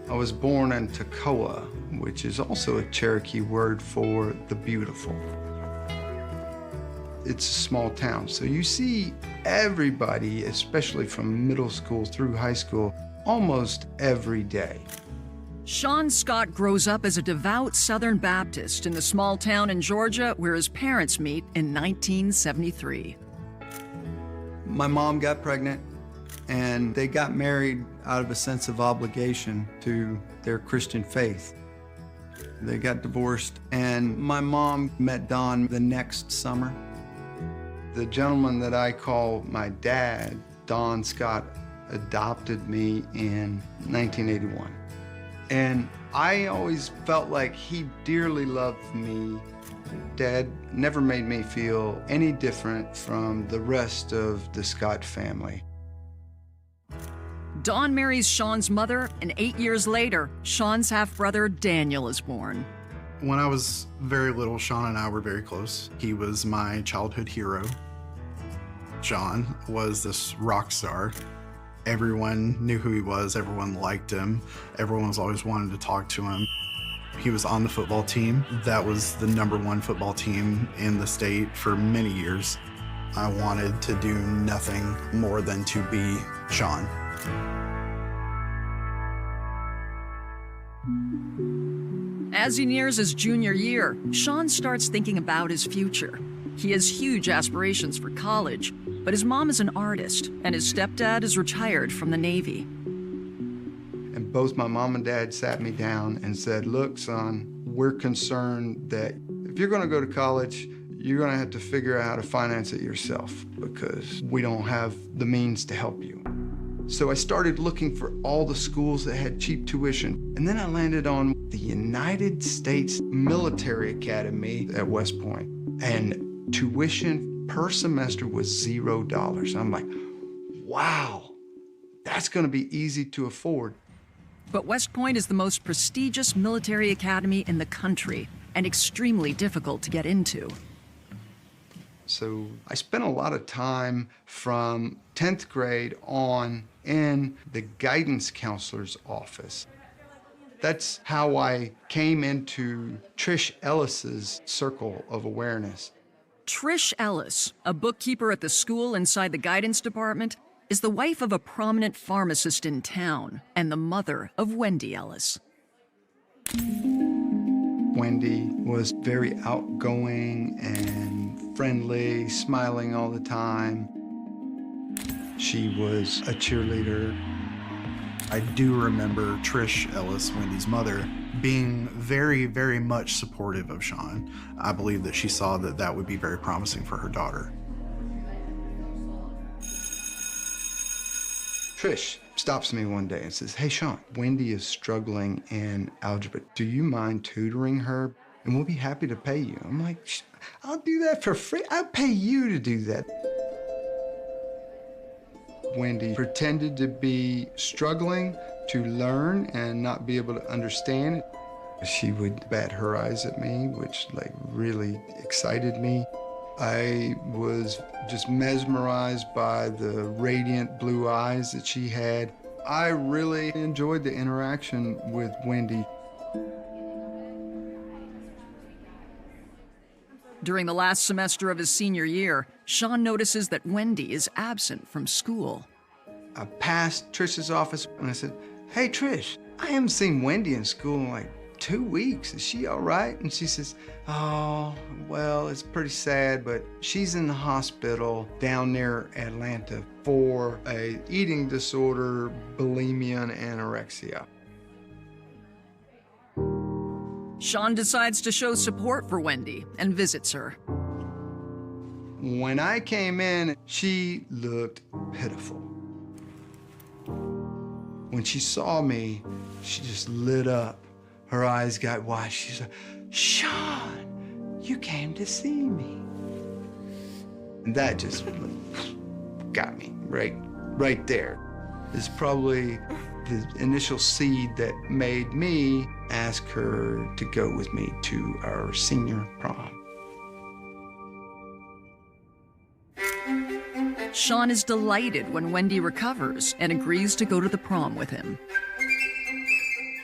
I was born in Toccoa, which is also a Cherokee word for the beautiful. It's a small town, so you see everybody, especially from middle school through high school, almost every day. Sean Scott grows up as a devout Southern Baptist in the small town in Georgia where his parents meet in 1973. My mom got pregnant, and they got married out of a sense of obligation to their Christian faith. They got divorced, and my mom met Don the next summer. The gentleman that I call my dad, Don Scott, adopted me in 1981. And I always felt like he dearly loved me. Dad never made me feel any different from the rest of the Scott family. Don marries Sean's mother, and 8 years later, Sean's half-brother Daniel is born. When I was very little, Sean and I were very close. He was my childhood hero. Sean was this rock star. Everyone knew who he was, everyone liked him, everyone was always wanting to talk to him. He was on the football team. That was the #1 football team in the state for many years. I wanted to do nothing more than to be Sean. As he nears his junior year, Sean starts thinking about his future. He has huge aspirations for college, but his mom is an artist, and his stepdad is retired from the Navy. And both my mom and dad sat me down and said, look, son, we're concerned that if you're gonna go to college, you're gonna have to figure out how to finance it yourself because we don't have the means to help you. So I started looking for all the schools that had cheap tuition, and then I landed on the United States Military Academy at West Point, and tuition per semester was $0. I'm like, wow, that's gonna be easy to afford. But West Point is the most prestigious military academy in the country and extremely difficult to get into. So I spent a lot of time from 10th grade on in the guidance counselor's office. That's how I came into Trish Ellis's circle of awareness. Trish Ellis, a bookkeeper at the school inside the guidance department, is the wife of a prominent pharmacist in town and the mother of Wendy Ellis. Wendy was very outgoing and friendly, smiling all the time. She was a cheerleader. I do remember Trish Ellis, Wendy's mother, being very, very much supportive of Sean. I believe that she saw that that would be very promising for her daughter. Trish stops me one day and says, hey, Sean, Wendy is struggling in algebra. Do you mind tutoring her? And we'll be happy to pay you. I'm like, I'll do that for free. I'll pay you to do that. Wendy pretended to be struggling to learn and not be able to understand. She would bat her eyes at me, which really excited me. I was just mesmerized by the radiant blue eyes that she had. I really enjoyed the interaction with Wendy. During the last semester of his senior year, Sean notices that Wendy is absent from school. I passed Trish's office and I said, hey, Trish, I haven't seen Wendy in school in like 2 weeks. Is she all right? And she says, oh, well, it's pretty sad, but she's in the hospital down near Atlanta for a eating disorder, bulimia and anorexia. Sean decides to show support for Wendy and visits her. When I came in, she looked pitiful. When she saw me, she just lit up. Her eyes got wide. She's like, Sean, you came to see me. And that just got me right there. It's probably the initial seed that made me ask her to go with me to our senior prom. Sean is delighted when Wendy recovers and agrees to go to the prom with him.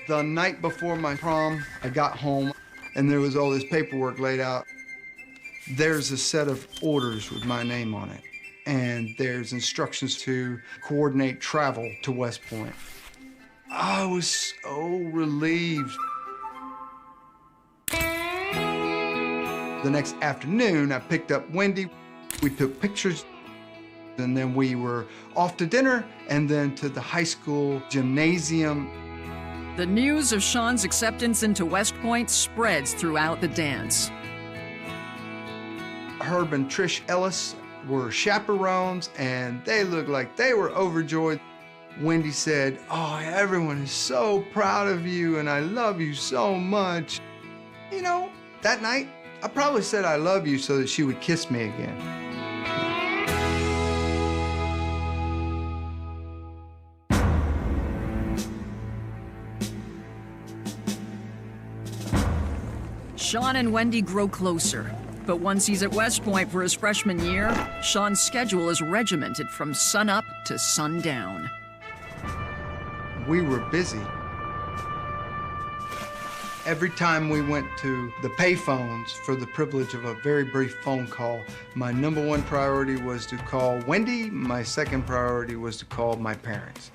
The night before my prom, I got home and there was all this paperwork laid out. There's a set of orders with my name on it, and there's instructions to coordinate travel to West Point. I was so relieved. The next afternoon, I picked up Wendy. We took pictures, and then we were off to dinner and then to the high school gymnasium. The news of Sean's acceptance into West Point spreads throughout the dance. Herb and Trish Ellis were chaperones, and they looked like they were overjoyed. Wendy said, "Oh, everyone is so proud of you, and I love you so much." You know, that night, I probably said I love you so that she would kiss me again. Sean and Wendy grow closer, but once he's at West Point for his freshman year, Sean's schedule is regimented from sunup to sundown. We were busy. Every time we went to the payphones for the privilege of a very brief phone call, my number one priority was to call Wendy. My second priority was to call my parents.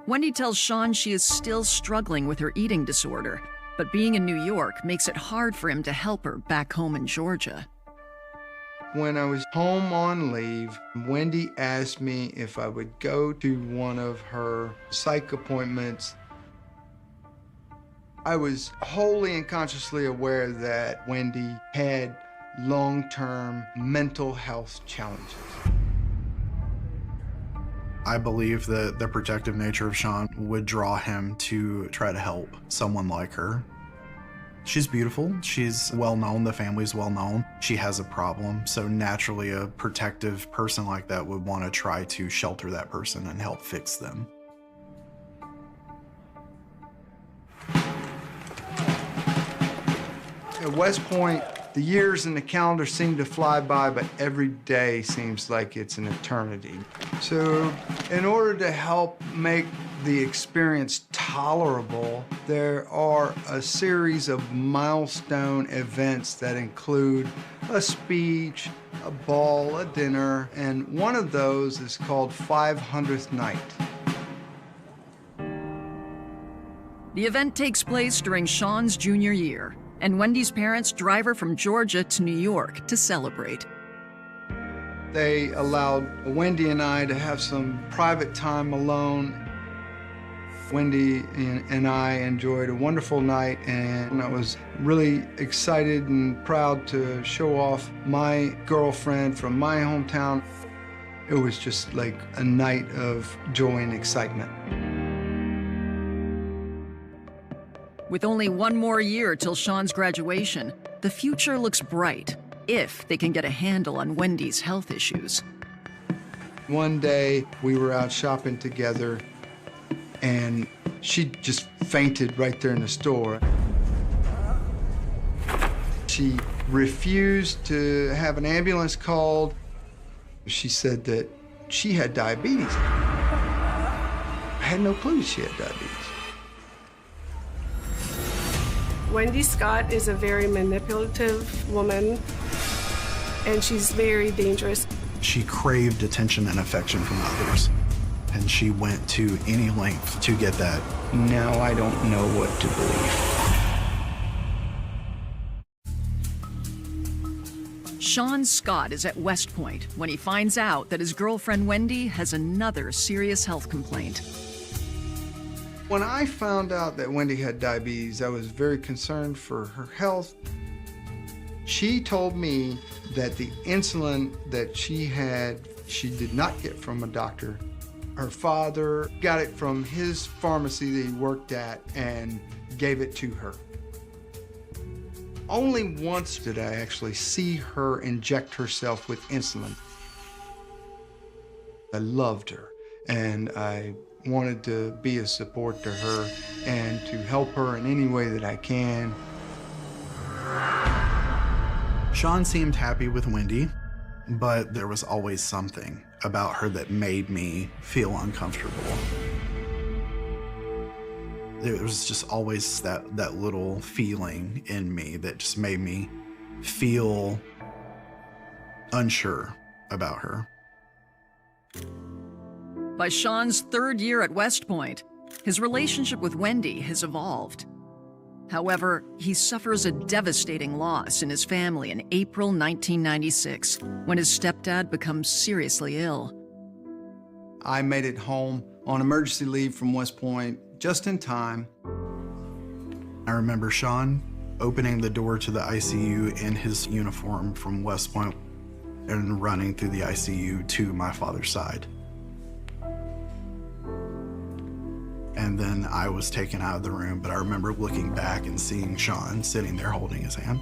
Wendy tells Sean she is still struggling with her eating disorder, but being in New York makes it hard for him to help her back home in Georgia. When I was home on leave, Wendy asked me if I would go to one of her psych appointments. I was wholly and consciously aware that Wendy had long-term mental health challenges. I believe that the protective nature of Sean would draw him to try to help someone like her. She's beautiful, she's well-known, the family's well-known. She has a problem, so naturally a protective person like that would want to try to shelter that person and help fix them. At West Point, the years in the calendar seem to fly by, but every day seems like it's an eternity. So in order to help make the experience tolerable, there are a series of milestone events that include a speech, a ball, a dinner, and one of those is called 500th Night. The event takes place during Sean's junior year, and Wendy's parents drive her from Georgia to New York to celebrate. They allowed Wendy and I to have some private time alone. Wendy and I enjoyed a wonderful night, and I was really excited and proud to show off my girlfriend from my hometown. It was just like a night of joy and excitement. With only one more year till Sean's graduation, the future looks bright if they can get a handle on Wendy's health issues. One day, we were out shopping together, and she just fainted right there in the store. She refused to have an ambulance called. She said that she had diabetes. I had no clue she had diabetes. Wendy Scott is a very manipulative woman, and she's very dangerous. She craved attention and affection from others, and she went to any length to get that. Now I don't know what to believe. Sean Scott is at West Point when he finds out that his girlfriend Wendy has another serious health complaint. When I found out that Wendy had diabetes, I was very concerned for her health. She told me that the insulin that she had, she did not get from a doctor. Her father got it from his pharmacy that he worked at and gave it to her. Only once did I actually see her inject herself with insulin. I loved her, and I wanted to be a support to her and to help her in any way that I can. Sean seemed happy with Wendy, but there was always something. about her that made me feel uncomfortable. There was just always that little feeling in me that just made me feel unsure about her. By Sean's third year at West Point, his relationship with Wendy has evolved. However, he suffers a devastating loss in his family in April 1996 when his stepdad becomes seriously ill. I made it home on emergency leave from West Point just in time. I remember Sean opening the door to the ICU in his uniform from West Point and running through the ICU to my father's side. And then I was taken out of the room, but I remember looking back and seeing Sean sitting there holding his hand.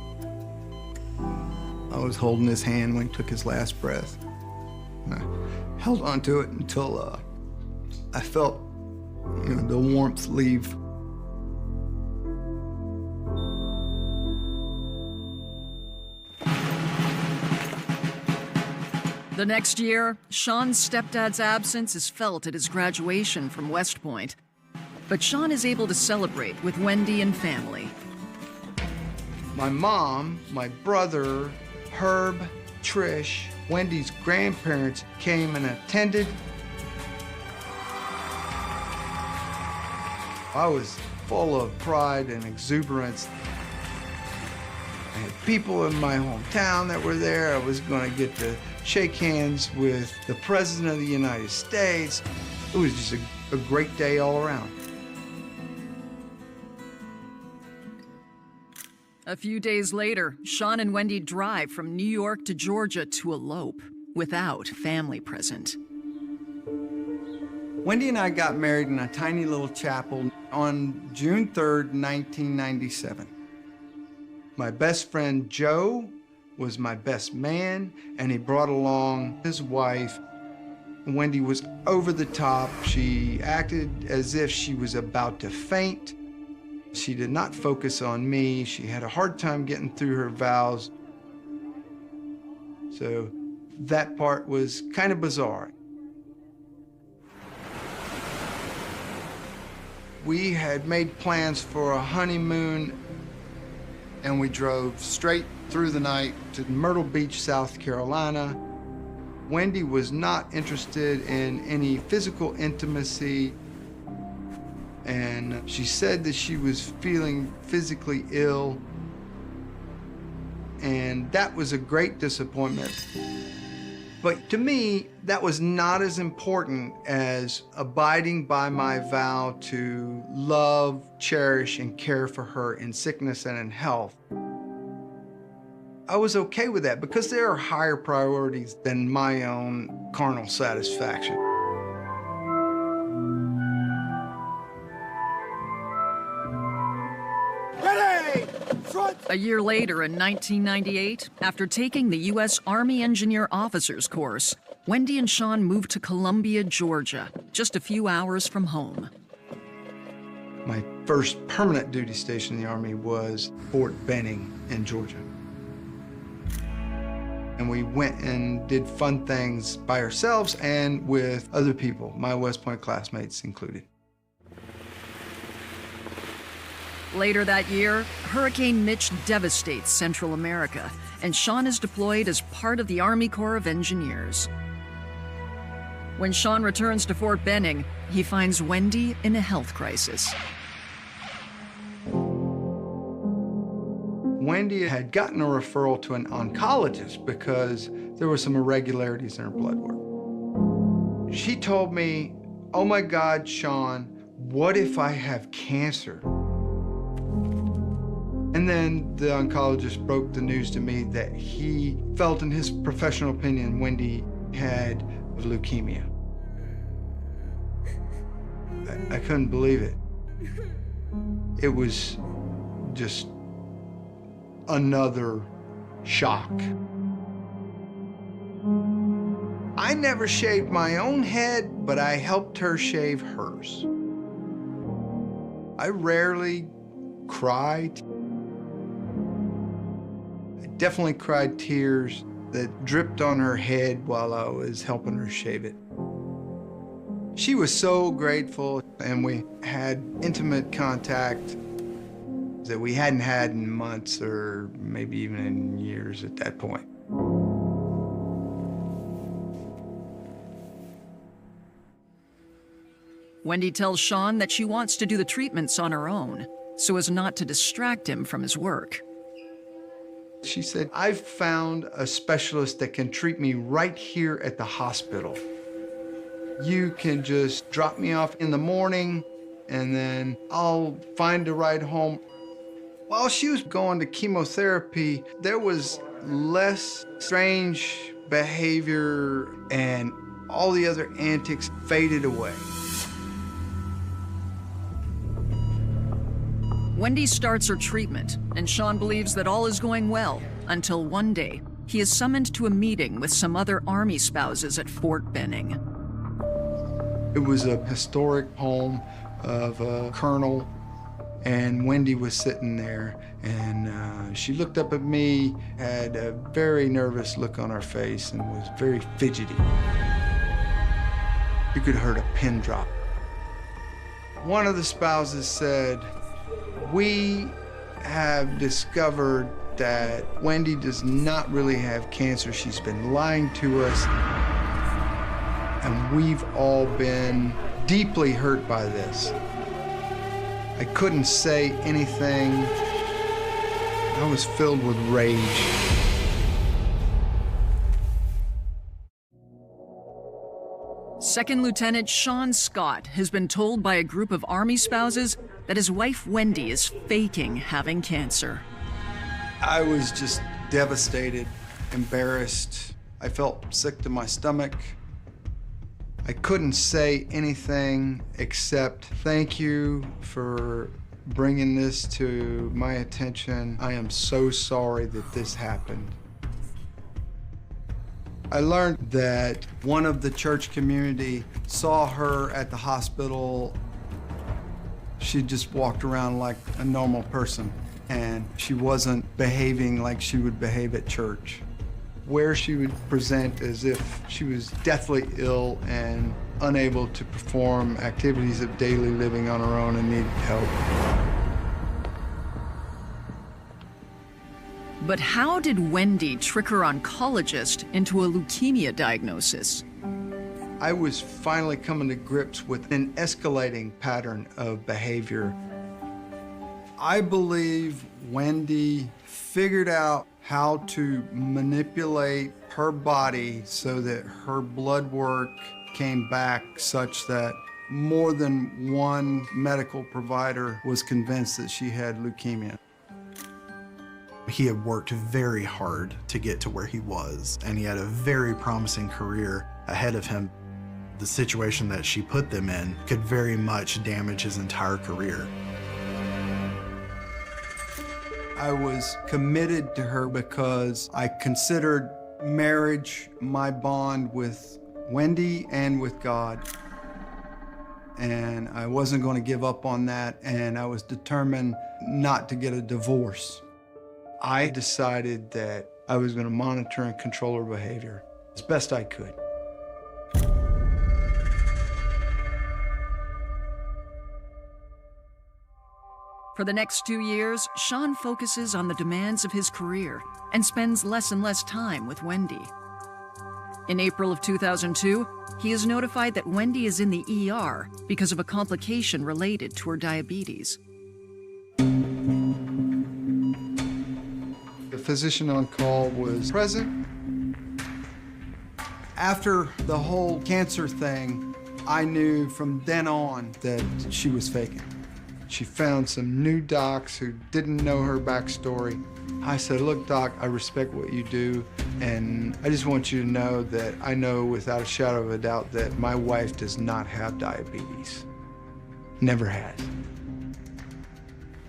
I was holding his hand when he took his last breath. And I held on to it until I felt, the warmth leave. The next year, Sean's stepdad's absence is felt at his graduation from West Point. But Sean is able to celebrate with Wendy and family. My mom, my brother, Herb, Trish, Wendy's grandparents came and attended. I was full of pride and exuberance. I had people in my hometown that were there. I was going to get to shake hands with the President of the United States. It was just a great day all around. A few days later, Sean and Wendy drive from New York to Georgia to elope without family present. Wendy and I got married in a tiny little chapel on June 3rd, 1997. My best friend Joe was my best man, and he brought along his wife. Wendy was over the top. She acted as if she was about to faint. She did not focus on me. She had a hard time getting through her vows. So that part was kind of bizarre. We had made plans for a honeymoon, and we drove straight through the night to Myrtle Beach, South Carolina. Wendy was not interested in any physical intimacy, and she said that she was feeling physically ill, and that was a great disappointment. But to me, that was not as important as abiding by my vow to love, cherish, and care for her in sickness and in health. I was okay with that because there are higher priorities than my own carnal satisfaction. A year later, in 1998, after taking the U.S. Army Engineer Officers course, Wendy and Sean moved to Columbia, Georgia, just a few hours from home. My first permanent duty station in the Army was Fort Benning in Georgia. And we went and did fun things by ourselves and with other people, my West Point classmates included. Later that year, Hurricane Mitch devastates Central America, and Sean is deployed as part of the Army Corps of Engineers. When Sean returns to Fort Benning, he finds Wendy in a health crisis. Wendy had gotten a referral to an oncologist because there were some irregularities in her blood work. She told me, "Oh my God, Sean, what if I have cancer?" And then the oncologist broke the news to me that he felt, in his professional opinion, Wendy had leukemia. I couldn't believe it. It was just another shock. I never shaved my own head, but I helped her shave hers. I rarely cried. I definitely cried tears that dripped on her head while I was helping her shave it. She was so grateful, and we had intimate contact that we hadn't had in months or maybe even in years at that point. Wendy tells Sean that she wants to do the treatments on her own so as not to distract him from his work. She said, "I've found a specialist that can treat me right here at the hospital. You can just drop me off in the morning, and then I'll find a ride home." While she was going to chemotherapy, there was less strange behavior, and all the other antics faded away. Wendy starts her treatment, and Sean believes that all is going well until one day he is summoned to a meeting with some other Army spouses at Fort Benning. It was a historic home of a colonel, and Wendy was sitting there, and she looked up at me, had a very nervous look on her face, and was very fidgety. You could hear a pin drop. One of the spouses said, "We have discovered that Wendy does not really have cancer. She's been lying to us, and we've all been deeply hurt by this." I couldn't say anything. I was filled with rage. Second Lieutenant Sean Scott has been told by a group of Army spouses that his wife Wendy is faking having cancer. I was just devastated, embarrassed. I felt sick to my stomach. I couldn't say anything except thank you for bringing this to my attention. I am so sorry that this happened. I learned that one of the church community saw her at the hospital. She just walked around like a normal person, and she wasn't behaving like she would behave at church, where she would present as if she was deathly ill and unable to perform activities of daily living on her own and needed help. But how did Wendy trick her oncologist into a leukemia diagnosis? I was finally coming to grips with an escalating pattern of behavior. I believe Wendy figured out how to manipulate her body so that her blood work came back such that more than one medical provider was convinced that she had leukemia. He had worked very hard to get to where he was, and he had a very promising career ahead of him. The situation that she put them in could very much damage his entire career. I was committed to her because I considered marriage my bond with Wendy and with God. And I wasn't going to give up on that, and I was determined not to get a divorce. I decided that I was going to monitor and control her behavior as best I could. For the next 2 years, Sean focuses on the demands of his career and spends less and less time with Wendy. In April of 2002, he is notified that Wendy is in the ER because of a complication related to her diabetes. The physician on call was present. After the whole cancer thing, I knew from then on that she was faking. She found some new docs who didn't know her backstory. I said, "Look, doc, I respect what you do, and I just want you to know that I know without a shadow of a doubt that my wife does not have diabetes. Never has."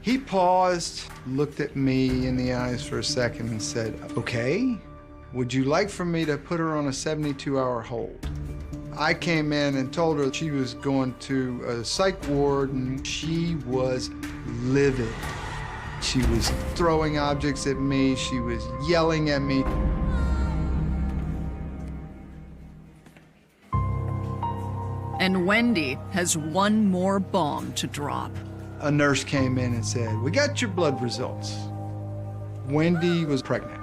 He paused, looked at me in the eyes for a second and said, "Okay, would you like for me to put her on a 72-hour hold?" I came in and told her she was going to a psych ward, and she was livid. She was throwing objects at me. She was yelling at me. And Wendy has one more bomb to drop. A nurse came in and said, "We got your blood results." Wendy was pregnant.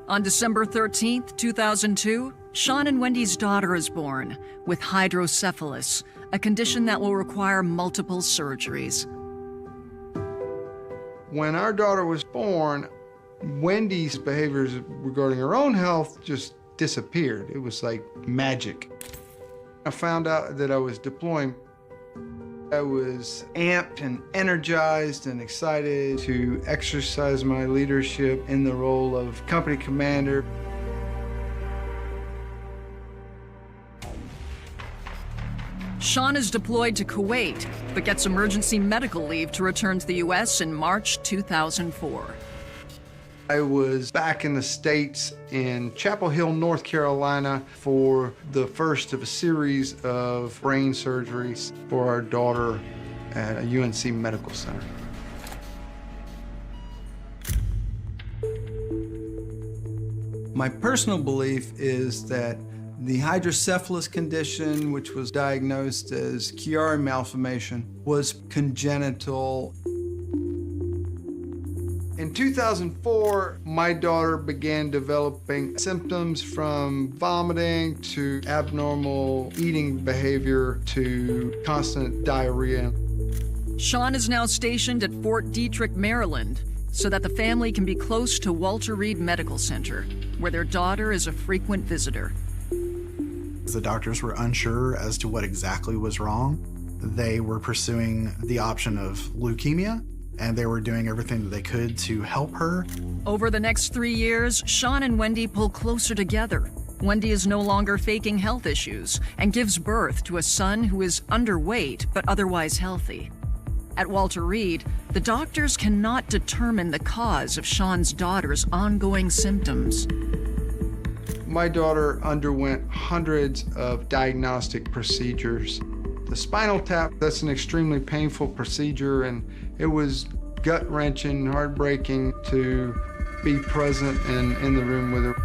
On December 13th, 2002, Sean and Wendy's daughter is born with hydrocephalus, a condition that will require multiple surgeries. When our daughter was born, Wendy's behaviors regarding her own health just disappeared. It was like magic. I found out that I was deploying. I was amped and energized and excited to exercise my leadership in the role of company commander. Sean is deployed to Kuwait, but gets emergency medical leave to return to the U.S. in March 2004. I was back in the States in Chapel Hill, North Carolina for the first of a series of brain surgeries for our daughter at a UNC medical center. My personal belief is that the hydrocephalus condition, which was diagnosed as Chiari malformation, was congenital. In 2004, my daughter began developing symptoms from vomiting to abnormal eating behavior to constant diarrhea. Sean is now stationed at Fort Detrick, Maryland, so that the family can be close to Walter Reed Medical Center, where their daughter is a frequent visitor. The doctors were unsure as to what exactly was wrong. They were pursuing the option of leukemia, and they were doing everything that they could to help her. Over the next 3 years, Sean and Wendy pull closer together. Wendy is no longer faking health issues and gives birth to a son who is underweight but otherwise healthy. At Walter Reed, the doctors cannot determine the cause of Sean's daughter's ongoing symptoms. My daughter underwent hundreds of diagnostic procedures. The spinal tap, that's an extremely painful procedure, and it was gut-wrenching, heartbreaking to be present and in the room with her.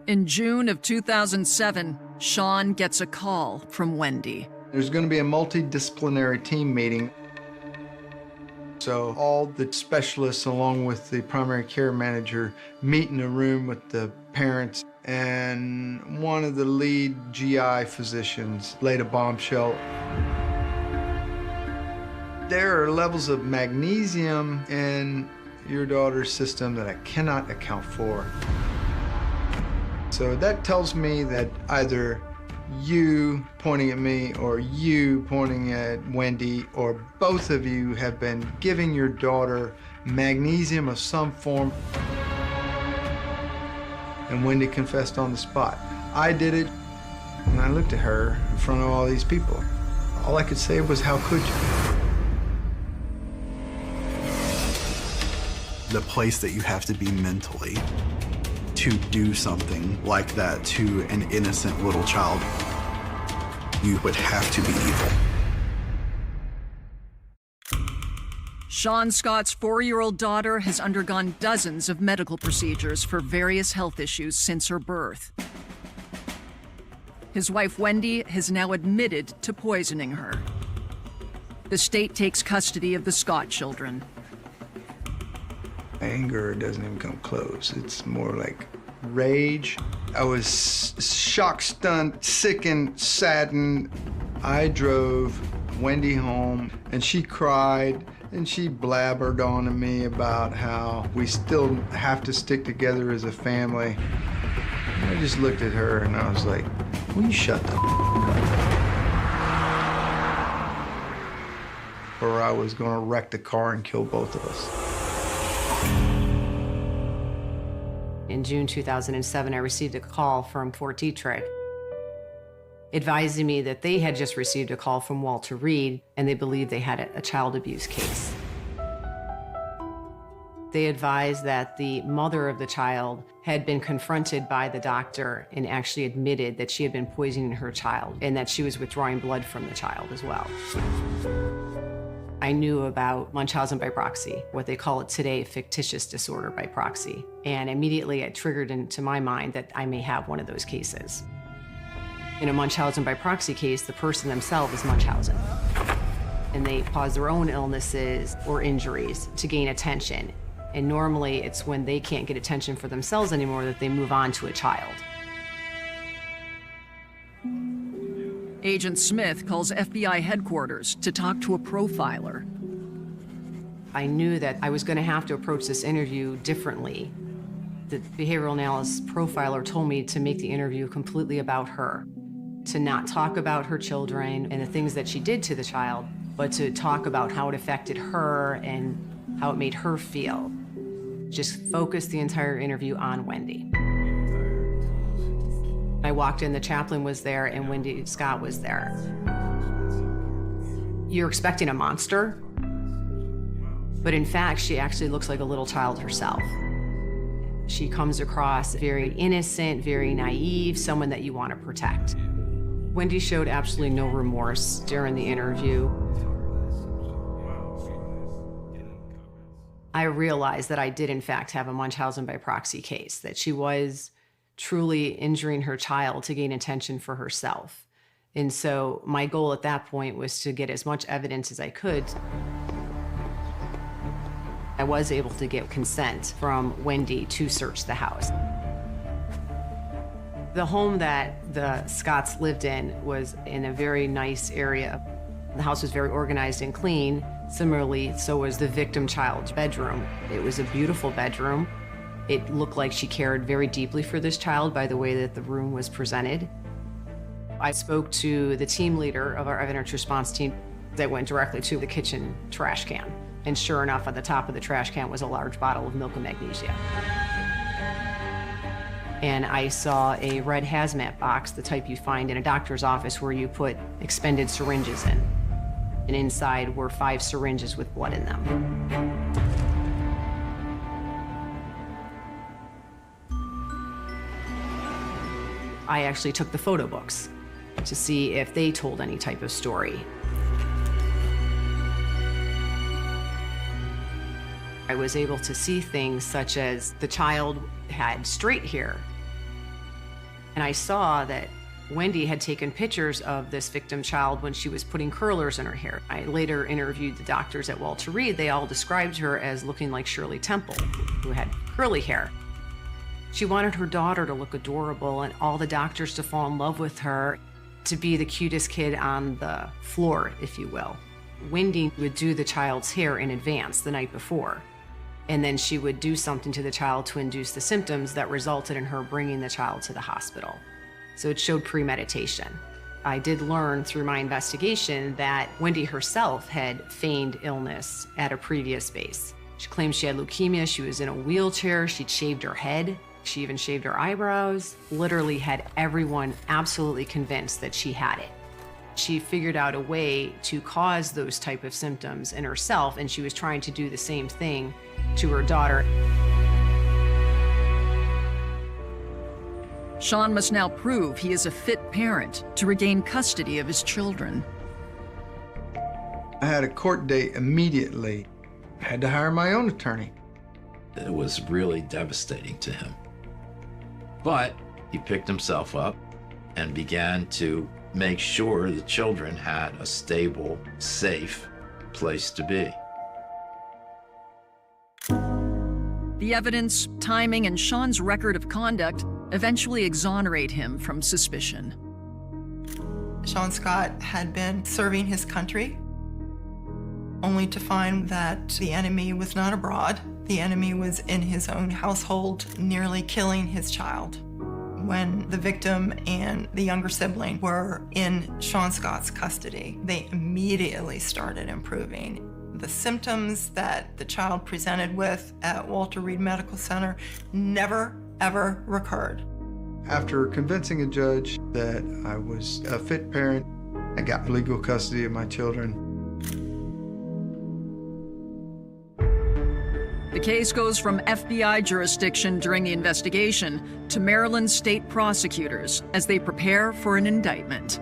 In June of 2007, Sean gets a call from Wendy. There's going to be a multidisciplinary team meeting. So all the specialists, along with the primary care manager, meet in a room with the parents, and one of the lead GI physicians laid a bombshell. There are levels of magnesium in your daughter's system that I cannot account for. So that tells me that either you pointing at me or you pointing at Wendy or both of you have been giving your daughter magnesium of some form. And Wendy confessed on the spot. I did it, and I looked at her in front of all these people. All I could say was, how could you? The place that you have to be mentally to do something like that to an innocent little child, you would have to be evil. Sean Scott's 4-year-old daughter has undergone dozens of medical procedures for various health issues since her birth. His wife, Wendy, has now admitted to poisoning her. The state takes custody of the Scott children. Anger doesn't even come close. It's more like rage. I was shocked, stunned, sickened, saddened. I drove Wendy home, and she cried, and she blabbered on to me about how we still have to stick together as a family. And I just looked at her, and I was like, will you shut the up? Or I was gonna wreck the car and kill both of us. In June 2007, I received a call from Fort Detrick advising me that they had just received a call from Walter Reed, and they believed they had a child abuse case. They advised that the mother of the child had been confronted by the doctor and actually admitted that she had been poisoning her child and that she was withdrawing blood from the child as well. I knew about Munchausen by proxy, what they call it today, fictitious disorder by proxy. And immediately it triggered into my mind that I may have one of those cases. In a Munchausen by proxy case, the person themselves is Munchausen. And they cause their own illnesses or injuries to gain attention. And normally it's when they can't get attention for themselves anymore that they move on to a child. Agent Smith calls FBI headquarters to talk to a profiler. I knew that I was going to have to approach this interview differently. The behavioral analysis profiler told me to make the interview completely about her, to not talk about her children and the things that she did to the child, but to talk about how it affected her and how it made her feel. Just focus the entire interview on Wendy. I walked in, the chaplain was there, and Wendy Scott was there. You're expecting a monster, but in fact, she actually looks like a little child herself. She comes across very innocent, very naive, someone that you want to protect. Wendy showed absolutely no remorse during the interview. I realized that I did in fact have a Munchausen by proxy case, that she was truly injuring her child to gain attention for herself. And so my goal at that point was to get as much evidence as I could. I was able to get consent from Wendy to search the house. The home that the Scotts lived in was in a very nice area. The house was very organized and clean. Similarly, so was the victim child's bedroom. It was a beautiful bedroom. It looked like she cared very deeply for this child by the way that the room was presented. I spoke to the team leader of our evidence response team that went directly to the kitchen trash can. And sure enough, on the top of the trash can was a large bottle of milk and magnesia. And I saw a red hazmat box, the type you find in a doctor's office where you put expended syringes in. And inside were 5 syringes with blood in them. I actually took the photo books to see if they told any type of story. I was able to see things such as the child had straight hair. And I saw that Wendy had taken pictures of this victim child when she was putting curlers in her hair. I later interviewed the doctors at Walter Reed. They all described her as looking like Shirley Temple, who had curly hair. She wanted her daughter to look adorable and all the doctors to fall in love with her, to be the cutest kid on the floor, if you will. Wendy would do the child's hair in advance the night before, and then she would do something to the child to induce the symptoms that resulted in her bringing the child to the hospital. So it showed premeditation. I did learn through my investigation that Wendy herself had feigned illness at a previous base. She claimed she had leukemia, she was in a wheelchair, she'd shaved her head, she even shaved her eyebrows, literally had everyone absolutely convinced that she had it. She figured out a way to cause those type of symptoms in herself, and she was trying to do the same thing to her daughter. Sean must now prove he is a fit parent to regain custody of his children. I had a court date immediately. I had to hire my own attorney. It was really devastating to him. But he picked himself up and began to make sure the children had a stable, safe place to be. The evidence, timing, and Sean's record of conduct eventually exonerate him from suspicion. Sean Scott had been serving his country, only to find that the enemy was not abroad. The enemy was in his own household, nearly killing his child. When the victim and the younger sibling were in Sean Scott's custody, they immediately started improving. The symptoms that the child presented with at Walter Reed Medical Center never, ever recurred. After convincing a judge that I was a fit parent, I got legal custody of my children. The case goes from FBI jurisdiction during the investigation to Maryland state prosecutors as they prepare for an indictment.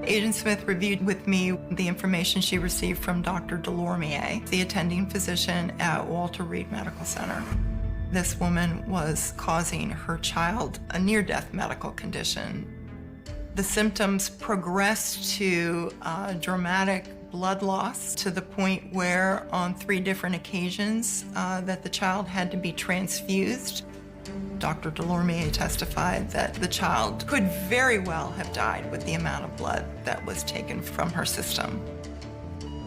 Agent Smith reviewed with me the information she received from Dr. Delormier, the attending physician at Walter Reed Medical Center. This woman was causing her child a near-death medical condition. The symptoms progressed to dramatic blood loss to the point where on 3 different occasions that the child had to be transfused. Dr. Delormier testified that the child could very well have died with the amount of blood that was taken from her system.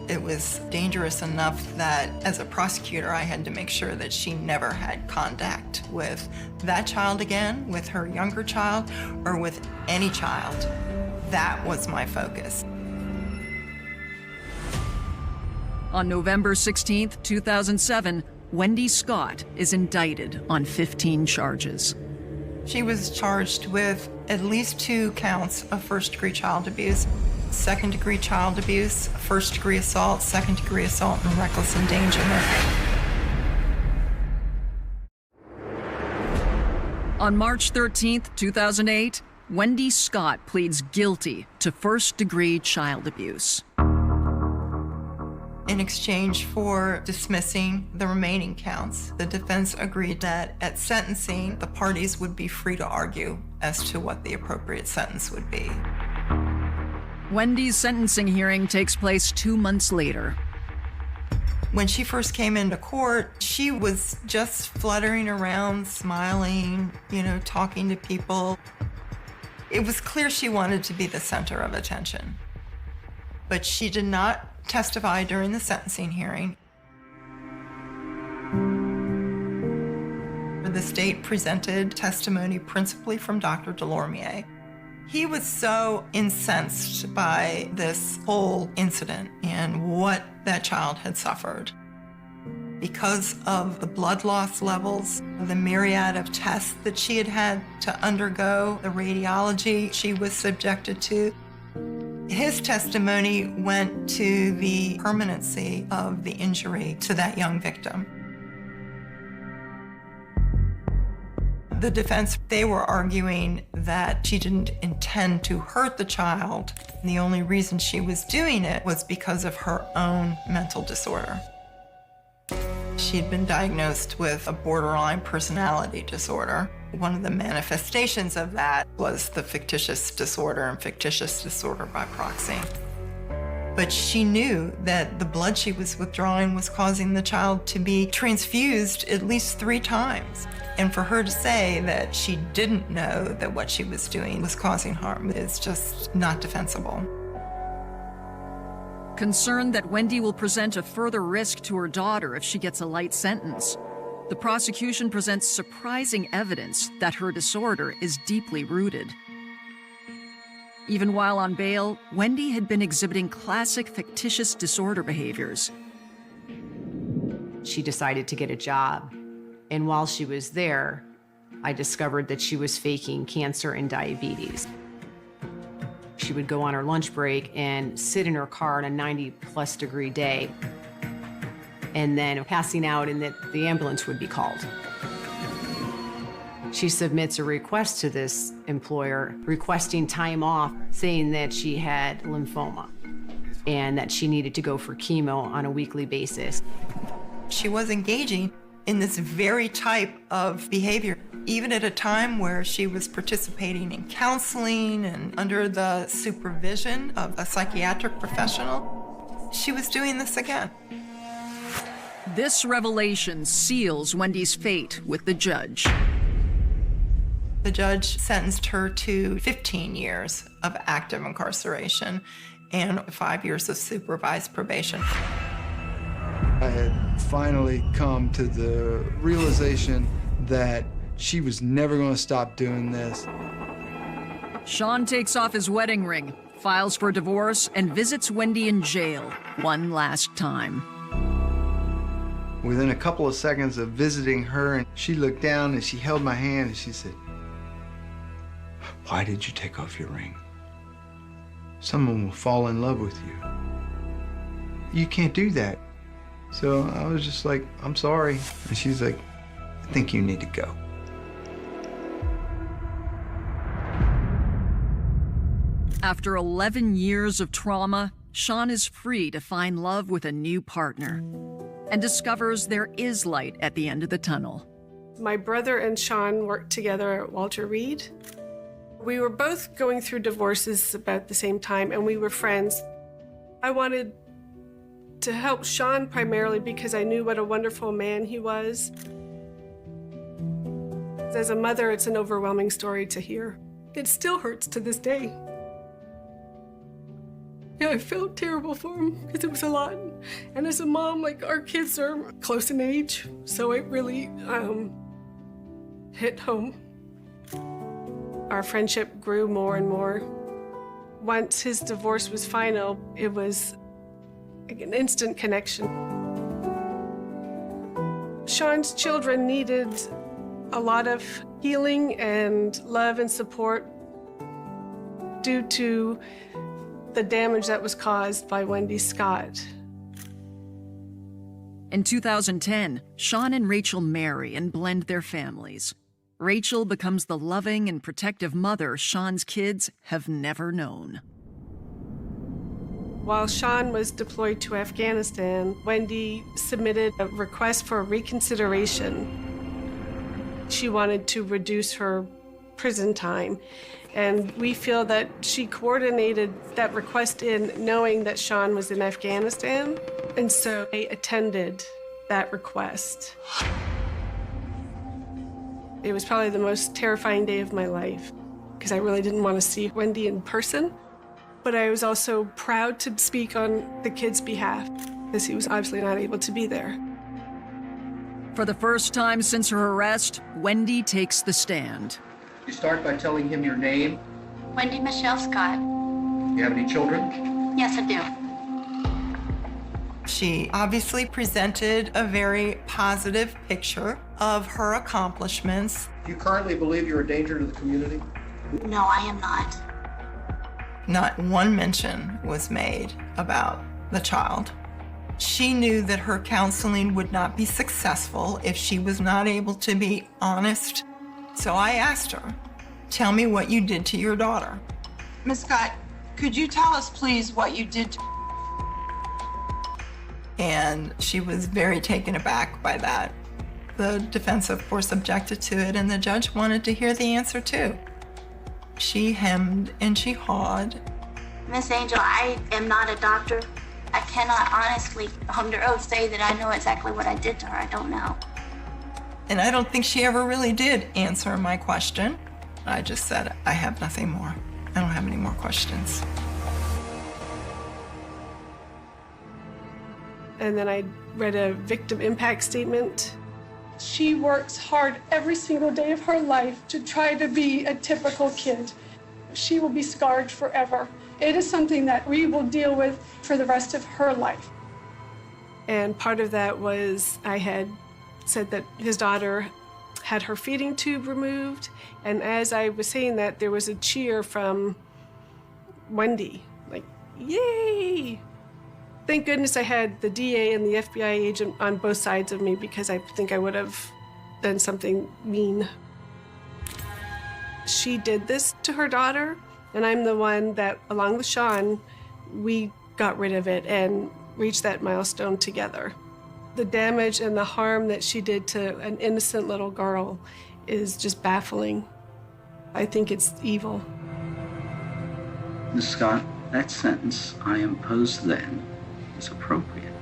It was dangerous enough that as a prosecutor, I had to make sure that she never had contact with that child again, with her younger child, or with any child. That was my focus. On November 16th, 2007, Wendy Scott is indicted on 15 charges. She was charged with at least 2 counts of first-degree child abuse, second-degree child abuse, first-degree assault, second-degree assault, and reckless endangerment. On March 13th, 2008, Wendy Scott pleads guilty to first-degree child abuse. In exchange for dismissing the remaining counts, the defense agreed that at sentencing, the parties would be free to argue as to what the appropriate sentence would be. Wendy's sentencing hearing takes place 2 months later. When she first came into court, she was just fluttering around, smiling, talking to people. It was clear she wanted to be the center of attention. But she did not testify during the sentencing hearing. The state presented testimony principally from Dr. Delormier. He was so incensed by this whole incident and what that child had suffered. Because of the blood loss levels, the myriad of tests that she had to undergo, the radiology she was subjected to, his testimony went to the permanency of the injury to that young victim. The defense, they were arguing that she didn't intend to hurt the child. And the only reason she was doing it was because of her own mental disorder. She'd been diagnosed with a borderline personality disorder. One of the manifestations of that was the fictitious disorder and fictitious disorder by proxy. But she knew that the blood she was withdrawing was causing the child to be transfused at least 3 times. And for her to say that she didn't know that what she was doing was causing harm is just not defensible. Concerned that Wendy will present a further risk to her daughter if she gets a light sentence, the prosecution presents surprising evidence that her disorder is deeply rooted. Even while on bail, Wendy had been exhibiting classic fictitious disorder behaviors. She decided to get a job, and while she was there, I discovered that she was faking cancer and diabetes. She would go on her lunch break and sit in her car on a 90-plus degree day, and then passing out, and that the ambulance would be called. She submits a request to this employer requesting time off, saying that she had lymphoma and that she needed to go for chemo on a weekly basis. She was engaging in this very type of behavior, even at a time where she was participating in counseling and under the supervision of a psychiatric professional. She was doing this again. This revelation seals Wendy's fate with the judge. The judge sentenced her to 15 years of active incarceration and 5 years of supervised probation. I had finally come to the realization that she was never going to stop doing this. Sean takes off his wedding ring, files for divorce, and visits Wendy in jail one last time. Within a couple of seconds of visiting her, and she looked down and she held my hand and she said, "Why did you take off your ring? Someone will fall in love with you. You can't do that." So I was just like, "I'm sorry." And she's like, "I think you need to go." After 11 years of trauma, Sean is free to find love with a new partner and discovers there is light at the end of the tunnel. My brother and Sean worked together at Walter Reed. We were both going through divorces about the same time, and we were friends. I wanted to help Sean primarily because I knew what a wonderful man he was. As a mother, it's an overwhelming story to hear. It still hurts to this day. Yeah, I felt terrible for him because it was a lot. And as a mom, like, our kids are close in age, so it really hit home. Our friendship grew more and more. Once his divorce was final, it was like an instant connection. Sean's children needed a lot of healing and love and support due to the damage that was caused by Wendy Scott. In 2010, Sean and Rachel marry and blend their families. Rachel becomes the loving and protective mother Sean's kids have never known. While Sean was deployed to Afghanistan, Wendy submitted a request for reconsideration. She wanted to reduce her prison time, and we feel that she coordinated that request in knowing that Sean was in Afghanistan, and so I attended that request. It was probably the most terrifying day of my life because I really didn't want to see Wendy in person, but I was also proud to speak on the kid's behalf because he was obviously not able to be there. For the first time since her arrest, Wendy takes the stand. You start by telling him your name. Wendy Michelle Scott. You have any children? Yes, I do. She obviously presented a very positive picture of her accomplishments. Do you currently believe you're a danger to the community? No, I am not. Not one mention was made about the child. She knew that her counseling would not be successful if she was not able to be honest. So I asked her, tell me what you did to your daughter. Ms. Scott, could you tell us, please, what you did to... And she was very taken aback by that. The defense, of course, objected to it, and the judge wanted to hear the answer, too. She hemmed and she hawed. Miss Angel, I am not a doctor. I cannot honestly, under oath, say that I know exactly what I did to her. I don't know. And I don't think she ever really did answer my question. I just said, I have nothing more. I don't have any more questions. And then I read a victim impact statement. She works hard every single day of her life to try to be a typical kid. She will be scarred forever. It is something that we will deal with for the rest of her life. And part of that was I had said that his daughter had her feeding tube removed. And as I was saying that, there was a cheer from Wendy, like, yay! Thank goodness I had the DA and the FBI agent on both sides of me because I think I would have done something mean. She did this to her daughter, and I'm the one that, along with Sean, we got rid of it and reached that milestone together. The damage and the harm that she did to an innocent little girl is just baffling. I think it's evil. Ms. Scott, that sentence I imposed then was appropriate,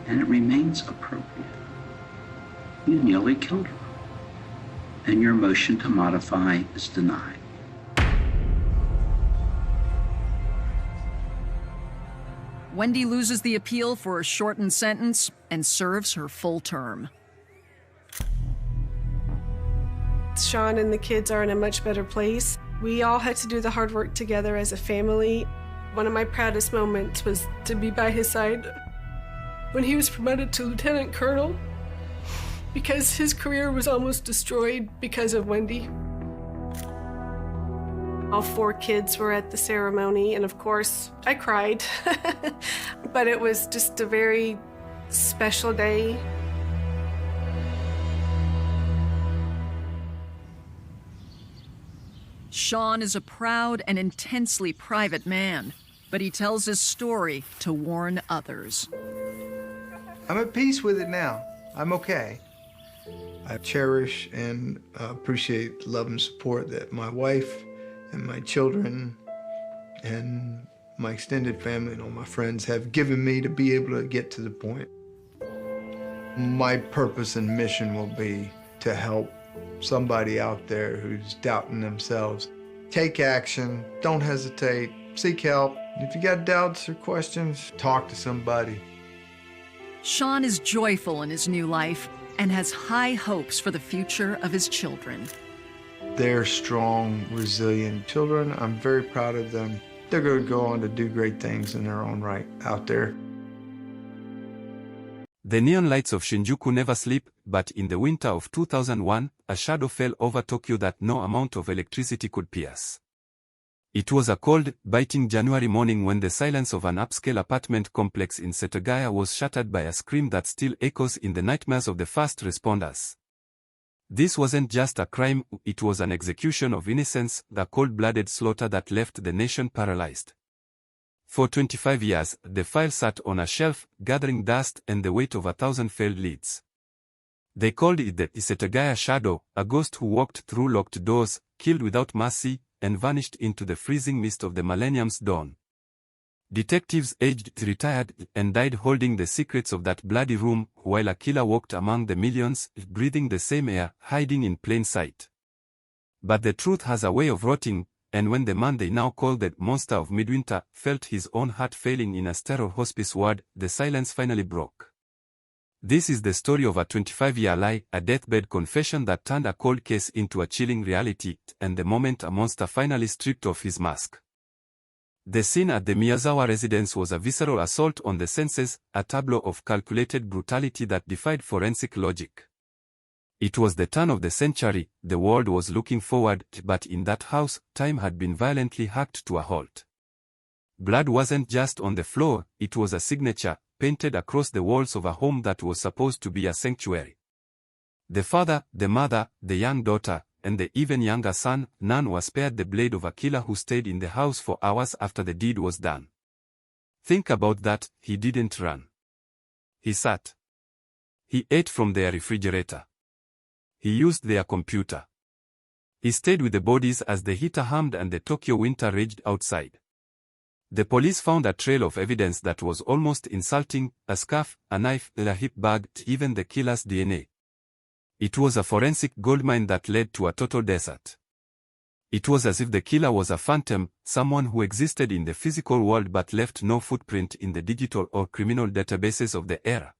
and it remains appropriate. You nearly killed her, and your motion to modify is denied. Wendy loses the appeal for a shortened sentence and serves her full term. Sean and the kids are in a much better place. We all had to do the hard work together as a family. One of my proudest moments was to be by his side when he was promoted to lieutenant colonel because his career was almost destroyed because of Wendy. All 4 kids were at the ceremony, and of course, I cried. But it was just a very special day. Sean is a proud and intensely private man, but he tells his story to warn others. I'm at peace with it now. I'm okay. I cherish and appreciate the love and support that my wife and my children and my extended family and all my friends have given me to be able to get to the point. My purpose and mission will be to help somebody out there who's doubting themselves. Take action, don't hesitate, seek help. If you got doubts or questions, talk to somebody. Sean is joyful in his new life and has high hopes for the future of his children. They're strong, resilient children. I'm very proud of them. They're going to go on to do great things in their own right out there. The neon lights of Shinjuku never sleep, but in the winter of 2001, a shadow fell over Tokyo that no amount of electricity could pierce. It was a cold, biting January morning when the silence of an upscale apartment complex in Setagaya was shattered by a scream that still echoes in the nightmares of the first responders. This wasn't just a crime, it was an execution of innocence, the cold-blooded slaughter that left the nation paralyzed. For 25 years, the file sat on a shelf, gathering dust and the weight of 1,000 failed leads. They called it the Setagaya Shadow, a ghost who walked through locked doors, killed without mercy, and vanished into the freezing mist of the millennium's dawn. Detectives aged, retired, and died holding the secrets of that bloody room, while a killer walked among the millions, breathing the same air, hiding in plain sight. But the truth has a way of rotting, and when the man they now call the monster of midwinter felt his own heart failing in a sterile hospice ward, the silence finally broke. This is the story of a 25-year lie, a deathbed confession that turned a cold case into a chilling reality, and the moment a monster finally stripped off his mask. The scene at the Miyazawa residence was a visceral assault on the senses, a tableau of calculated brutality that defied forensic logic. It was the turn of the century, the world was looking forward, but in that house, time had been violently hacked to a halt. Blood wasn't just on the floor, it was a signature, painted across the walls of a home that was supposed to be a sanctuary. The father, the mother, the young daughter, and the even younger son, none were spared the blade of a killer who stayed in the house for hours after the deed was done. Think about that, he didn't run. He sat. He ate from their refrigerator. He used their computer. He stayed with the bodies as the heater hummed and the Tokyo winter raged outside. The police found a trail of evidence that was almost insulting, a scarf, a knife, a hip bag, even the killer's DNA. It was a forensic goldmine that led to a total desert. It was as if the killer was a phantom, someone who existed in the physical world but left no footprint in the digital or criminal databases of the era.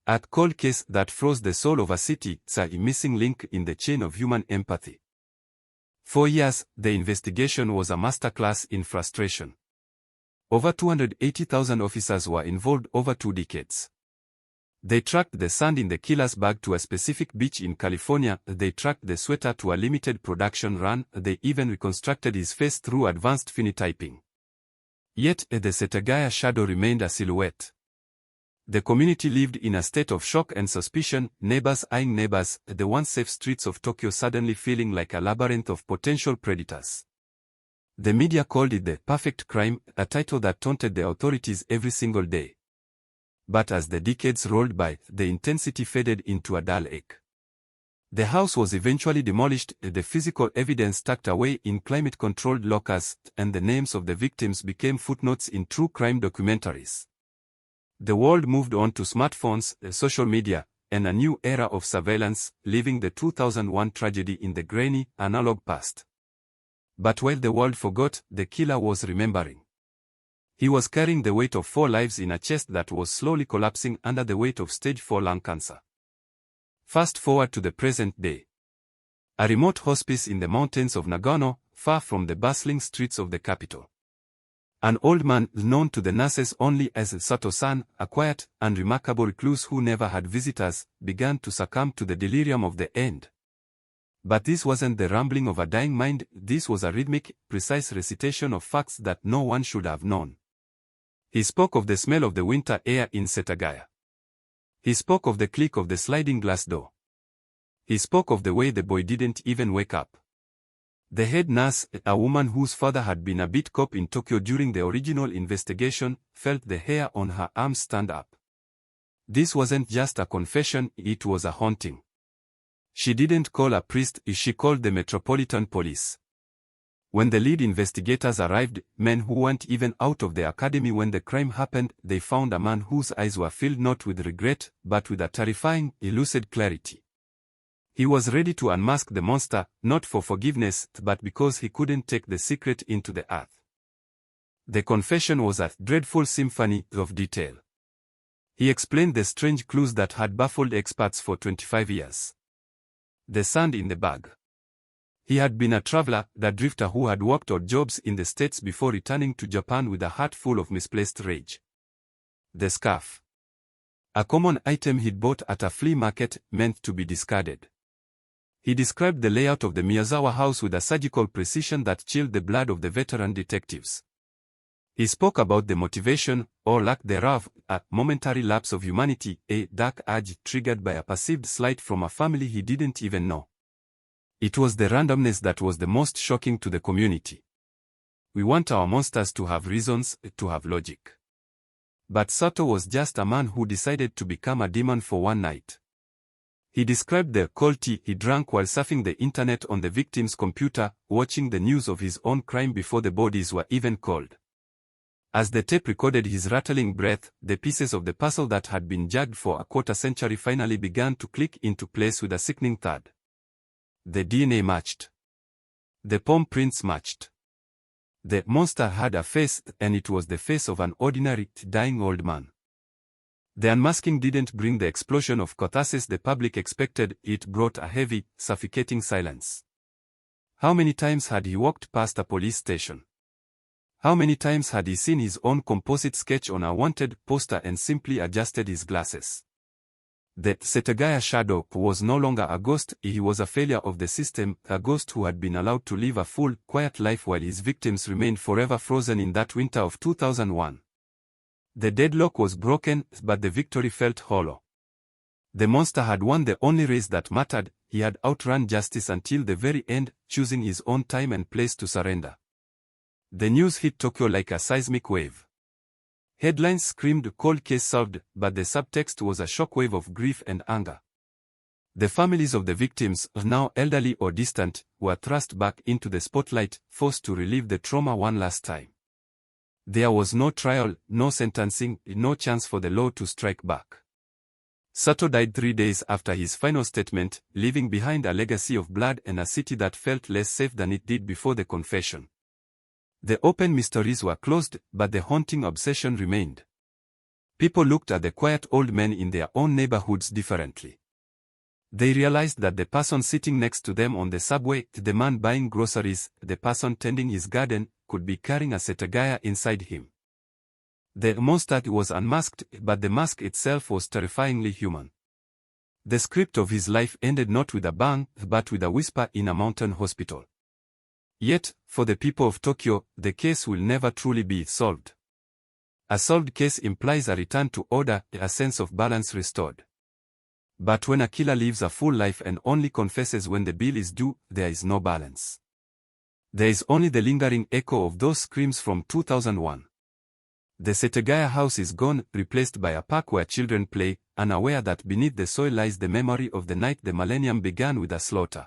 A cold case that froze the soul of a city, a missing link in the chain of human empathy. For years, the investigation was a masterclass in frustration. Over 280,000 officers were involved over 2 decades. They tracked the sand in the killer's bag to a specific beach in California, they tracked the sweater to a limited production run, they even reconstructed his face through advanced phenotyping. Yet, the Setagaya shadow remained a silhouette. The community lived in a state of shock and suspicion, neighbors eyeing neighbors, the once safe streets of Tokyo suddenly feeling like a labyrinth of potential predators. The media called it the perfect crime, a title that taunted the authorities every single day. But as the decades rolled by, the intensity faded into a dull ache. The house was eventually demolished, the physical evidence tucked away in climate-controlled lockers, and the names of the victims became footnotes in true crime documentaries. The world moved on to smartphones, social media, and a new era of surveillance, leaving the 2001 tragedy in the grainy, analog past. But while the world forgot, the killer was remembering. He was carrying the weight of 4 lives in a chest that was slowly collapsing under the weight of stage 4 lung cancer. Fast forward to the present day. A remote hospice in the mountains of Nagano, far from the bustling streets of the capital. An old man, known to the nurses only as Sato-san, a quiet and remarkable recluse who never had visitors, began to succumb to the delirium of the end. But this wasn't the rambling of a dying mind, this was a rhythmic, precise recitation of facts that no one should have known. He spoke of the smell of the winter air in Setagaya. He spoke of the click of the sliding glass door. He spoke of the way the boy didn't even wake up. The head nurse, a woman whose father had been a beat cop in Tokyo during the original investigation, felt the hair on her arms stand up. This wasn't just a confession, it was a haunting. She didn't call a priest, she called the Metropolitan Police. When the lead investigators arrived, men who weren't even out of the academy when the crime happened, they found a man whose eyes were filled not with regret, but with a terrifying, lucid clarity. He was ready to unmask the monster, not for forgiveness, but because he couldn't take the secret into the earth. The confession was a dreadful symphony of detail. He explained the strange clues that had baffled experts for 25 years. The sand in the bag. He had been a traveler, the drifter who had worked odd jobs in the States before returning to Japan with a heart full of misplaced rage. The scarf. A common item he'd bought at a flea market, meant to be discarded. He described the layout of the Miyazawa house with a surgical precision that chilled the blood of the veteran detectives. He spoke about the motivation, or lack thereof, a momentary lapse of humanity, a dark urge triggered by a perceived slight from a family he didn't even know. It was the randomness that was the most shocking to the community. We want our monsters to have reasons, to have logic. But Sato was just a man who decided to become a demon for one night. He described the cold tea he drank while surfing the internet on the victim's computer, watching the news of his own crime before the bodies were even cold. As the tape recorded his rattling breath, the pieces of the puzzle that had been jagged for a quarter-century finally began to click into place with a sickening thud. The DNA matched. The palm prints matched. The monster had a face, and it was the face of an ordinary, dying old man. The unmasking didn't bring the explosion of catharsis the public expected, it brought a heavy, suffocating silence. How many times had he walked past a police station? How many times had he seen his own composite sketch on a wanted poster and simply adjusted his glasses? The Setagaya shadow was no longer a ghost, he was a failure of the system, a ghost who had been allowed to live a full, quiet life while his victims remained forever frozen in that winter of 2001. The deadlock was broken, but the victory felt hollow. The monster had won the only race that mattered, he had outrun justice until the very end, choosing his own time and place to surrender. The news hit Tokyo like a seismic wave. Headlines screamed cold case solved, but the subtext was a shockwave of grief and anger. The families of the victims, now elderly or distant, were thrust back into the spotlight, forced to relive the trauma one last time. There was no trial, no sentencing, no chance for the law to strike back. Sato died 3 days after his final statement, leaving behind a legacy of blood and a city that felt less safe than it did before the confession. The open mysteries were closed, but the haunting obsession remained. People looked at the quiet old men in their own neighborhoods differently. They realized that the person sitting next to them on the subway, the man buying groceries, the person tending his garden, could be carrying a Setagaya inside him. The monster was unmasked, but the mask itself was terrifyingly human. The script of his life ended not with a bang, but with a whisper in a mountain hospital. Yet, for the people of Tokyo, the case will never truly be solved. A solved case implies a return to order, a sense of balance restored. But when a killer lives a full life and only confesses when the bill is due, there is no balance. There is only the lingering echo of those screams from 2001. The Setagaya house is gone, replaced by a park where children play, unaware that beneath the soil lies the memory of the night the millennium began with a slaughter.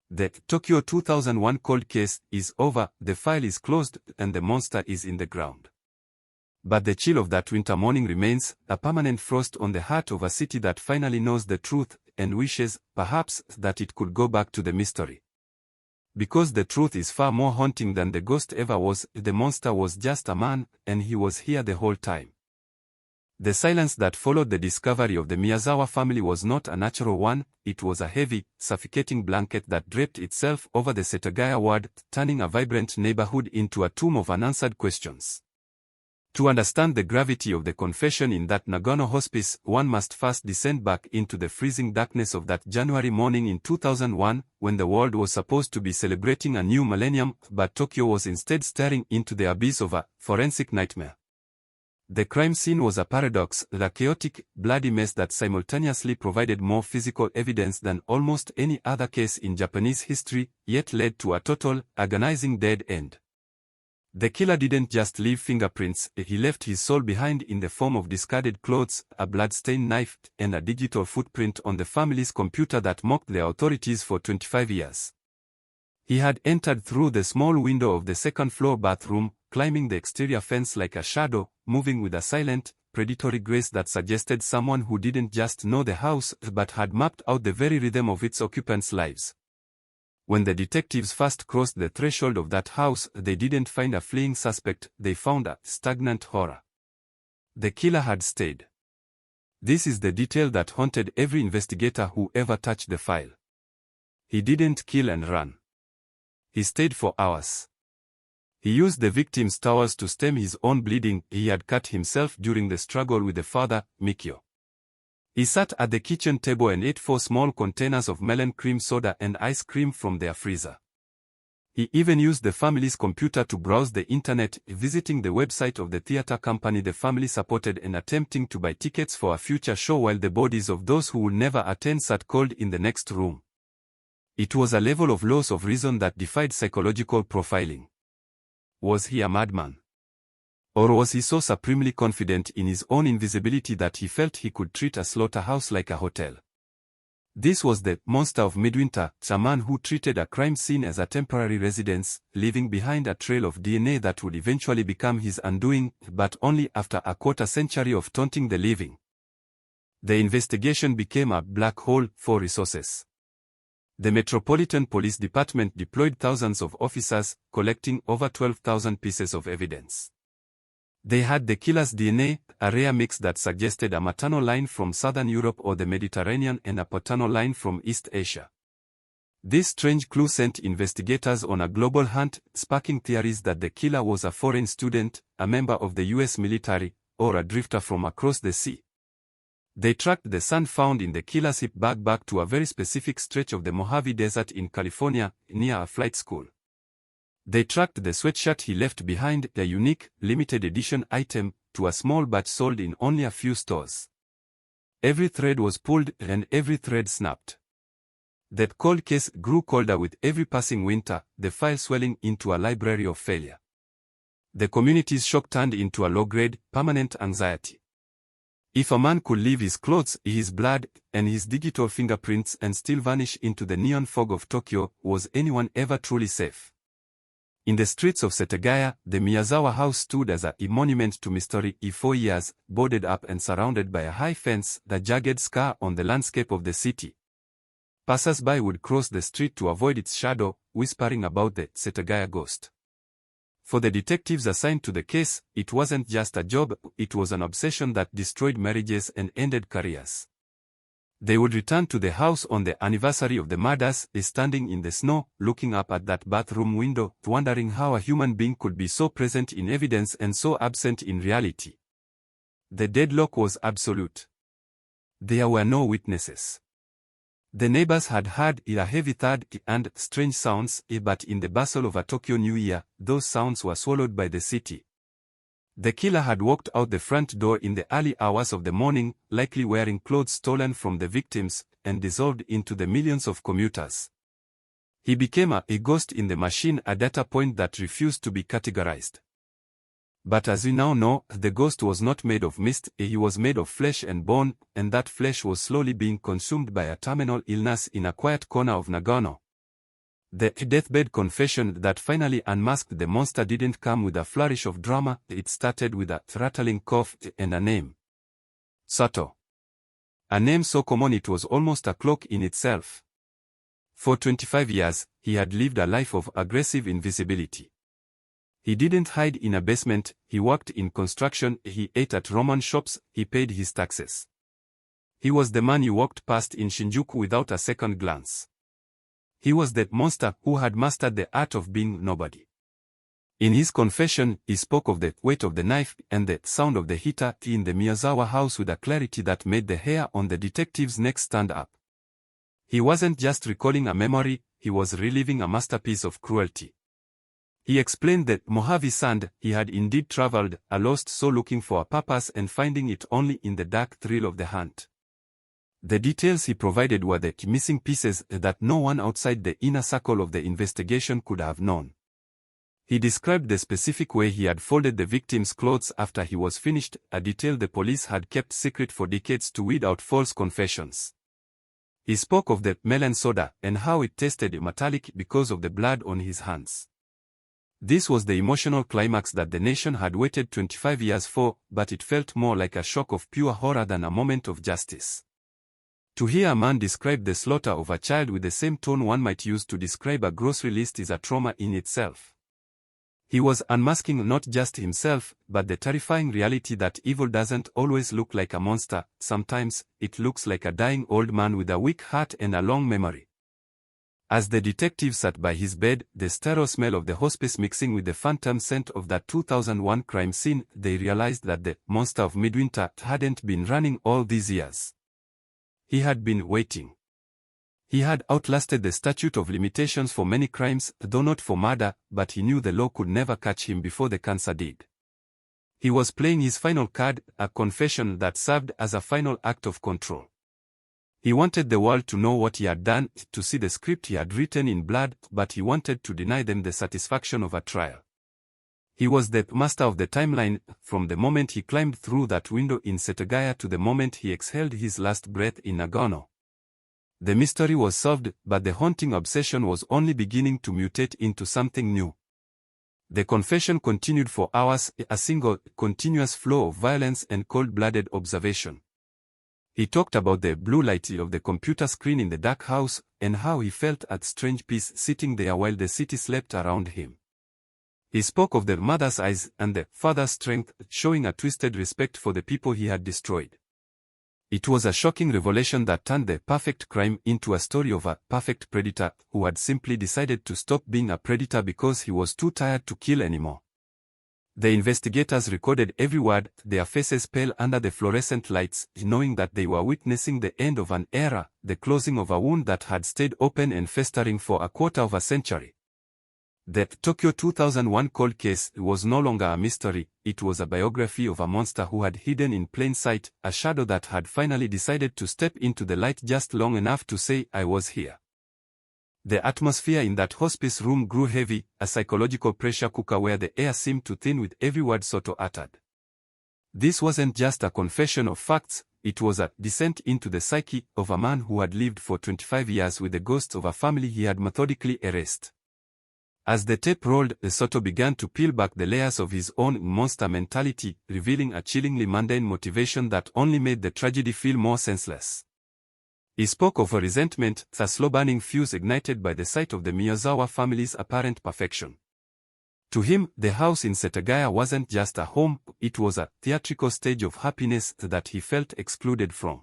The Tokyo 2001 cold case is over, the file is closed, and the monster is in the ground. But the chill of that winter morning remains, a permanent frost on the heart of a city that finally knows the truth, and wishes, perhaps, that it could go back to the mystery. Because the truth is far more haunting than the ghost ever was, the monster was just a man, and he was here the whole time. The silence that followed the discovery of the Miyazawa family was not a natural one, it was a heavy, suffocating blanket that draped itself over the Setagaya ward, turning a vibrant neighborhood into a tomb of unanswered questions. To understand the gravity of the confession in that Nagano hospice, one must first descend back into the freezing darkness of that January morning in 2001, when the world was supposed to be celebrating a new millennium, but Tokyo was instead staring into the abyss of a forensic nightmare. The crime scene was a paradox, a chaotic, bloody mess that simultaneously provided more physical evidence than almost any other case in Japanese history, yet led to a total, agonizing dead end. The killer didn't just leave fingerprints, he left his soul behind in the form of discarded clothes, a blood-stained knife, and a digital footprint on the family's computer that mocked the authorities for 25 years. He had entered through the small window of the second-floor bathroom, climbing the exterior fence like a shadow, moving with a silent, predatory grace that suggested someone who didn't just know the house but had mapped out the very rhythm of its occupants' lives. When the detectives first crossed the threshold of that house, they didn't find a fleeing suspect, they found a stagnant horror. The killer had stayed. This is the detail that haunted every investigator who ever touched the file. He didn't kill and run. He stayed for hours. He used the victim's towels to stem his own bleeding he had cut himself during the struggle with the father, Mikio. He sat at the kitchen table and ate 4 small containers of melon cream soda and ice cream from their freezer. He even used the family's computer to browse the internet, visiting the website of the theater company the family supported and attempting to buy tickets for a future show while the bodies of those who would never attend sat cold in the next room. It was a level of loss of reason that defied psychological profiling. Was he a madman? Or was he so supremely confident in his own invisibility that he felt he could treat a slaughterhouse like a hotel? This was the monster of Midwinter, a man who treated a crime scene as a temporary residence, leaving behind a trail of DNA that would eventually become his undoing, but only after a quarter-century of taunting the living. The investigation became a black hole for resources. The Metropolitan Police Department deployed thousands of officers, collecting over 12,000 pieces of evidence. They had the killer's DNA, a rare mix that suggested a maternal line from southern Europe or the Mediterranean and a paternal line from East Asia. This strange clue sent investigators on a global hunt, sparking theories that the killer was a foreign student, a member of the US military, or a drifter from across the sea. They tracked the sand found in the killer's hip bag back to a very specific stretch of the Mojave Desert in California, near a flight school. They tracked the sweatshirt he left behind, a unique, limited edition item, to a small batch sold in only a few stores. Every thread was pulled and every thread snapped. That cold case grew colder with every passing winter, the file swelling into a library of failure. The community's shock turned into a low-grade, permanent anxiety. If a man could leave his clothes, his blood, and his digital fingerprints and still vanish into the neon fog of Tokyo, was anyone ever truly safe? In the streets of Setagaya, the Miyazawa house stood as a monument to mystery. 4 years, boarded up and surrounded by a high fence, the jagged scar on the landscape of the city. Passers-by would cross the street to avoid its shadow, whispering about the Setagaya ghost. For the detectives assigned to the case, it wasn't just a job, it was an obsession that destroyed marriages and ended careers. They would return to the house on the anniversary of the murders, standing in the snow, looking up at that bathroom window, wondering how a human being could be so present in evidence and so absent in reality. The deadlock was absolute. There were no witnesses. The neighbors had heard a heavy thud and strange sounds, but in the bustle of a Tokyo New Year, those sounds were swallowed by the city. The killer had walked out the front door in the early hours of the morning, likely wearing clothes stolen from the victims, and dissolved into the millions of commuters. He became a ghost in the machine, a data point that refused to be categorized. But as we now know, the ghost was not made of mist, he was made of flesh and bone, and that flesh was slowly being consumed by a terminal illness in a quiet corner of Nagano. The deathbed confession that finally unmasked the monster didn't come with a flourish of drama, it started with a rattling cough and a name. Sato. A name so common it was almost a cloak in itself. For 25 years, he had lived a life of aggressive invisibility. He didn't hide in a basement, he worked in construction, he ate at ramen shops, he paid his taxes. He was the man you walked past in Shinjuku without a second glance. He was that monster who had mastered the art of being nobody. In his confession, he spoke of the weight of the knife and the sound of the heater in the Miyazawa house with a clarity that made the hair on the detective's neck stand up. He wasn't just recalling a memory, he was reliving a masterpiece of cruelty. He explained that Mojave-san, he had indeed traveled, a lost soul looking for a purpose and finding it only in the dark thrill of the hunt. The details he provided were the missing pieces that no one outside the inner circle of the investigation could have known. He described the specific way he had folded the victim's clothes after he was finished, a detail the police had kept secret for decades to weed out false confessions. He spoke of the melon soda and how it tasted metallic because of the blood on his hands. This was the emotional climax that the nation had waited 25 years for, but it felt more like a shock of pure horror than a moment of justice. To hear a man describe the slaughter of a child with the same tone one might use to describe a grocery list is a trauma in itself. He was unmasking not just himself, but the terrifying reality that evil doesn't always look like a monster. Sometimes, it looks like a dying old man with a weak heart and a long memory. As the detective sat by his bed, the sterile smell of the hospice mixing with the phantom scent of that 2001 crime scene, they realized that the monster of Midwinter hadn't been running all these years. He had been waiting. He had outlasted the statute of limitations for many crimes, though not for murder, but he knew the law could never catch him before the cancer did. He was playing his final card, a confession that served as a final act of control. He wanted the world to know what he had done, to see the script he had written in blood, but he wanted to deny them the satisfaction of a trial. He was the master of the timeline, from the moment he climbed through that window in Setagaya to the moment he exhaled his last breath in Nagano. The mystery was solved, but the haunting obsession was only beginning to mutate into something new. The confession continued for hours, a single, continuous flow of violence and cold-blooded observation. He talked about the blue light of the computer screen in the dark house, and how he felt at strange peace sitting there while the city slept around him. He spoke of the mother's eyes and the father's strength, showing a twisted respect for the people he had destroyed. It was a shocking revelation that turned the perfect crime into a story of a perfect predator who had simply decided to stop being a predator because he was too tired to kill anymore. The investigators recorded every word, their faces pale under the fluorescent lights, knowing that they were witnessing the end of an era, the closing of a wound that had stayed open and festering for a quarter of a century. The Tokyo 2001 cold case was no longer a mystery, it was a biography of a monster who had hidden in plain sight, a shadow that had finally decided to step into the light just long enough to say, "I was here." The atmosphere in that hospice room grew heavy, a psychological pressure cooker where the air seemed to thin with every word Soto uttered. This wasn't just a confession of facts, it was a descent into the psyche of a man who had lived for 25 years with the ghosts of a family he had methodically erased. As the tape rolled, Soto began to peel back the layers of his own monster mentality, revealing a chillingly mundane motivation that only made the tragedy feel more senseless. He spoke of a resentment, a slow-burning fuse ignited by the sight of the Miyazawa family's apparent perfection. To him, the house in Setagaya wasn't just a home, it was a theatrical stage of happiness that he felt excluded from.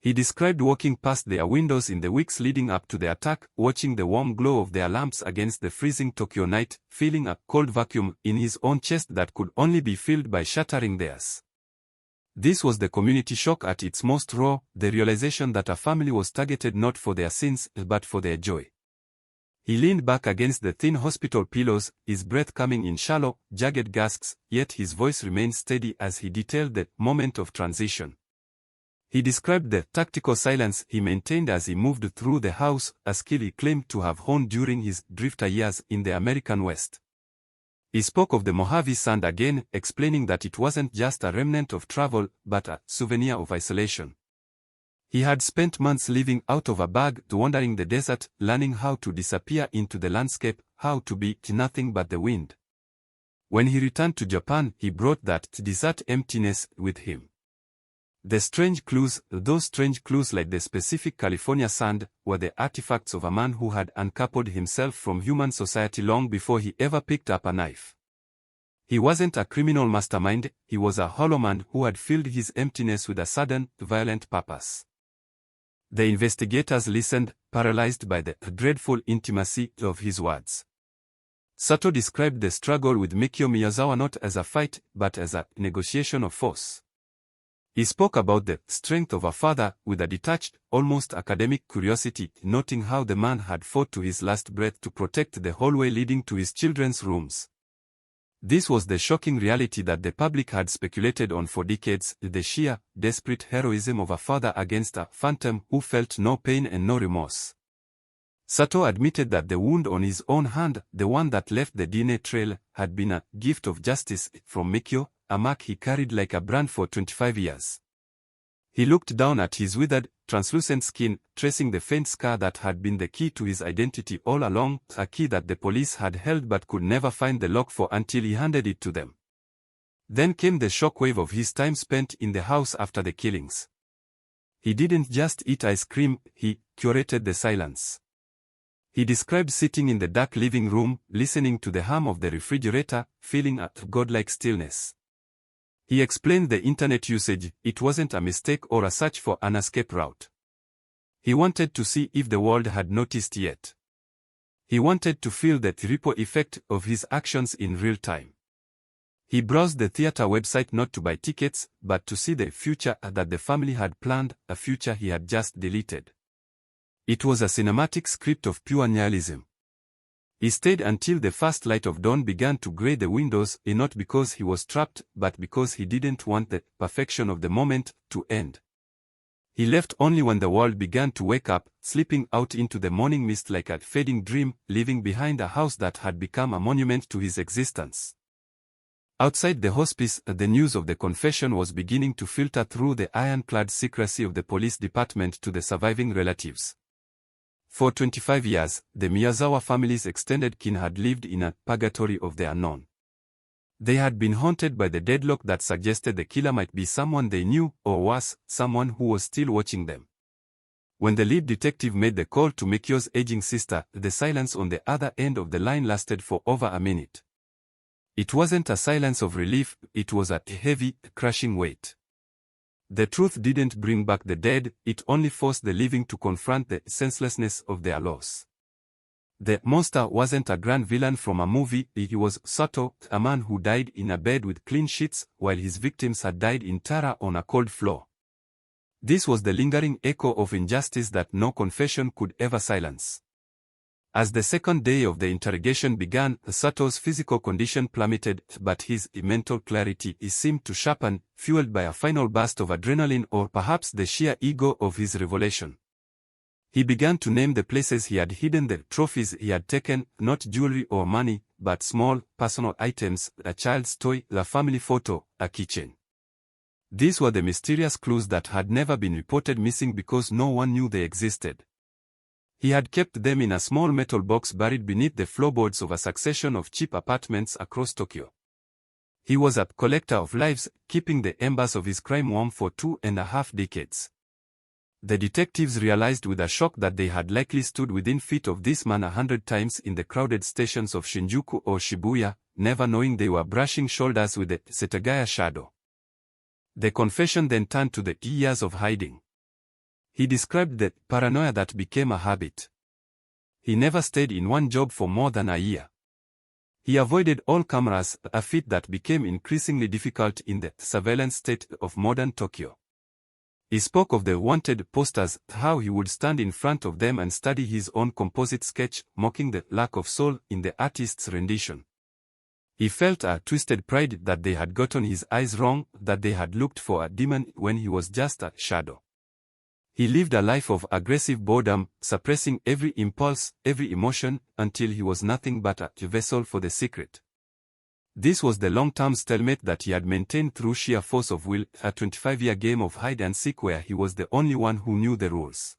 He described walking past their windows in the weeks leading up to the attack, watching the warm glow of their lamps against the freezing Tokyo night, feeling a cold vacuum in his own chest that could only be filled by shattering theirs. This was the community shock at its most raw, the realization that a family was targeted not for their sins, but for their joy. He leaned back against the thin hospital pillows, his breath coming in shallow, jagged gasps, yet his voice remained steady as he detailed the moment of transition. He described the tactical silence he maintained as he moved through the house, a skill he claimed to have honed during his drifter years in the American West. He spoke of the Mojave sand again, explaining that it wasn't just a remnant of travel, but a souvenir of isolation. He had spent months living out of a bag, wandering the desert, learning how to disappear into the landscape, how to be nothing but the wind. When he returned to Japan, he brought that desert emptiness with him. The strange clues, those strange clues like the specific California sand, were the artifacts of a man who had uncoupled himself from human society long before he ever picked up a knife. He wasn't a criminal mastermind, he was a hollow man who had filled his emptiness with a sudden, violent purpose. The investigators listened, paralyzed by the dreadful intimacy of his words. Sato described the struggle with Mikio Miyazawa not as a fight, but as a negotiation of force. He spoke about the strength of a father with a detached, almost academic curiosity, noting how the man had fought to his last breath to protect the hallway leading to his children's rooms. This was the shocking reality that the public had speculated on for decades, the sheer, desperate heroism of a father against a phantom who felt no pain and no remorse. Sato admitted that the wound on his own hand, the one that left the DNA trail, had been a gift of justice from Mikio, a mark he carried like a brand for 25 years. He looked down at his withered, translucent skin, tracing the faint scar that had been the key to his identity all along, a key that the police had held but could never find the lock for until he handed it to them. Then came the shockwave of his time spent in the house after the killings. He didn't just eat ice cream, he curated the silence. He described sitting in the dark living room, listening to the hum of the refrigerator, feeling a godlike stillness. He explained the internet usage, it wasn't a mistake or a search for an escape route. He wanted to see if the world had noticed yet. He wanted to feel the ripple effect of his actions in real time. He browsed the theater website not to buy tickets, but to see the future that the family had planned, a future he had just deleted. It was a cinematic script of pure nihilism. He stayed until the first light of dawn began to gray the windows, not because he was trapped, but because he didn't want the perfection of the moment to end. He left only when the world began to wake up, slipping out into the morning mist like a fading dream, leaving behind a house that had become a monument to his existence. Outside the hospice, the news of the confession was beginning to filter through the ironclad secrecy of the police department to the surviving relatives. For 25 years, the Miyazawa family's extended kin had lived in a purgatory of the unknown. They had been haunted by the deadlock that suggested the killer might be someone they knew, or worse, someone who was still watching them. When the lead detective made the call to Mikio's aging sister, the silence on the other end of the line lasted for over a minute. It wasn't a silence of relief, it was a heavy, crushing weight. The truth didn't bring back the dead, it only forced the living to confront the senselessness of their loss. The monster wasn't a grand villain from a movie, he was Sato, a man who died in a bed with clean sheets, while his victims had died in terror on a cold floor. This was the lingering echo of injustice that no confession could ever silence. As the second day of the interrogation began, Sato's physical condition plummeted, but his mental clarity seemed to sharpen, fueled by a final burst of adrenaline or perhaps the sheer ego of his revelation. He began to name the places he had hidden the trophies he had taken, not jewelry or money, but small, personal items, a child's toy, a family photo, a keychain. These were the mysterious clues that had never been reported missing because no one knew they existed. He had kept them in a small metal box buried beneath the floorboards of a succession of cheap apartments across Tokyo. He was a collector of lives, keeping the embers of his crime warm for 2.5 decades. The detectives realized with a shock that they had likely stood within feet of this man 100 times in the crowded stations of Shinjuku or Shibuya, never knowing they were brushing shoulders with the Setagaya shadow. The confession then turned to the years of hiding. He described the paranoia that became a habit. He never stayed in one job for more than a year. He avoided all cameras, a feat that became increasingly difficult in the surveillance state of modern Tokyo. He spoke of the wanted posters, how he would stand in front of them and study his own composite sketch, mocking the lack of soul in the artist's rendition. He felt a twisted pride that they had gotten his eyes wrong, that they had looked for a demon when he was just a shadow. He lived a life of aggressive boredom, suppressing every impulse, every emotion, until he was nothing but a vessel for the secret. This was the long-term stalemate that he had maintained through sheer force of will, a 25-year game of hide-and-seek where he was the only one who knew the rules.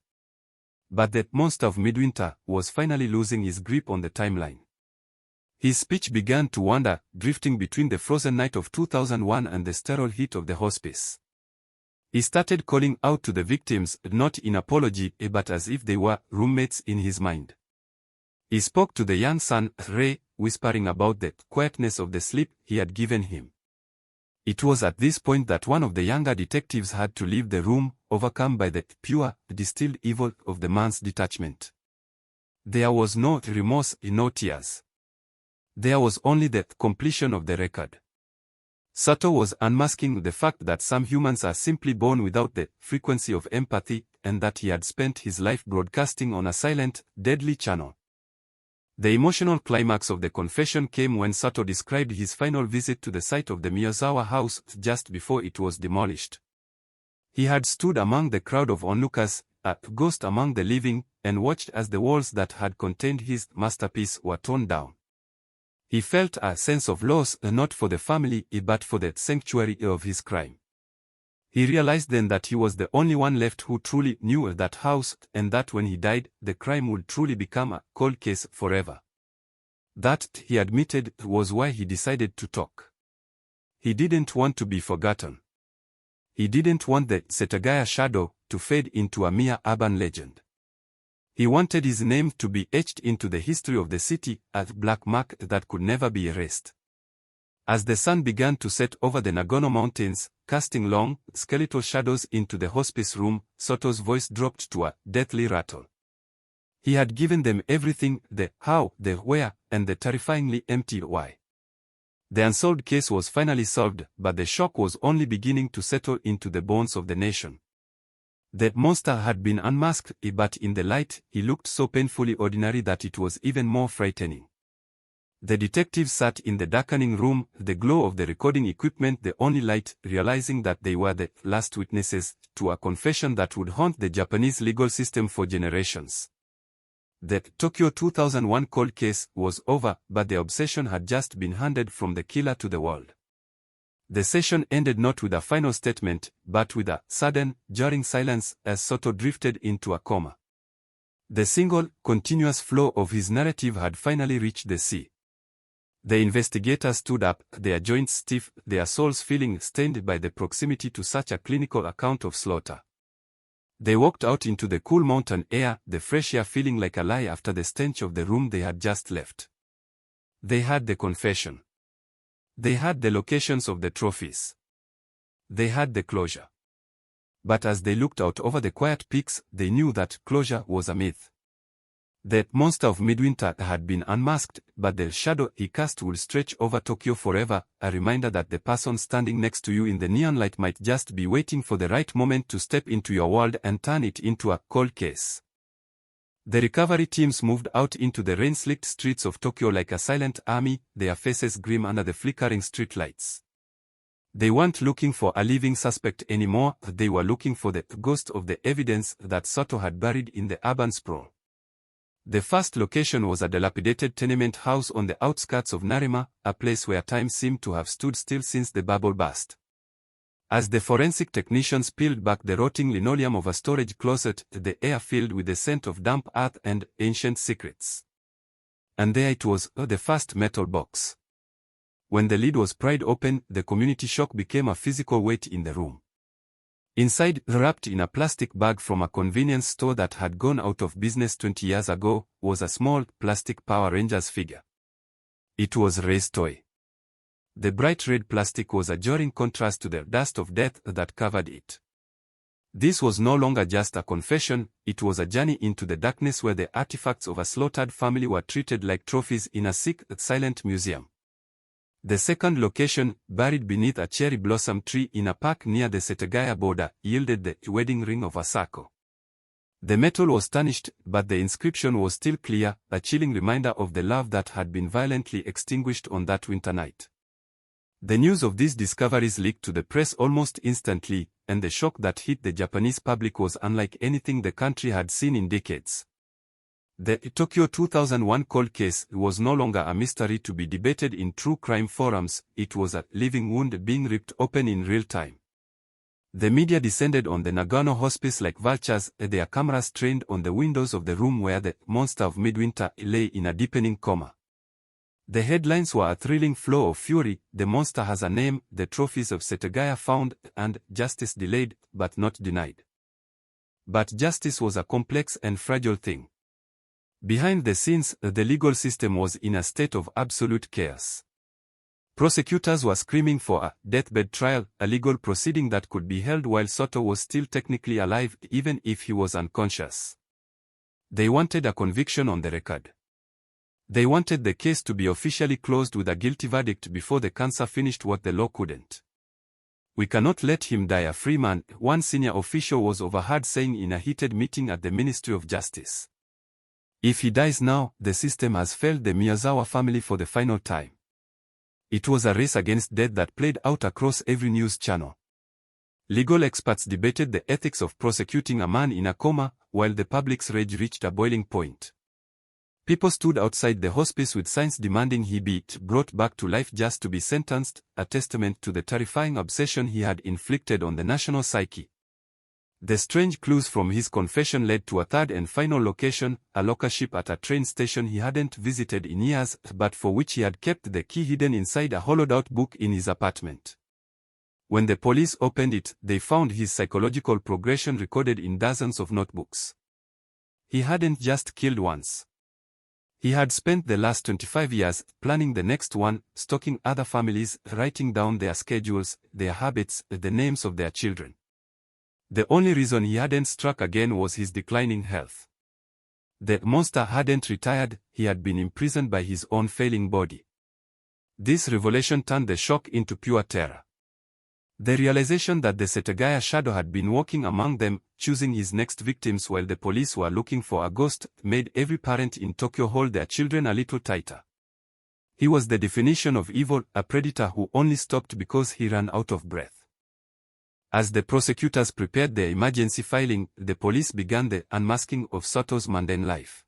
But that monster of midwinter was finally losing his grip on the timeline. His speech began to wander, drifting between the frozen night of 2001 and the sterile heat of the hospice. He started calling out to the victims, not in apology, but as if they were roommates in his mind. He spoke to the young son, Ray, whispering about the quietness of the sleep he had given him. It was at this point that one of the younger detectives had to leave the room, overcome by the pure, distilled evil of the man's detachment. There was no remorse, no tears. There was only the completion of the record. Soto was unmasking the fact that some humans are simply born without the frequency of empathy, and that he had spent his life broadcasting on a silent, deadly channel. The emotional climax of the confession came when Soto described his final visit to the site of the Miyazawa house just before it was demolished. He had stood among the crowd of onlookers, a ghost among the living, and watched as the walls that had contained his masterpiece were torn down. He felt a sense of loss, not for the family but for the sanctuary of his crime. He realized then that he was the only one left who truly knew that house, and that when he died, the crime would truly become a cold case forever. That, he admitted, was why he decided to talk. He didn't want to be forgotten. He didn't want the Setagaya shadow to fade into a mere urban legend. He wanted his name to be etched into the history of the city, a black mark that could never be erased. As the sun began to set over the Nagano Mountains, casting long, skeletal shadows into the hospice room, Soto's voice dropped to a deathly rattle. He had given them everything, the how, the where, and the terrifyingly empty why. The unsolved case was finally solved, but the shock was only beginning to settle into the bones of the nation. The monster had been unmasked, but in the light, he looked so painfully ordinary that it was even more frightening. The detectives sat in the darkening room, the glow of the recording equipment the only light, realizing that they were the last witnesses to a confession that would haunt the Japanese legal system for generations. The Tokyo 2001 cold case was over, but the obsession had just been handed from the killer to the world. The session ended not with a final statement, but with a sudden, jarring silence as Soto drifted into a coma. The single, continuous flow of his narrative had finally reached the sea. The investigators stood up, their joints stiff, their souls feeling stained by the proximity to such a clinical account of slaughter. They walked out into the cool mountain air, the fresh air feeling like a lie after the stench of the room they had just left. They had the confession. They had the locations of the trophies. They had the closure. But as they looked out over the quiet peaks, they knew that closure was a myth. The monster of Midwinter had been unmasked, but the shadow he cast would stretch over Tokyo forever, a reminder that the person standing next to you in the neon light might just be waiting for the right moment to step into your world and turn it into a cold case. The recovery teams moved out into the rain-slicked streets of Tokyo like a silent army, their faces grim under the flickering streetlights. They weren't looking for a living suspect anymore, they were looking for the ghost of the evidence that Soto had buried in the urban sprawl. The first location was a dilapidated tenement house on the outskirts of Narima, a place where time seemed to have stood still since the bubble burst. As the forensic technicians peeled back the rotting linoleum of a storage closet, the air filled with the scent of damp earth and ancient secrets. And there it was, the first metal box. When the lid was pried open, the community shock became a physical weight in the room. Inside, wrapped in a plastic bag from a convenience store that had gone out of business 20 years ago, was a small, plastic Power Rangers figure. It was Ray's toy. The bright red plastic was a jarring contrast to the dust of death that covered it. This was no longer just a confession, it was a journey into the darkness where the artifacts of a slaughtered family were treated like trophies in a sick, silent museum. The second location, buried beneath a cherry blossom tree in a park near the Setagaya border, yielded the wedding ring of Asako. The metal was tarnished, but the inscription was still clear, a chilling reminder of the love that had been violently extinguished on that winter night. The news of these discoveries leaked to the press almost instantly, and the shock that hit the Japanese public was unlike anything the country had seen in decades. The Tokyo 2001 cold case was no longer a mystery to be debated in true crime forums, it was a living wound being ripped open in real time. The media descended on the Nagano hospice like vultures, their cameras trained on the windows of the room where the monster of Midwinter lay in a deepening coma. The headlines were a thrilling flow of fury, the monster has a name, the trophies of Setagaya found, and justice delayed, but not denied. But justice was a complex and fragile thing. Behind the scenes, the legal system was in a state of absolute chaos. Prosecutors were screaming for a deathbed trial, a legal proceeding that could be held while Soto was still technically alive, even if he was unconscious. They wanted a conviction on the record. They wanted the case to be officially closed with a guilty verdict before the cancer finished what the law couldn't. "We cannot let him die a free man," one senior official was overheard saying in a heated meeting at the Ministry of Justice. "If he dies now, the system has failed the Miyazawa family for the final time." It was a race against death that played out across every news channel. Legal experts debated the ethics of prosecuting a man in a coma, while the public's rage reached a boiling point. People stood outside the hospice with signs demanding he be brought back to life just to be sentenced, a testament to the terrifying obsession he had inflicted on the national psyche. The strange clues from his confession led to a third and final location, a locker ship at a train station he hadn't visited in years, but for which he had kept the key hidden inside a hollowed-out book in his apartment. When the police opened it, they found his psychological progression recorded in dozens of notebooks. He hadn't just killed once. He had spent the last 25 years planning the next one, stalking other families, writing down their schedules, their habits, the names of their children. The only reason he hadn't struck again was his declining health. The monster hadn't retired, he had been imprisoned by his own failing body. This revelation turned the shock into pure terror. The realization that the Setagaya shadow had been walking among them, choosing his next victims while the police were looking for a ghost, made every parent in Tokyo hold their children a little tighter. He was the definition of evil, a predator who only stopped because he ran out of breath. As the prosecutors prepared their emergency filing, the police began the unmasking of Sato's mundane life.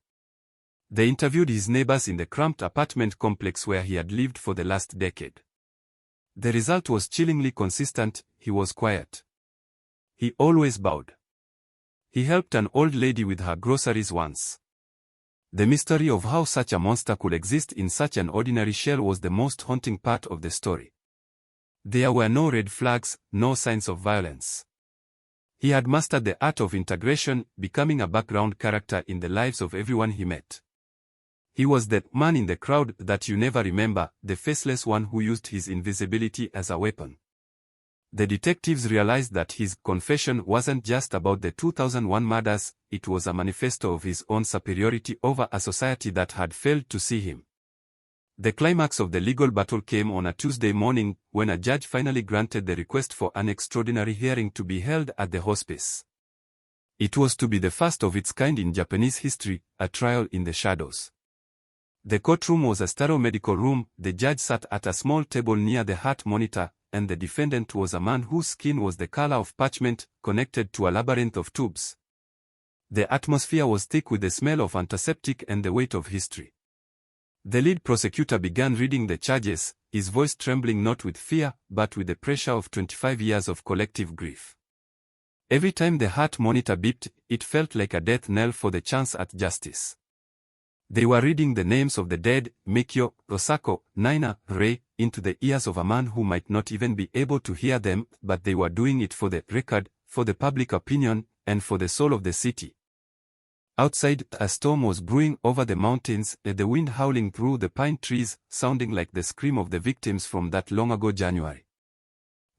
They interviewed his neighbors in the cramped apartment complex where he had lived for the last decade. The result was chillingly consistent: he was quiet. He always bowed. He helped an old lady with her groceries once. The mystery of how such a monster could exist in such an ordinary shell was the most haunting part of the story. There were no red flags, no signs of violence. He had mastered the art of integration, becoming a background character in the lives of everyone he met. He was the man in the crowd that you never remember, the faceless one who used his invisibility as a weapon. The detectives realized that his confession wasn't just about the 2001 murders, it was a manifesto of his own superiority over a society that had failed to see him. The climax of the legal battle came on a Tuesday morning, when a judge finally granted the request for an extraordinary hearing to be held at the hospice. It was to be the first of its kind in Japanese history, a trial in the shadows. The courtroom was a sterile medical room, the judge sat at a small table near the heart monitor, and the defendant was a man whose skin was the color of parchment, connected to a labyrinth of tubes. The atmosphere was thick with the smell of antiseptic and the weight of history. The lead prosecutor began reading the charges, his voice trembling not with fear, but with the pressure of 25 years of collective grief. Every time the heart monitor beeped, it felt like a death knell for the chance at justice. They were reading the names of the dead, Mikio, Osako, Naina, Rei, into the ears of a man who might not even be able to hear them, but they were doing it for the record, for the public opinion, and for the soul of the city. Outside, a storm was brewing over the mountains, the wind howling through the pine trees, sounding like the scream of the victims from that long ago January.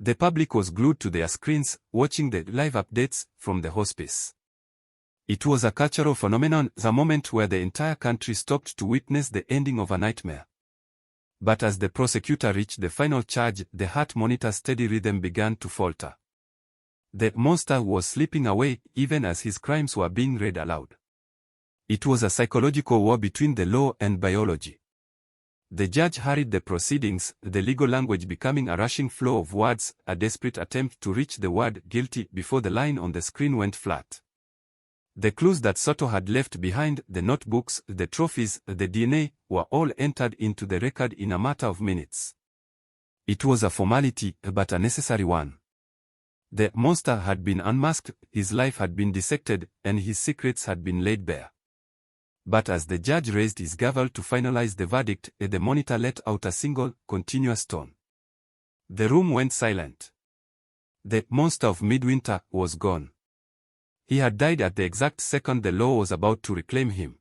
The public was glued to their screens, watching the live updates from the hospice. It was a cultural phenomenon, the moment where the entire country stopped to witness the ending of a nightmare. But as the prosecutor reached the final charge, the heart monitor's steady rhythm began to falter. The monster was slipping away, even as his crimes were being read aloud. It was a psychological war between the law and biology. The judge hurried the proceedings, the legal language becoming a rushing flow of words, a desperate attempt to reach the word guilty before the line on the screen went flat. The clues that Sato had left behind, the notebooks, the trophies, the DNA, were all entered into the record in a matter of minutes. It was a formality, but a necessary one. The monster had been unmasked, his life had been dissected, and his secrets had been laid bare. But as the judge raised his gavel to finalize the verdict, the monitor let out a single, continuous tone. The room went silent. The monster of midwinter was gone. He had died at the exact second the law was about to reclaim him.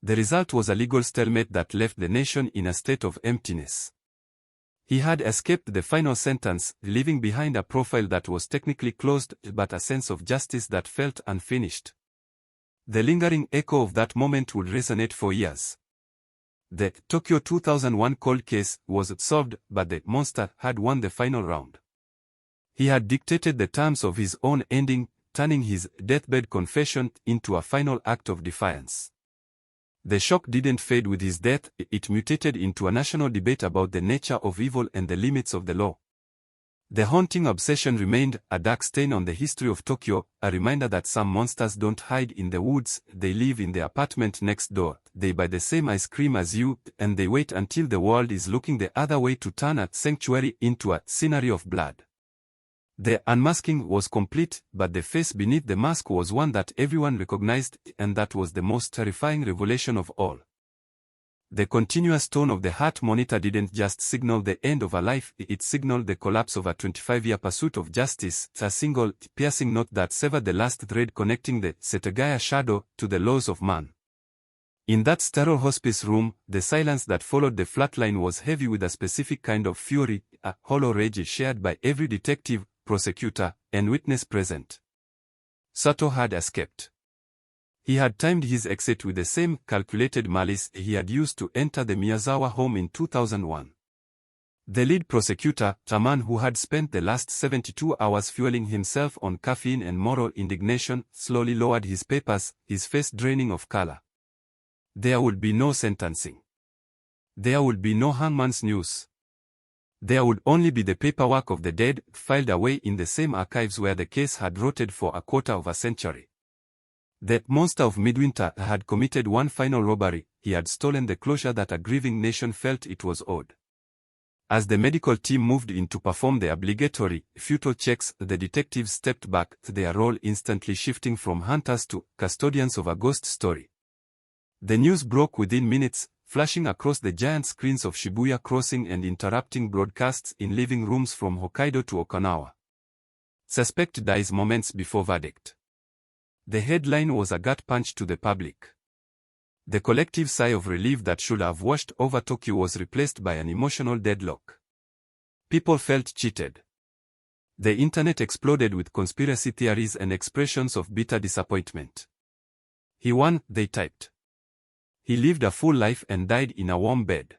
The result was a legal stalemate that left the nation in a state of emptiness. He had escaped the final sentence, leaving behind a profile that was technically closed, but a sense of justice that felt unfinished. The lingering echo of that moment would resonate for years. The Tokyo 2001 cold case was solved, but the monster had won the final round. He had dictated the terms of his own ending, turning his deathbed confession into a final act of defiance. The shock didn't fade with his death, it mutated into a national debate about the nature of evil and the limits of the law. The haunting obsession remained, a dark stain on the history of Tokyo, a reminder that some monsters don't hide in the woods, they live in the apartment next door, they buy the same ice cream as you, and they wait until the world is looking the other way to turn a sanctuary into a scenery of blood. The unmasking was complete, but the face beneath the mask was one that everyone recognized, and that was the most terrifying revelation of all. The continuous tone of the heart monitor didn't just signal the end of a life, it signaled the collapse of a 25-year pursuit of justice, a single, piercing note that severed the last thread connecting the Setagaya shadow to the laws of man. In that sterile hospice room, the silence that followed the flatline was heavy with a specific kind of fury, a hollow rage shared by every detective, prosecutor, and witness present. Sato had escaped. He had timed his exit with the same calculated malice he had used to enter the Miyazawa home in 2001. The lead prosecutor, a man who had spent the last 72 hours fueling himself on caffeine and moral indignation, slowly lowered his papers, his face draining of color. There would be no sentencing. There would be no hangman's noose. There would only be the paperwork of the dead, filed away in the same archives where the case had rotted for a quarter of a century. The monster of Midwinter had committed one final robbery, he had stolen the closure that a grieving nation felt it was owed. As the medical team moved in to perform the obligatory, futile checks, the detectives stepped back, their role instantly shifting from hunters to custodians of a ghost story. The news broke within minutes, flashing across the giant screens of Shibuya Crossing and interrupting broadcasts in living rooms from Hokkaido to Okinawa. Suspect dies moments before verdict. The headline was a gut punch to the public. The collective sigh of relief that should have washed over Tokyo was replaced by an emotional deadlock. People felt cheated. The internet exploded with conspiracy theories and expressions of bitter disappointment. He won, they typed. He lived a full life and died in a warm bed.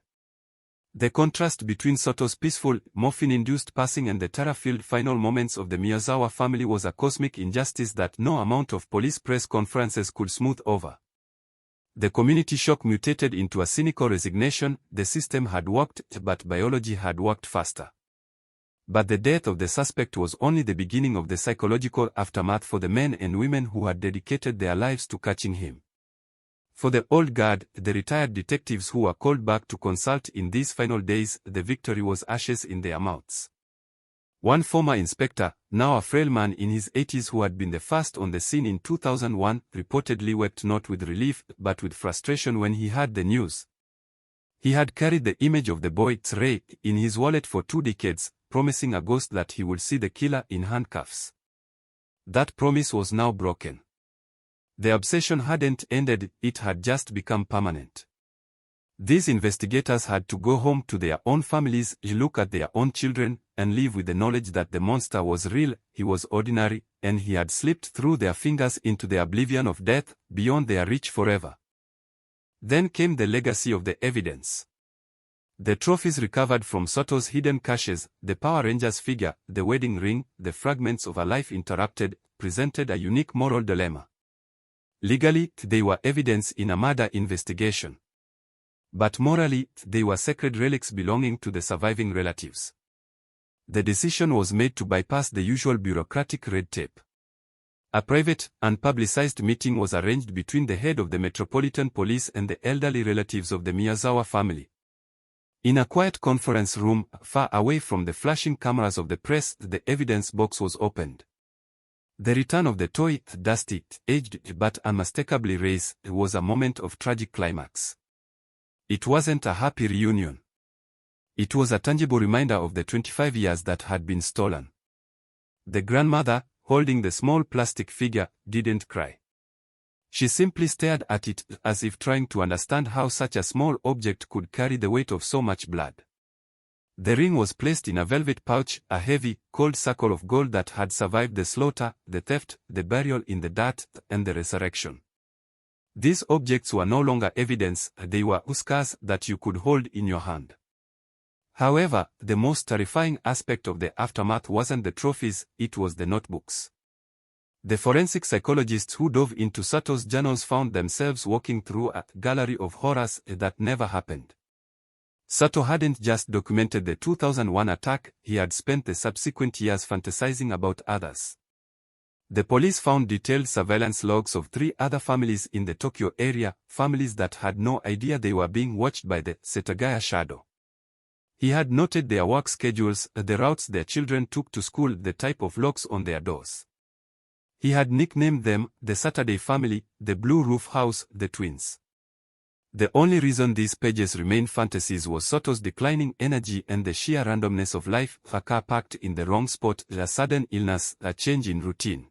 The contrast between Sato's peaceful, morphine-induced passing and the terror-filled final moments of the Miyazawa family was a cosmic injustice that no amount of police press conferences could smooth over. The community shock mutated into a cynical resignation, the system had worked, but biology had worked faster. But the death of the suspect was only the beginning of the psychological aftermath for the men and women who had dedicated their lives to catching him. For the old guard, the retired detectives who were called back to consult in these final days, the victory was ashes in their mouths. One former inspector, now a frail man in his 80s who had been the first on the scene in 2001, reportedly wept not with relief, but with frustration when he heard the news. He had carried the image of the boy, Tsurei, in his wallet for 2 decades, promising a ghost that he would see the killer in handcuffs. That promise was now broken. The obsession hadn't ended, it had just become permanent. These investigators had to go home to their own families, look at their own children, and live with the knowledge that the monster was real, he was ordinary, and he had slipped through their fingers into the oblivion of death, beyond their reach forever. Then came the legacy of the evidence. The trophies recovered from Sato's hidden caches, the Power Rangers figure, the wedding ring, the fragments of a life interrupted, presented a unique moral dilemma. Legally, they were evidence in a murder investigation. But morally, they were sacred relics belonging to the surviving relatives. The decision was made to bypass the usual bureaucratic red tape. A private, unpublicized meeting was arranged between the head of the Metropolitan Police and the elderly relatives of the Miyazawa family. In a quiet conference room, far away from the flashing cameras of the press, the evidence box was opened. The return of the toy, dusty, aged but unmistakably Reyes, was a moment of tragic climax. It wasn't a happy reunion. It was a tangible reminder of the 25 years that had been stolen. The grandmother, holding the small plastic figure, didn't cry. She simply stared at it, as if trying to understand how such a small object could carry the weight of so much blood. The ring was placed in a velvet pouch, a heavy, cold circle of gold that had survived the slaughter, the theft, the burial in the dirt, and the resurrection. These objects were no longer evidence, they were huskers that you could hold in your hand. However, the most terrifying aspect of the aftermath wasn't the trophies, it was the notebooks. The forensic psychologists who dove into Sato's journals found themselves walking through a gallery of horrors that never happened. Sato hadn't just documented the 2001 attack, he had spent the subsequent years fantasizing about others. The police found detailed surveillance logs of 3 other families in the Tokyo area, families that had no idea they were being watched by the Setagaya shadow. He had noted their work schedules, the routes their children took to school, the type of locks on their doors. He had nicknamed them the Saturday Family, the Blue Roof House, the Twins. The only reason these pages remained fantasies was Sato's declining energy and the sheer randomness of life, a car parked in the wrong spot, a sudden illness, a change in routine.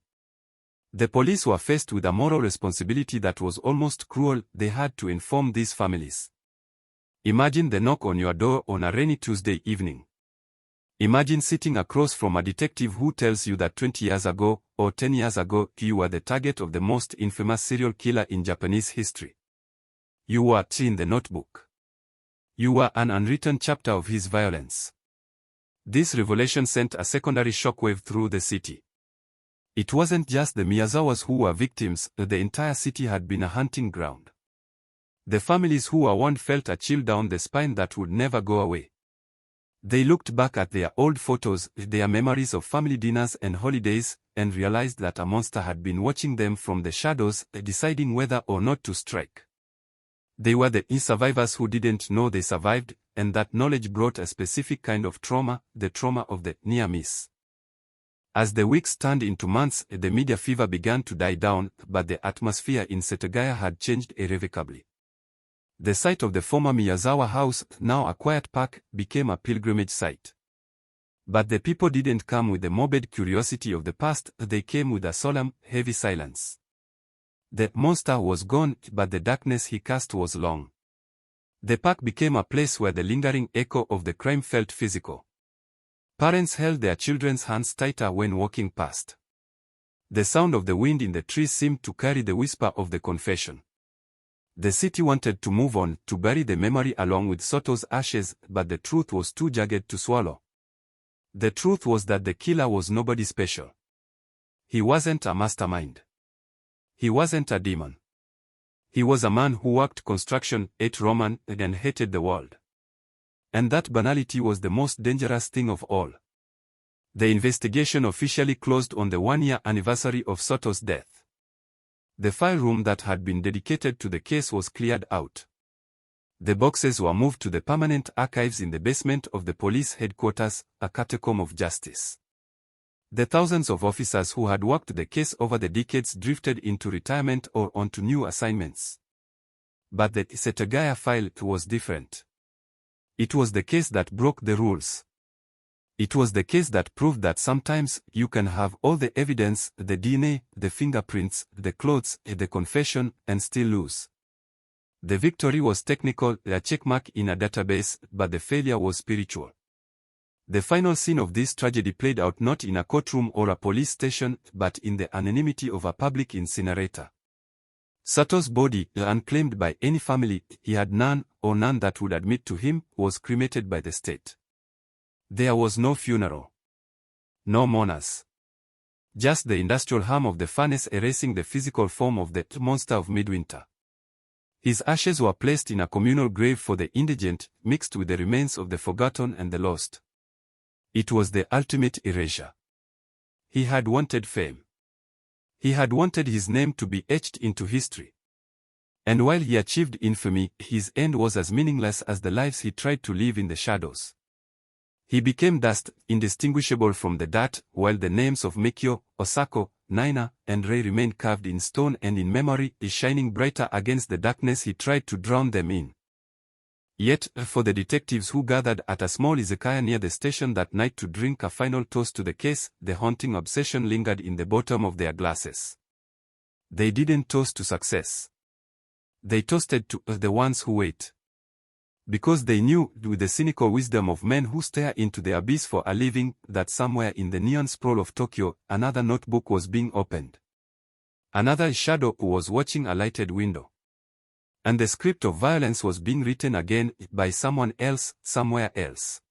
The police were faced with a moral responsibility that was almost cruel. They had to inform these families. Imagine the knock on your door on a rainy Tuesday evening. Imagine sitting across from a detective who tells you that 20 years ago, or 10 years ago, you were the target of the most infamous serial killer in Japanese history. You were in the notebook. You were an unwritten chapter of his violence. This revelation sent a secondary shockwave through the city. It wasn't just the Miyazawas who were victims, the entire city had been a hunting ground. The families who were warned felt a chill down the spine that would never go away. They looked back at their old photos, their memories of family dinners and holidays, and realized that a monster had been watching them from the shadows, deciding whether or not to strike. They were the survivors who didn't know they survived, and that knowledge brought a specific kind of trauma, the trauma of the near miss. As the weeks turned into months, the media fever began to die down, but the atmosphere in Setagaya had changed irrevocably. The site of the former Miyazawa house, now a quiet park, became a pilgrimage site. But the people didn't come with the morbid curiosity of the past, they came with a solemn, heavy silence. The monster was gone, but the darkness he cast was long. The park became a place where the lingering echo of the crime felt physical. Parents held their children's hands tighter when walking past. The sound of the wind in the trees seemed to carry the whisper of the confession. The city wanted to move on, to bury the memory along with Sato's ashes, but the truth was too jagged to swallow. The truth was that the killer was nobody special. He wasn't a mastermind. He wasn't a demon. He was a man who worked construction, ate ramen, and hated the world. And that banality was the most dangerous thing of all. The investigation officially closed on the 1-year anniversary of Sato's death. The file room that had been dedicated to the case was cleared out. The boxes were moved to the permanent archives in the basement of the police headquarters, a catacomb of justice. The thousands of officers who had worked the case over the decades drifted into retirement or onto new assignments. But the Setagaya file was different. It was the case that broke the rules. It was the case that proved that sometimes you can have all the evidence, the DNA, the fingerprints, the clothes, the confession, and still lose. The victory was technical, a checkmark in a database, but the failure was spiritual. The final scene of this tragedy played out not in a courtroom or a police station, but in the anonymity of a public incinerator. Sato's body, unclaimed by any family, he had none, or none that would admit to him, was cremated by the state. There was no funeral. No mourners. Just the industrial hum of the furnace erasing the physical form of the monster of midwinter. His ashes were placed in a communal grave for the indigent, mixed with the remains of the forgotten and the lost. It was the ultimate erasure. He had wanted fame. He had wanted his name to be etched into history. And while he achieved infamy, his end was as meaningless as the lives he tried to live in the shadows. He became dust, indistinguishable from the dirt, while the names of Mikio, Osako, Naina, and Rei remained carved in stone and in memory, shining brighter against the darkness he tried to drown them in. Yet, for the detectives who gathered at a small izakaya near the station that night to drink a final toast to the case, the haunting obsession lingered in the bottom of their glasses. They didn't toast to success. They toasted to the ones who wait. Because they knew, with the cynical wisdom of men who stare into the abyss for a living, that somewhere in the neon sprawl of Tokyo, another notebook was being opened. Another shadow was watching a lighted window. And the script of violence was being written again by someone else, somewhere else.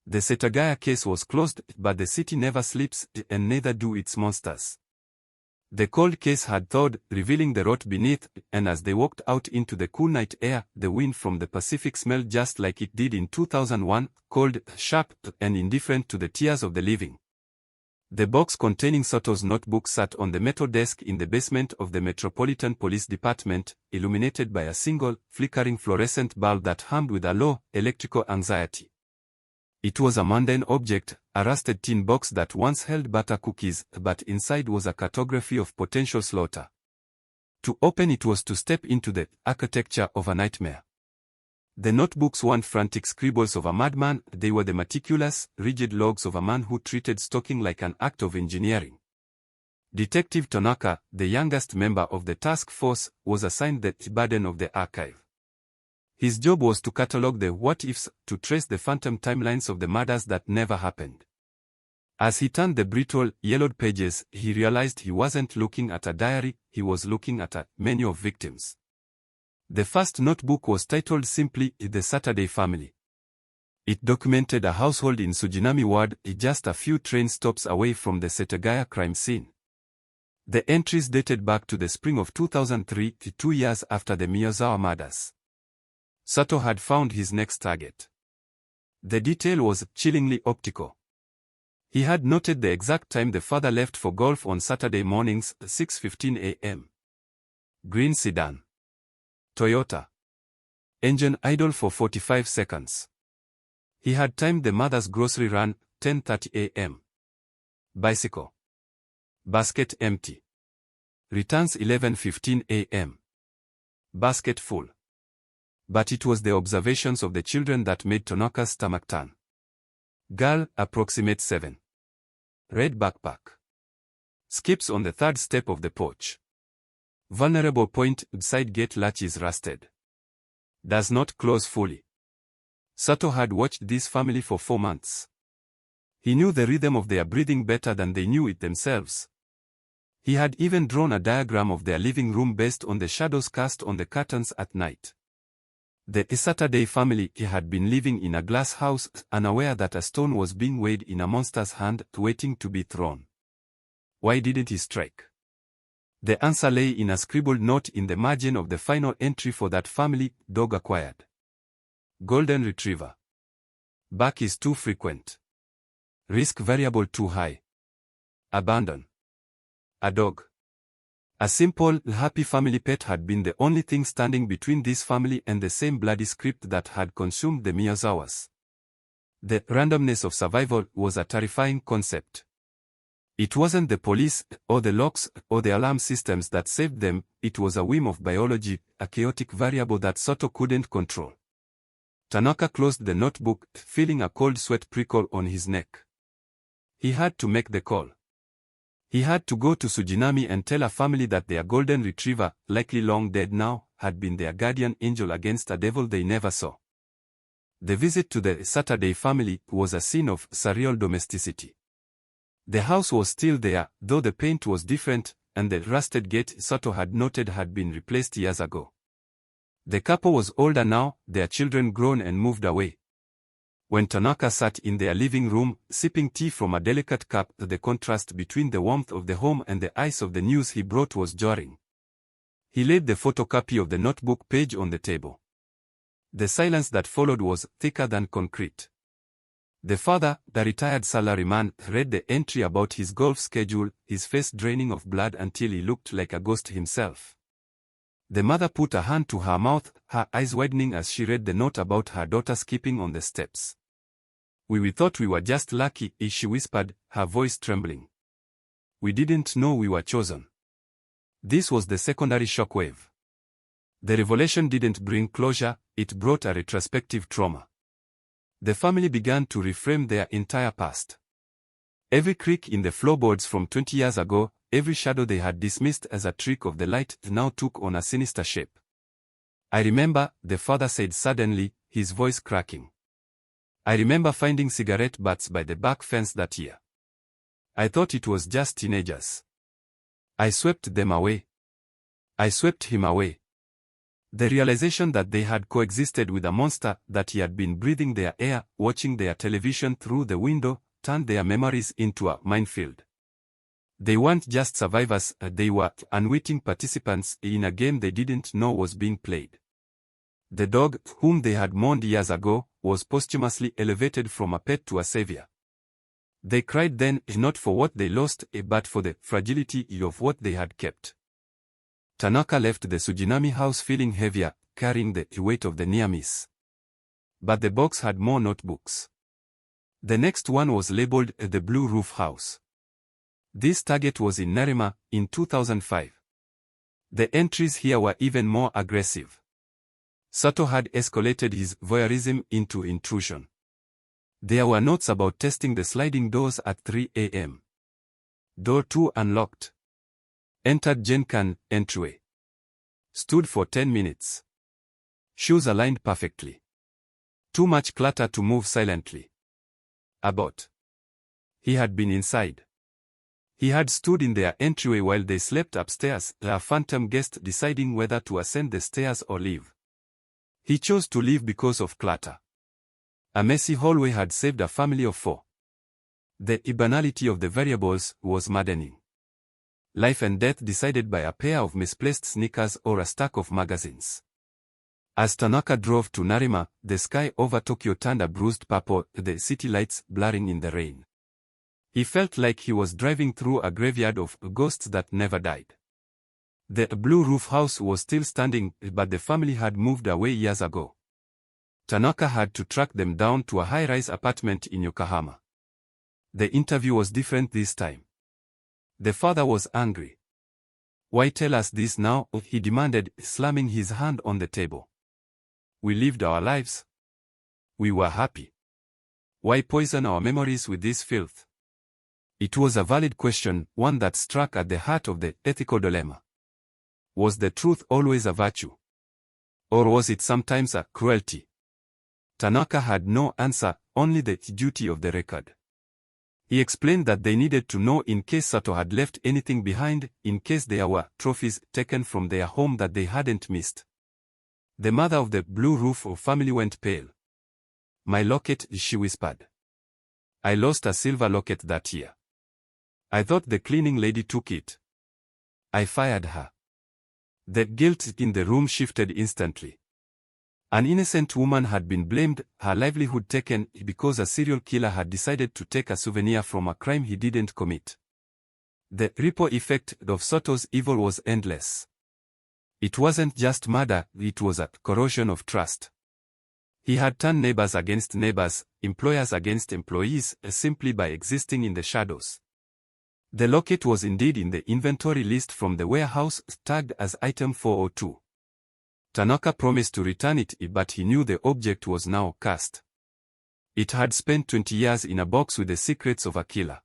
The Setagaya case was closed, but the city never sleeps, and neither do its monsters. The cold case had thawed, revealing the rot beneath, and as they walked out into the cool night air, the wind from the Pacific smelled just like it did in 2001, cold, sharp, and indifferent to the tears of the living. The box containing Soto's notebook sat on the metal desk in the basement of the Metropolitan Police Department, illuminated by a single, flickering fluorescent bulb that hummed with a low, electrical anxiety. It was a mundane object, a rusted tin box that once held butter cookies, but inside was a cartography of potential slaughter. To open it was to step into the architecture of a nightmare. The notebooks weren't frantic scribbles of a madman, they were the meticulous, rigid logs of a man who treated stalking like an act of engineering. Detective Tanaka, the youngest member of the task force, was assigned the burden of the archive. His job was to catalog the what-ifs, to trace the phantom timelines of the murders that never happened. As he turned the brittle, yellowed pages, he realized he wasn't looking at a diary, he was looking at a menu of victims. The first notebook was titled simply, The Saturday Family. It documented a household in Sujinami Ward, just a few train stops away from the Setagaya crime scene. The entries dated back to the spring of 2003, 2 years after the Miyazawa murders. Sato had found his next target. The detail was chillingly optical. He had noted the exact time the father left for golf on Saturday mornings, 6:15 a.m. Green sedan. Toyota. Engine idle for 45 seconds. He had timed the mother's grocery run, 10:30 a.m. Bicycle. Basket empty. Returns 11:15 a.m. Basket full. But it was the observations of the children that made Tanaka's stomach turn. Girl, approximate 7. Red backpack. Skips on the third step of the porch. Vulnerable point, side gate latch is rusted. Does not close fully. Sato had watched this family for 4 months. He knew the rhythm of their breathing better than they knew it themselves. He had even drawn a diagram of their living room based on the shadows cast on the curtains at night. The Saturday family had been living in a glass house, unaware that a stone was being weighed in a monster's hand, waiting to be thrown. Why didn't he strike? The answer lay in a scribbled note in the margin of the final entry for that family, dog acquired. Golden Retriever. Bark is too frequent. Risk variable too high. Abandon. A dog. A simple, happy family pet had been the only thing standing between this family and the same bloody script that had consumed the Miyazawas. The randomness of survival was a terrifying concept. It wasn't the police, or the locks, or the alarm systems that saved them, it was a whim of biology, a chaotic variable that Sato couldn't control. Tanaka closed the notebook, feeling a cold sweat prickle on his neck. He had to make the call. He had to go to Sujinami and tell a family that their golden retriever, likely long dead now, had been their guardian angel against a devil they never saw. The visit to the Saturday family was a scene of surreal domesticity. The house was still there, though the paint was different, and the rusted gate Sato had noted had been replaced years ago. The couple was older now, their children grown and moved away. When Tanaka sat in their living room, sipping tea from a delicate cup, the contrast between the warmth of the home and the ice of the news he brought was jarring. He laid the photocopy of the notebook page on the table. The silence that followed was thicker than concrete. The father, the retired salaryman, read the entry about his golf schedule, his face draining of blood until he looked like a ghost himself. The mother put a hand to her mouth, her eyes widening as she read the note about her daughter skipping on the steps. We thought we were just lucky, she whispered, her voice trembling. We didn't know we were chosen. This was the secondary shockwave. The revelation didn't bring closure, it brought a retrospective trauma. The family began to reframe their entire past. Every creak in the floorboards from 20 years ago, every shadow they had dismissed as a trick of the light now took on a sinister shape. I remember, the father said suddenly, his voice cracking. I remember finding cigarette butts by the back fence that year. I thought it was just teenagers. I swept them away. I swept him away. The realization that they had coexisted with a monster, that he had been breathing their air, watching their television through the window, turned their memories into a minefield. They weren't just survivors, they were unwitting participants in a game they didn't know was being played. The dog, whom they had mourned years ago, was posthumously elevated from a pet to a savior. They cried then, not for what they lost, but for the fragility of what they had kept. Tanaka left the Sujinami house feeling heavier, carrying the weight of the near miss. But the box had more notebooks. The next one was labeled the Blue Roof House. This target was in Narima, in 2005. The entries here were even more aggressive. Sato had escalated his voyeurism into intrusion. There were notes about testing the sliding doors at 3 a.m. Door 2 unlocked. Entered Genkan entryway. Stood for 10 minutes. Shoes aligned perfectly. Too much clutter to move silently. Abort. He had been inside. He had stood in their entryway while they slept upstairs, a phantom guest deciding whether to ascend the stairs or leave. He chose to leave because of clutter. A messy hallway had saved a family of 4. The banality of the variables was maddening. Life and death decided by a pair of misplaced sneakers or a stack of magazines. As Tanaka drove to Narima, the sky over Tokyo turned a bruised purple, the city lights blurring in the rain. He felt like he was driving through a graveyard of ghosts that never died. The Blue Roof House was still standing, but the family had moved away years ago. Tanaka had to track them down to a high-rise apartment in Yokohama. The interview was different this time. The father was angry. "Why tell us this now?" he demanded, slamming his hand on the table. "We lived our lives. We were happy. Why poison our memories with this filth?" It was a valid question, one that struck at the heart of the ethical dilemma. Was the truth always a virtue? Or was it sometimes a cruelty? Tanaka had no answer, only the duty of the record. He explained that they needed to know in case Sato had left anything behind, in case there were trophies taken from their home that they hadn't missed. The mother of the Blue Roof family went pale. "My locket," she whispered. "I lost a silver locket that year. I thought the cleaning lady took it. I fired her." The guilt in the room shifted instantly. An innocent woman had been blamed, her livelihood taken, because a serial killer had decided to take a souvenir from a crime he didn't commit. The ripple effect of Sato's evil was endless. It wasn't just murder, it was a corrosion of trust. He had turned neighbors against neighbors, employers against employees, simply by existing in the shadows. The locket was indeed in the inventory list from the warehouse, tagged as item 402. Tanaka promised to return it, but he knew the object was now cursed. It had spent 20 years in a box with the secrets of a killer.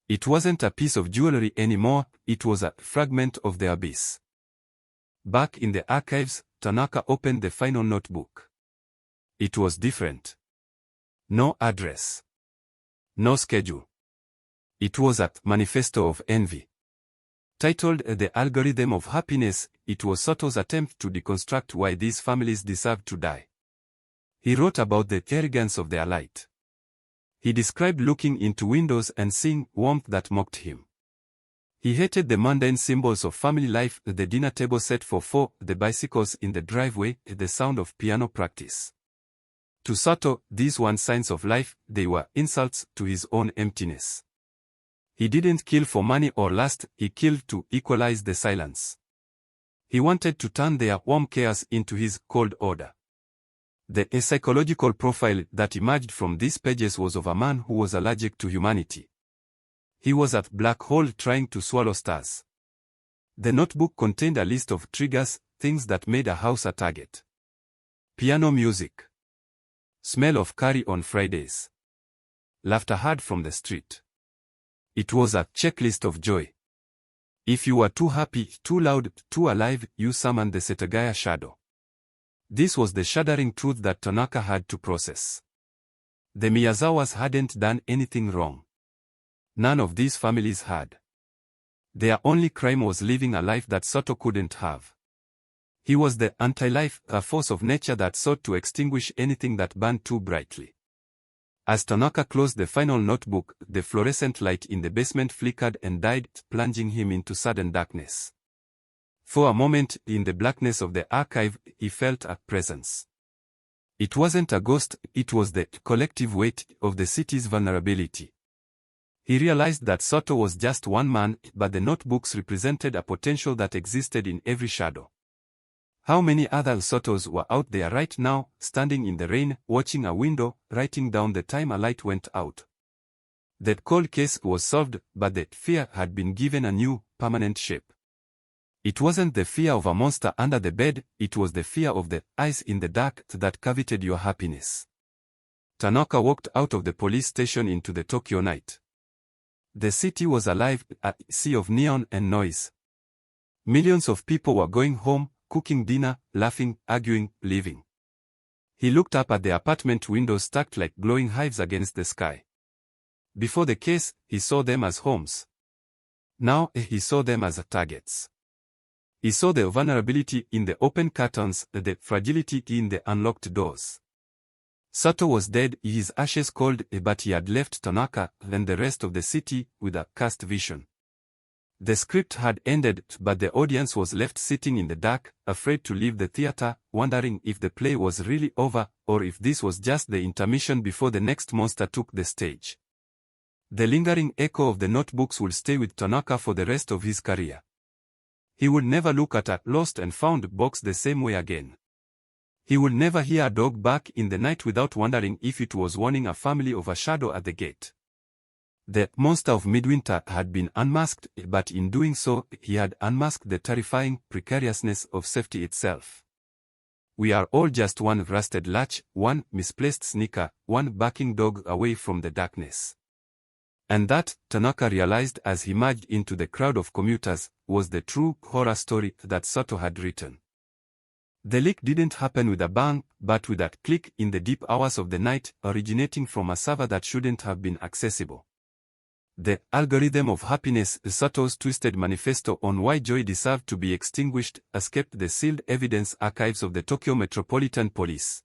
It wasn't a piece of jewelry anymore, it was a fragment of the abyss. Back in the archives, Tanaka opened the final notebook. It was different. No address. No schedule. It was a manifesto of envy. Titled The Algorithm of Happiness, it was Sato's attempt to deconstruct why these families deserved to die. He wrote about the arrogance of their light. He described looking into windows and seeing warmth that mocked him. He hated the mundane symbols of family life, the dinner table set for 4, the bicycles in the driveway, the sound of piano practice. To Sato, these weren't signs of life, they were insults to his own emptiness. He didn't kill for money or lust, he killed to equalize the silence. He wanted to turn their warm chaos into his cold order. The psychological profile that emerged from these pages was of a man who was allergic to humanity. He was a black hole trying to swallow stars. The notebook contained a list of triggers, things that made a house a target. Piano music. Smell of curry on Fridays. Laughter heard from the street. It was a checklist of joy. If you were too happy, too loud, too alive, you summoned the Setagaya shadow. This was the shuddering truth that Tanaka had to process. The Miyazawas hadn't done anything wrong. None of these families had. Their only crime was living a life that Sato couldn't have. He was the anti-life, a force of nature that sought to extinguish anything that burned too brightly. As Tanaka closed the final notebook, the fluorescent light in the basement flickered and died, plunging him into sudden darkness. For a moment, in the blackness of the archive, he felt a presence. It wasn't a ghost, it was the collective weight of the city's vulnerability. He realized that Soto was just one man, but the notebooks represented a potential that existed in every shadow. How many other Sotos were out there right now, standing in the rain, watching a window, writing down the time a light went out? That cold case was solved, but that fear had been given a new, permanent shape. It wasn't the fear of a monster under the bed, it was the fear of the eyes in the dark that coveted your happiness. Tanaka walked out of the police station into the Tokyo night. The city was alive, a sea of neon and noise. Millions of people were going home, cooking dinner, laughing, arguing, leaving. He looked up at the apartment windows stacked like glowing hives against the sky. Before the case, he saw them as homes. Now, he saw them as targets. He saw the vulnerability in the open curtains, the fragility in the unlocked doors. Soto was dead, his ashes cold, but he had left Tanaka and the rest of the city with a cursed vision. The script had ended, but the audience was left sitting in the dark, afraid to leave the theater, wondering if the play was really over, or if this was just the intermission before the next monster took the stage. The lingering echo of the notebooks would stay with Tanaka for the rest of his career. He would never look at a lost and found box the same way again. He would never hear a dog bark in the night without wondering if it was warning a family of a shadow at the gate. The monster of Midwinter had been unmasked, but in doing so, he had unmasked the terrifying precariousness of safety itself. We are all just one rusted latch, one misplaced sneaker, one barking dog away from the darkness. And that, Tanaka realized as he merged into the crowd of commuters, was the true horror story that Soto had written. The leak didn't happen with a bang, but with a click in the deep hours of the night, originating from a server that shouldn't have been accessible. The algorithm of happiness, Soto's twisted manifesto on why joy deserved to be extinguished, escaped the sealed evidence archives of the Tokyo Metropolitan Police.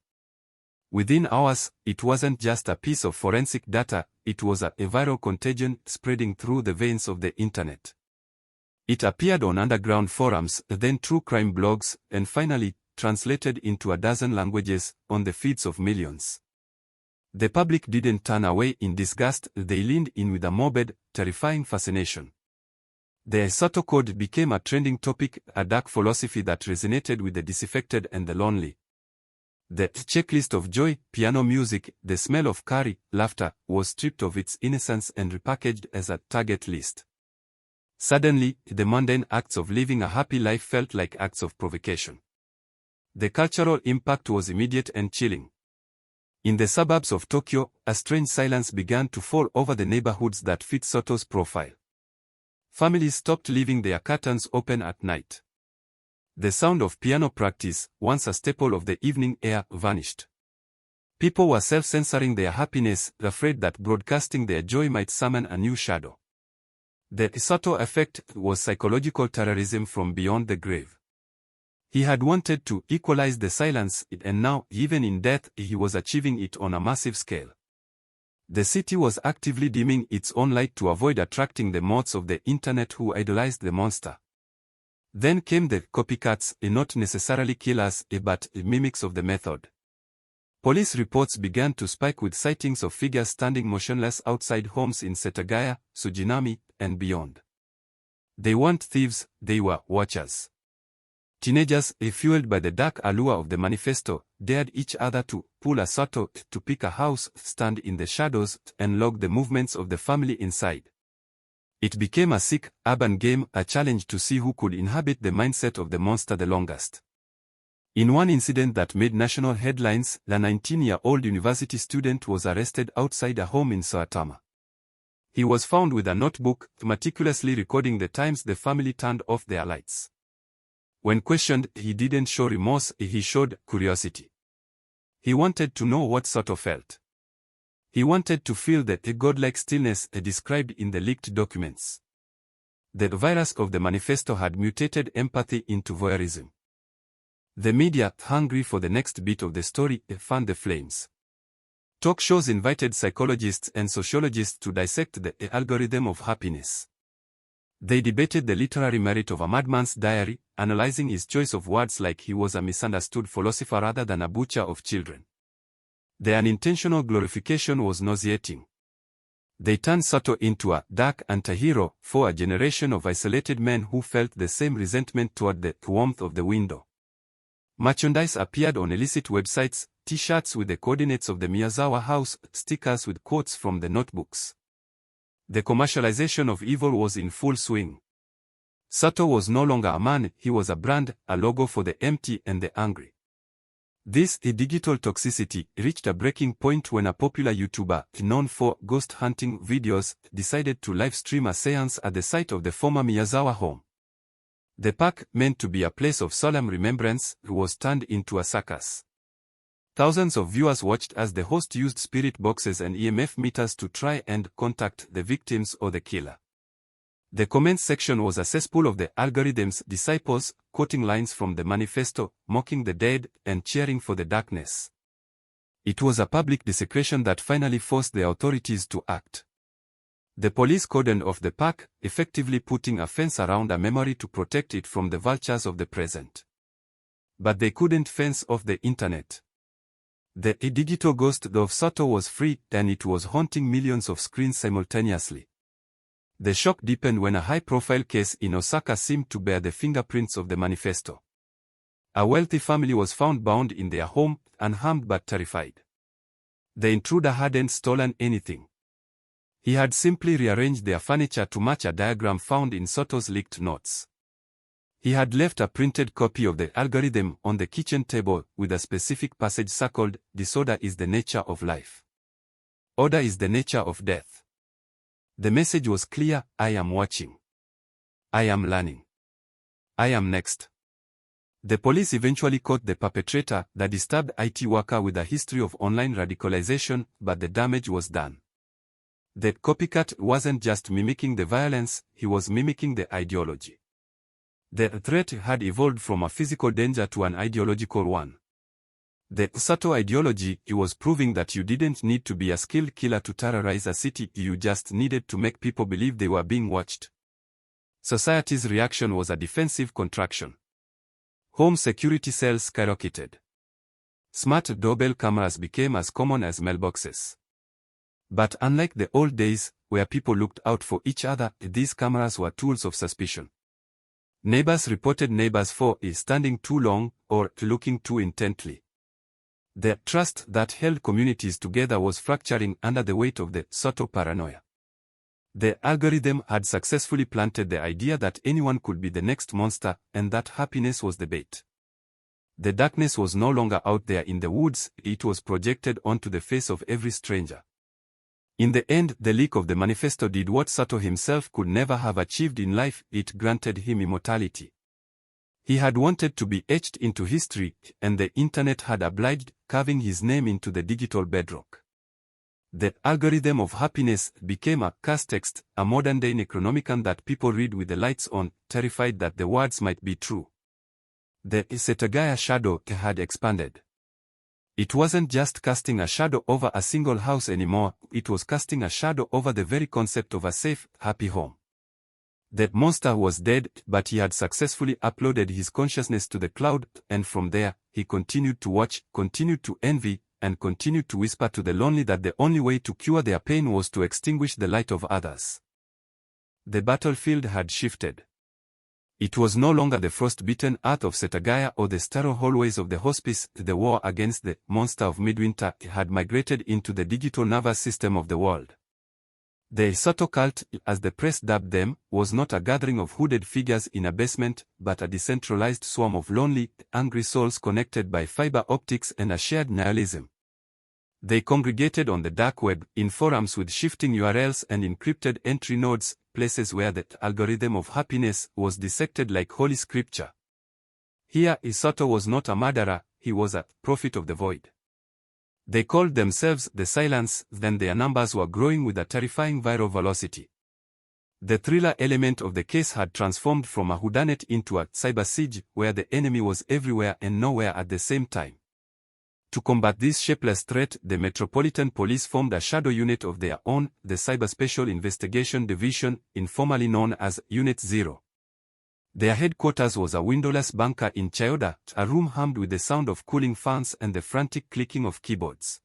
Within hours, it wasn't just a piece of forensic data, it was a viral contagion spreading through the veins of the internet. It appeared on underground forums, then true crime blogs, and finally, translated into a dozen languages, on the feeds of millions. The public didn't turn away in disgust, they leaned in with a morbid, terrifying fascination. The Soto Code became a trending topic, a dark philosophy that resonated with the disaffected and the lonely. The checklist of joy, piano music, the smell of curry, laughter, was stripped of its innocence and repackaged as a target list. Suddenly, the mundane acts of living a happy life felt like acts of provocation. The cultural impact was immediate and chilling. In the suburbs of Tokyo, a strange silence began to fall over the neighborhoods that fit Soto's profile. Families stopped leaving their curtains open at night. The sound of piano practice, once a staple of the evening air, vanished. People were self-censoring their happiness, afraid that broadcasting their joy might summon a new shadow. The Soto effect was psychological terrorism from beyond the grave. He had wanted to equalize the silence, and now, even in death, he was achieving it on a massive scale. The city was actively dimming its own light to avoid attracting the moths of the internet who idolized the monster. Then came the copycats, not necessarily killers, but mimics of the method. Police reports began to spike with sightings of figures standing motionless outside homes in Setagaya, Sujinami, and beyond. They weren't thieves, they were watchers. Teenagers, fueled by the dark allure of the manifesto, dared each other to pull a Soto, to pick a house, stand in the shadows, and log the movements of the family inside. It became a sick, urban game, a challenge to see who could inhabit the mindset of the monster the longest. In one incident that made national headlines, a 19-year-old university student was arrested outside a home in Saitama. He was found with a notebook, meticulously recording the times the family turned off their lights. When questioned, he didn't show remorse, he showed curiosity. He wanted to know what Soto felt. He wanted to feel the godlike stillness described in the leaked documents. The virus of the manifesto had mutated empathy into voyeurism. The media, hungry for the next bit of the story, fanned the flames. Talk shows invited psychologists and sociologists to dissect the algorithm of happiness. They debated the literary merit of a madman's diary, analyzing his choice of words like he was a misunderstood philosopher rather than a butcher of children. The unintentional glorification was nauseating. They turned Soto into a dark anti-hero for a generation of isolated men who felt the same resentment toward the warmth of the window. Merchandise appeared on illicit websites, T-shirts with the coordinates of the Miyazawa house, stickers with quotes from the notebooks. The commercialization of evil was in full swing. Soto was no longer a man, he was a brand, a logo for the empty and the angry. This digital toxicity reached a breaking point when a popular YouTuber, known for ghost hunting videos, decided to live stream a seance at the site of the former Miyazawa home. The park, meant to be a place of solemn remembrance, was turned into a circus. Thousands of viewers watched as the host used spirit boxes and EMF meters to try and contact the victims or the killer. The comments section was a cesspool of the algorithm's disciples, quoting lines from the manifesto, mocking the dead, and cheering for the darkness. It was a public desecration that finally forced the authorities to act. The police cordoned off the park, effectively putting a fence around a memory to protect it from the vultures of the present. But they couldn't fence off the internet. The digital ghost of Soto was free, and it was haunting millions of screens simultaneously. The shock deepened when a high-profile case in Osaka seemed to bear the fingerprints of the manifesto. A wealthy family was found bound in their home, unharmed but terrified. The intruder hadn't stolen anything. He had simply rearranged their furniture to match a diagram found in Soto's leaked notes. He had left a printed copy of the algorithm on the kitchen table with a specific passage circled, "Disorder is the nature of life. Order is the nature of death." The message was clear: I am watching. I am learning. I am next. The police eventually caught the perpetrator, the disturbed IT worker with a history of online radicalization, but the damage was done. The copycat wasn't just mimicking the violence, he was mimicking the ideology. The threat had evolved from a physical danger to an ideological one. The Soto ideology was proving that you didn't need to be a skilled killer to terrorize a city, you just needed to make people believe they were being watched. Society's reaction was a defensive contraction. Home security sales skyrocketed. Smart doorbell cameras became as common as mailboxes. But unlike the old days, where people looked out for each other, these cameras were tools of suspicion. Neighbors reported neighbors for standing too long or looking too intently. The trust that held communities together was fracturing under the weight of the Soto paranoia. The algorithm had successfully planted the idea that anyone could be the next monster, and that happiness was the bait. The darkness was no longer out there in the woods, it was projected onto the face of every stranger. In the end, the leak of the manifesto did what Soto himself could never have achieved in life, it granted him immortality. He had wanted to be etched into history, and the internet had obliged, carving his name into the digital bedrock. The algorithm of happiness became a curse text, a modern-day Necronomicon that people read with the lights on, terrified that the words might be true. The Setagaya shadow had expanded. It wasn't just casting a shadow over a single house anymore, it was casting a shadow over the very concept of a safe, happy home. The monster was dead, but he had successfully uploaded his consciousness to the cloud, and from there, he continued to watch, continued to envy, and continued to whisper to the lonely that the only way to cure their pain was to extinguish the light of others. The battlefield had shifted. It was no longer the frost-bitten earth of Setagaya or the sterile hallways of the hospice. The war against the monster of midwinter had migrated into the digital nervous system of the world. The Soto cult, as the press dubbed them, was not a gathering of hooded figures in a basement, but a decentralized swarm of lonely, angry souls connected by fiber optics and a shared nihilism. They congregated on the dark web, in forums with shifting URLs and encrypted entry nodes, places where the algorithm of happiness was dissected like holy scripture. Here, Soto was not a murderer, he was a prophet of the void. They called themselves the Silence, then their numbers were growing with a terrifying viral velocity. The thriller element of the case had transformed from a whodunit into a cyber siege where the enemy was everywhere and nowhere at the same time. To combat this shapeless threat, the Metropolitan Police formed a shadow unit of their own, the Cyber Special Investigation Division, informally known as Unit 0. Their headquarters was a windowless bunker in Chiyoda, a room hummed with the sound of cooling fans and the frantic clicking of keyboards.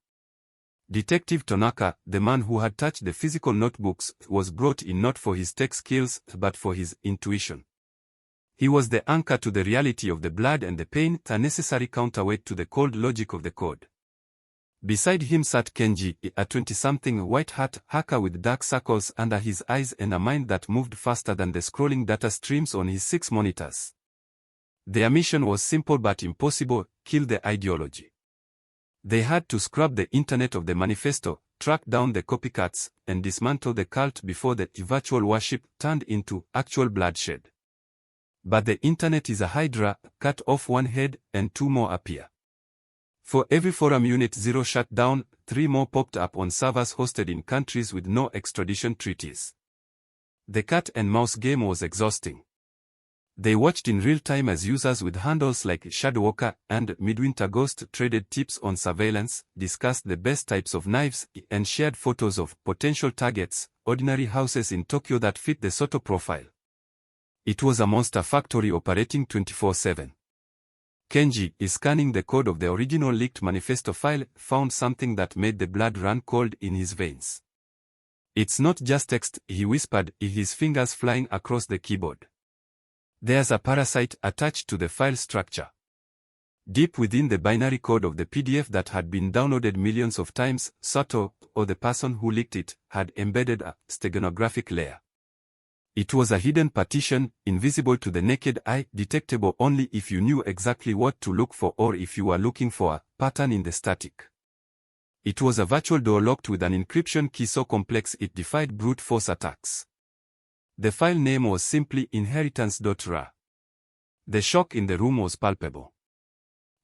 Detective Tanaka, the man who had touched the physical notebooks, was brought in not for his tech skills, but for his intuition. He was the anchor to the reality of the blood and the pain, a necessary counterweight to the cold logic of the code. Beside him sat Kenji, a 20-something white-hat hacker with dark circles under his eyes and a mind that moved faster than the scrolling data streams on his 6 monitors. Their mission was simple but impossible: kill the ideology. They had to scrub the internet of the manifesto, track down the copycats, and dismantle the cult before the virtual worship turned into actual bloodshed. But the internet is a hydra: cut off one head, and 2 more appear. For every forum Unit 0 shut down, 3 more popped up on servers hosted in countries with no extradition treaties. The cat and mouse game was exhausting. They watched in real time as users with handles like Shadowwalker and Midwinter Ghost traded tips on surveillance, discussed the best types of knives, and shared photos of potential targets, ordinary houses in Tokyo that fit the Soto profile. It was a monster factory operating 24/7. Kenji, scanning the code of the original leaked manifesto file, found something that made the blood run cold in his veins. "It's not just text," he whispered, his fingers flying across the keyboard. "There's a parasite attached to the file structure." Deep within the binary code of the PDF that had been downloaded millions of times, Soto, or the person who leaked it, had embedded a steganographic layer. It was a hidden partition, invisible to the naked eye, detectable only if you knew exactly what to look for or if you were looking for a pattern in the static. It was a virtual door locked with an encryption key so complex it defied brute force attacks. The file name was simply inheritance.ra. The shock in the room was palpable.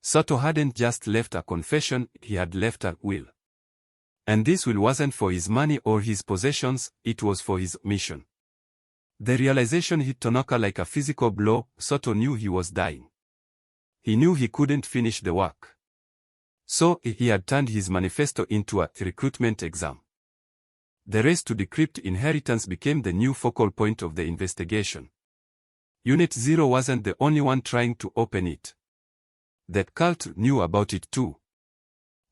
Soto hadn't just left a confession, he had left a will. And this will wasn't for his money or his possessions, it was for his mission. The realization hit Tanaka like a physical blow. Soto knew he was dying. He knew he couldn't finish the work. So, he had turned his manifesto into a recruitment exam. The race to decrypt inheritance became the new focal point of the investigation. Unit 0 wasn't the only one trying to open it. That cult knew about it too.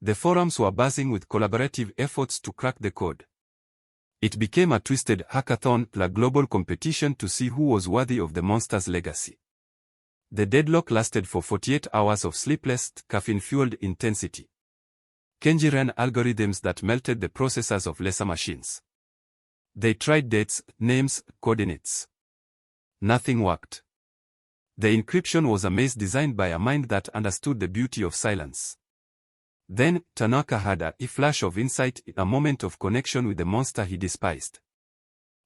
The forums were buzzing with collaborative efforts to crack the code. It became a twisted hackathon, a global competition to see who was worthy of the monster's legacy. The deadlock lasted for 48 hours of sleepless, caffeine-fueled intensity. Kenji ran algorithms that melted the processors of lesser machines. They tried dates, names, coordinates. Nothing worked. The encryption was a maze designed by a mind that understood the beauty of silence. Then, Tanaka had a flash of insight, a moment of connection with the monster he despised.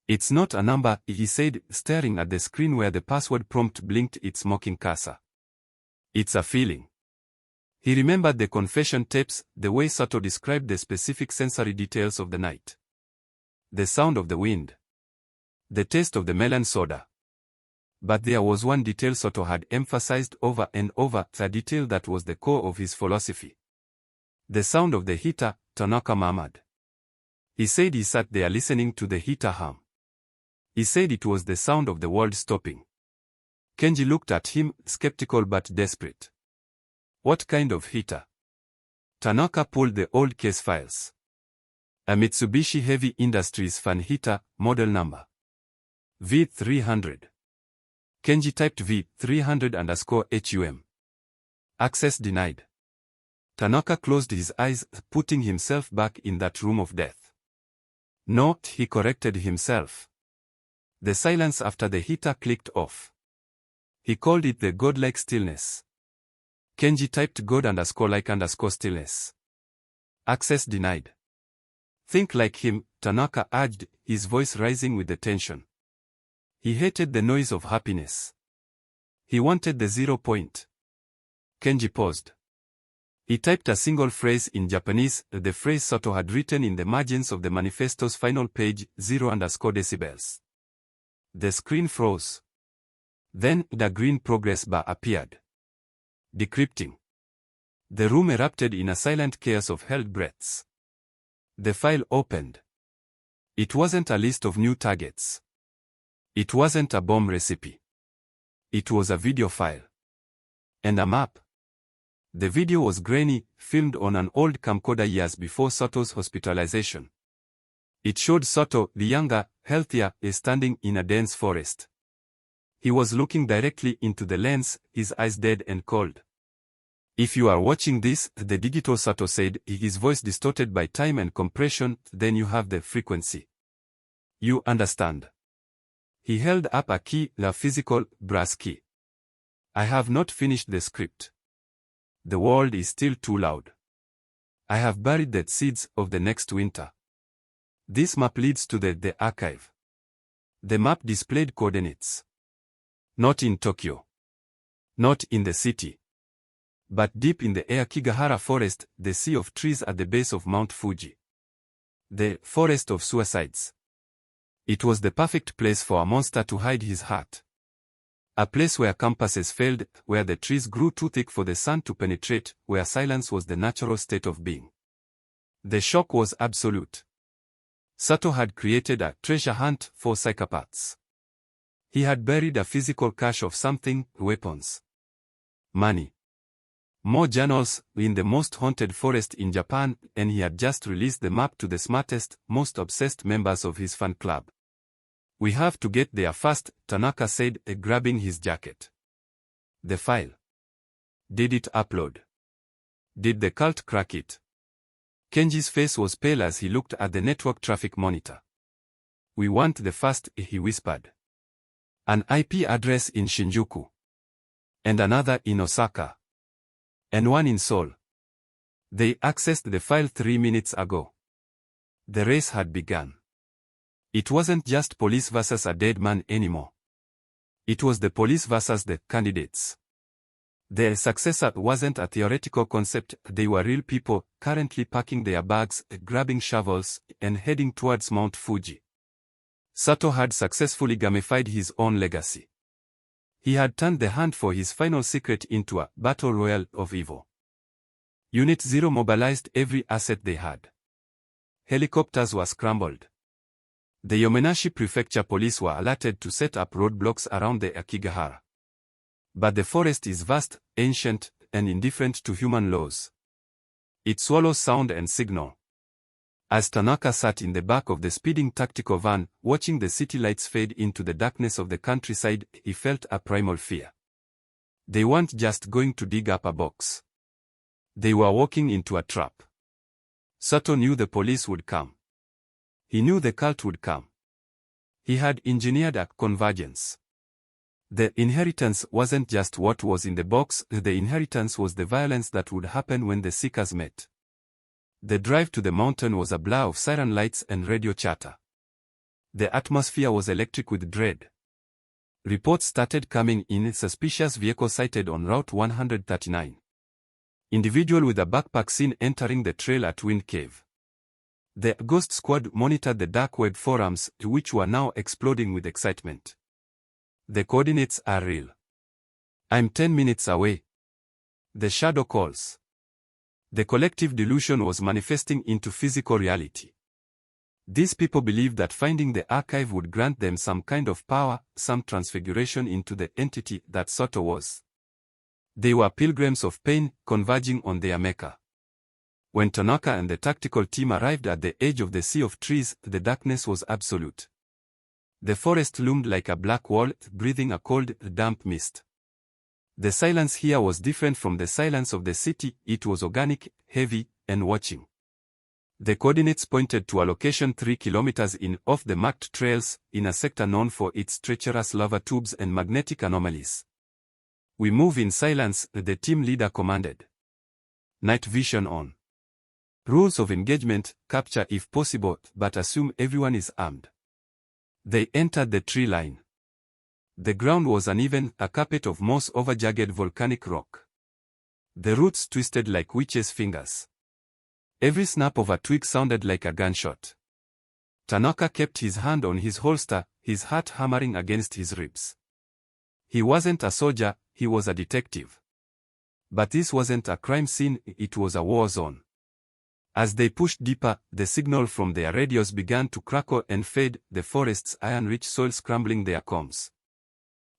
"It's not a number," he said, staring at the screen where the password prompt blinked its mocking cursor. "It's a feeling." He remembered the confession tapes, the way Soto described the specific sensory details of the night. The sound of the wind. The taste of the melon soda. But there was one detail Soto had emphasized over and over, a detail that was the core of his philosophy. "The sound of the heater," Tanaka murmured. He said he sat there listening to the heater hum. He said it was the sound of the world stopping. Kenji looked at him, skeptical but desperate. "What kind of heater?" Tanaka pulled the old case files. "A Mitsubishi Heavy Industries fan heater, model number V300. Kenji typed V300_HUM. Access denied. Tanaka closed his eyes, putting himself back in that room of death. "No," he corrected himself. The silence after the heater clicked off. He called it the godlike stillness. Kenji typed God_like_stillness. Access denied. "Think like him," Tanaka urged, his voice rising with the tension. He hated the noise of happiness. He wanted the 0 point. Kenji paused. He typed a single phrase in Japanese, the phrase Soto had written in the margins of the manifesto's final page, 0_decibels. The screen froze. Then the green progress bar appeared. Decrypting. The room erupted in a silent chaos of held breaths. The file opened. It wasn't a list of new targets. It wasn't a bomb recipe. It was a video file. And a map. The video was grainy, filmed on an old camcorder years before Soto's hospitalization. It showed Soto, the younger, healthier, standing in a dense forest. He was looking directly into the lens, his eyes dead and cold. If you are watching this, the digital Soto said, his voice distorted by time and compression, then you have the frequency. You understand. He held up a key, the physical, brass key. I have not finished the script. The world is still too loud. I have buried the seeds of the next winter. This map leads to the archive. The map displayed coordinates. Not in Tokyo. Not in the city. But deep in the Aokigahara forest, the sea of trees at the base of Mount Fuji. The forest of suicides. It was the perfect place for a monster to hide his heart. A place where compasses failed, where the trees grew too thick for the sun to penetrate, where silence was the natural state of being. The shock was absolute. Sato had created a treasure hunt for psychopaths. He had buried a physical cache of something, weapons. Money. More journals, in the most haunted forest in Japan, and he had just released the map to the smartest, most obsessed members of his fan club. We have to get there fast, Tanaka said, grabbing his jacket. The file. Did it upload? Did the cult crack it? Kenji's face was pale as he looked at the network traffic monitor. We want the fast, he whispered. An IP address in Shinjuku. And another in Osaka. And one in Seoul. They accessed the file 3 minutes ago. The race had begun. It wasn't just police versus a dead man anymore. It was the police versus the candidates. Their successor wasn't a theoretical concept, they were real people, currently packing their bags, grabbing shovels, and heading towards Mount Fuji. Sato had successfully gamified his own legacy. He had turned the hunt for his final secret into a battle royale of evil. Unit 0 mobilized every asset they had. Helicopters were scrambled. The Yomenashi Prefecture police were alerted to set up roadblocks around the Akigahara. But the forest is vast, ancient, and indifferent to human laws. It swallows sound and signal. As Tanaka sat in the back of the speeding tactical van, watching the city lights fade into the darkness of the countryside, he felt a primal fear. They weren't just going to dig up a box. They were walking into a trap. Sato knew the police would come. He knew the cult would come. He had engineered a convergence. The inheritance wasn't just what was in the box, the inheritance was the violence that would happen when the seekers met. The drive to the mountain was a blur of siren lights and radio chatter. The atmosphere was electric with dread. Reports started coming in, suspicious vehicle sighted on Route 139. Individual with a backpack seen entering the trail at Wind Cave. The Ghost Squad monitored the dark web forums, which were now exploding with excitement. The coordinates are real. I'm 10 minutes away. The shadow calls. The collective delusion was manifesting into physical reality. These people believed that finding the archive would grant them some kind of power, some transfiguration into the entity that Sato was. They were pilgrims of pain, converging on their Mecca. When Tanaka and the tactical team arrived at the edge of the sea of trees, the darkness was absolute. The forest loomed like a black wall, breathing a cold, damp mist. The silence here was different from the silence of the city, it was organic, heavy, and watching. The coordinates pointed to a location 3 kilometers in off the marked trails, in a sector known for its treacherous lava tubes and magnetic anomalies. We move in silence, the team leader commanded. Night vision on. Rules of engagement, capture if possible, but assume everyone is armed. They entered the tree line. The ground was uneven, a carpet of moss over jagged volcanic rock. The roots twisted like witches' fingers. Every snap of a twig sounded like a gunshot. Tanaka kept his hand on his holster, his heart hammering against his ribs. He wasn't a soldier, he was a detective. But this wasn't a crime scene, it was a war zone. As they pushed deeper, the signal from their radios began to crackle and fade, the forest's iron-rich soil scrambling their comms.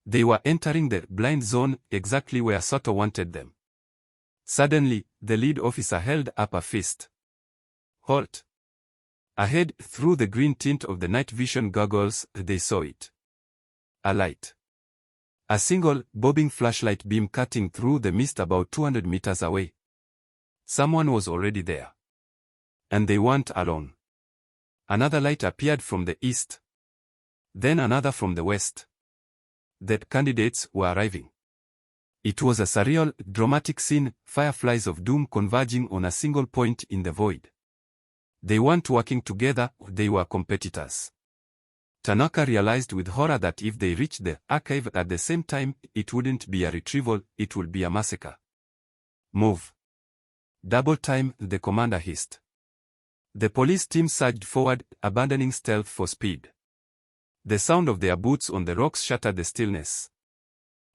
They were entering the blind zone, exactly where Soto wanted them. Suddenly, the lead officer held up a fist. Halt! Ahead, through the green tint of the night vision goggles, they saw it. A light. A single, bobbing flashlight beam cutting through the mist about 200 meters away. Someone was already there. And they weren't alone. Another light appeared from the east. Then another from the west. The candidates were arriving. It was a surreal, dramatic scene, fireflies of doom converging on a single point in the void. They weren't working together, they were competitors. Tanaka realized with horror that if they reached the archive at the same time, it wouldn't be a retrieval, it would be a massacre. Move. Double time, the commander hissed. The police team surged forward, abandoning stealth for speed. The sound of their boots on the rocks shattered the stillness.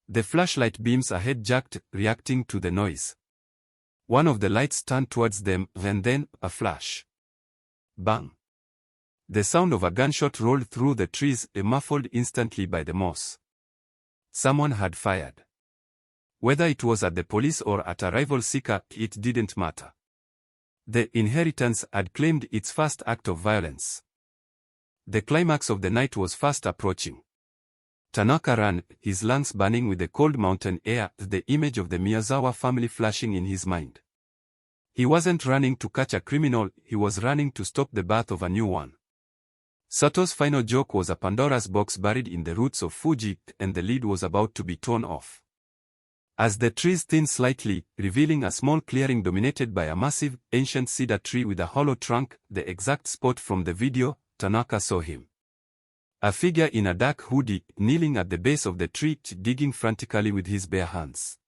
The flashlight beams ahead jerked, reacting to the noise. One of the lights turned towards them, and then, a flash. Bang. The sound of a gunshot rolled through the trees, muffled instantly by the moss. Someone had fired. Whether it was at the police or at a rival seeker, it didn't matter. The inheritance had claimed its first act of violence. The climax of the night was fast approaching. Tanaka ran, his lungs burning with the cold mountain air, the image of the Miyazawa family flashing in his mind. He wasn't running to catch a criminal, he was running to stop the birth of a new one. Sato's final joke was a Pandora's box buried in the roots of Fuji, and the lid was about to be torn off. As the trees thinned slightly, revealing a small clearing dominated by a massive, ancient cedar tree with a hollow trunk, the exact spot from the video, Tanaka saw him. A figure in a dark hoodie, kneeling at the base of the tree, digging frantically with his bare hands.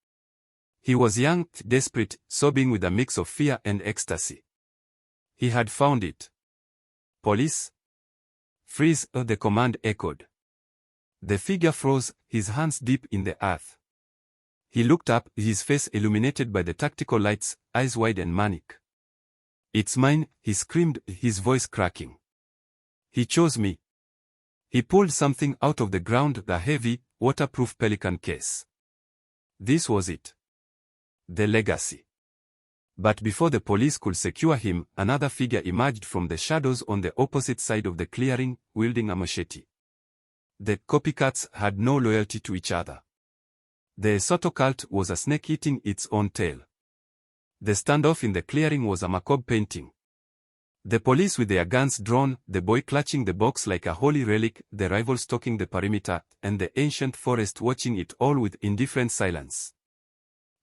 He was young, desperate, sobbing with a mix of fear and ecstasy. He had found it. Police? Freeze, the command echoed. The figure froze, his hands deep in the earth. He looked up, his face illuminated by the tactical lights, eyes wide and manic. It's mine, he screamed, his voice cracking. He chose me. He pulled something out of the ground, the heavy, waterproof pelican case. This was it. The legacy. But before the police could secure him, another figure emerged from the shadows on the opposite side of the clearing, wielding a machete. The copycats had no loyalty to each other. The Soto cult was a snake eating its own tail. The standoff in the clearing was a macabre painting. The police with their guns drawn, the boy clutching the box like a holy relic, the rival stalking the perimeter, and the ancient forest watching it all with indifferent silence.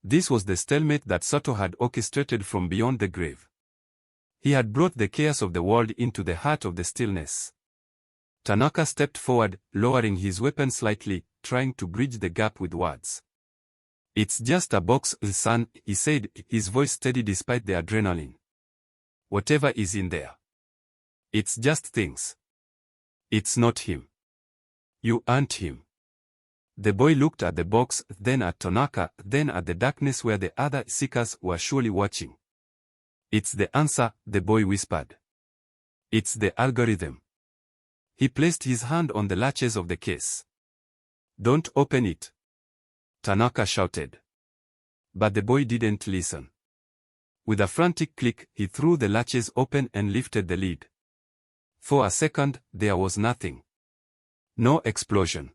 This was the stalemate that Soto had orchestrated from beyond the grave. He had brought the chaos of the world into the heart of the stillness. Tanaka stepped forward, lowering his weapon slightly, trying to bridge the gap with words. It's just a box, son, he said, his voice steady despite the adrenaline. Whatever is in there. It's just things. It's not him. You aren't him. The boy looked at the box, then at Tanaka, then at the darkness where the other seekers were surely watching. It's the answer, the boy whispered. It's the algorithm. He placed his hand on the latches of the case. Don't open it. Tanaka shouted. But the boy didn't listen. With a frantic click, he threw the latches open and lifted the lid. For a second, there was nothing. No explosion.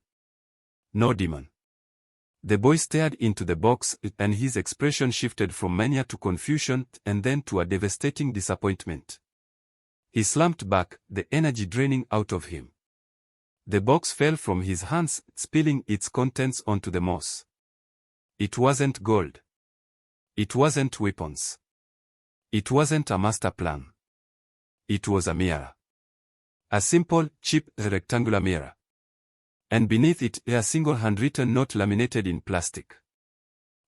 No demon. The boy stared into the box, and his expression shifted from mania to confusion, and then to a devastating disappointment. He slumped back, the energy draining out of him. The box fell from his hands, spilling its contents onto the moss. It wasn't gold. It wasn't weapons. It wasn't a master plan. It was a mirror. A simple, cheap, rectangular mirror. And beneath it, a single handwritten note laminated in plastic.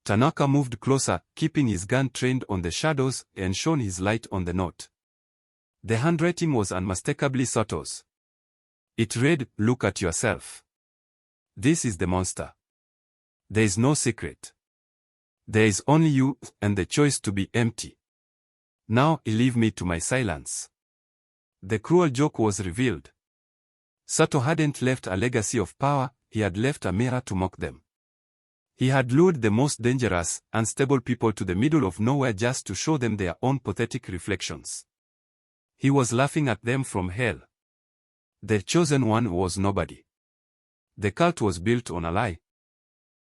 Tanaka moved closer, keeping his gun trained on the shadows, and shone his light on the note. The handwriting was unmistakably Soto's. It read, "Look at yourself. This is the monster. There is no secret. There is only you, and the choice to be empty. Now, leave me to my silence." The cruel joke was revealed. Sato hadn't left a legacy of power, he had left a mirror to mock them. He had lured the most dangerous, unstable people to the middle of nowhere just to show them their own pathetic reflections. He was laughing at them from hell. The chosen one was nobody. The cult was built on a lie.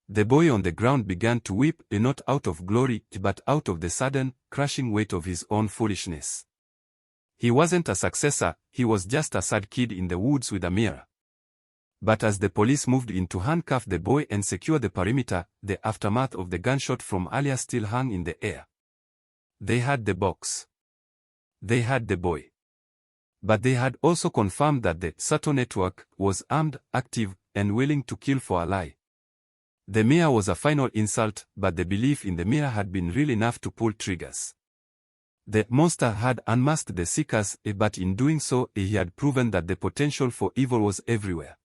The boy on the ground began to weep, not out of glory, but out of the sudden, crushing weight of his own foolishness. He wasn't a successor, he was just a sad kid in the woods with a mirror. But as the police moved in to handcuff the boy and secure the perimeter, the aftermath of the gunshot from earlier still hung in the air. They had the box. They had the boy. But they had also confirmed that the Sato network was armed, active, and willing to kill for a lie. The mirror was a final insult, but the belief in the mirror had been real enough to pull triggers. The monster had unmasked the seekers, but in doing so, he had proven that the potential for evil was everywhere.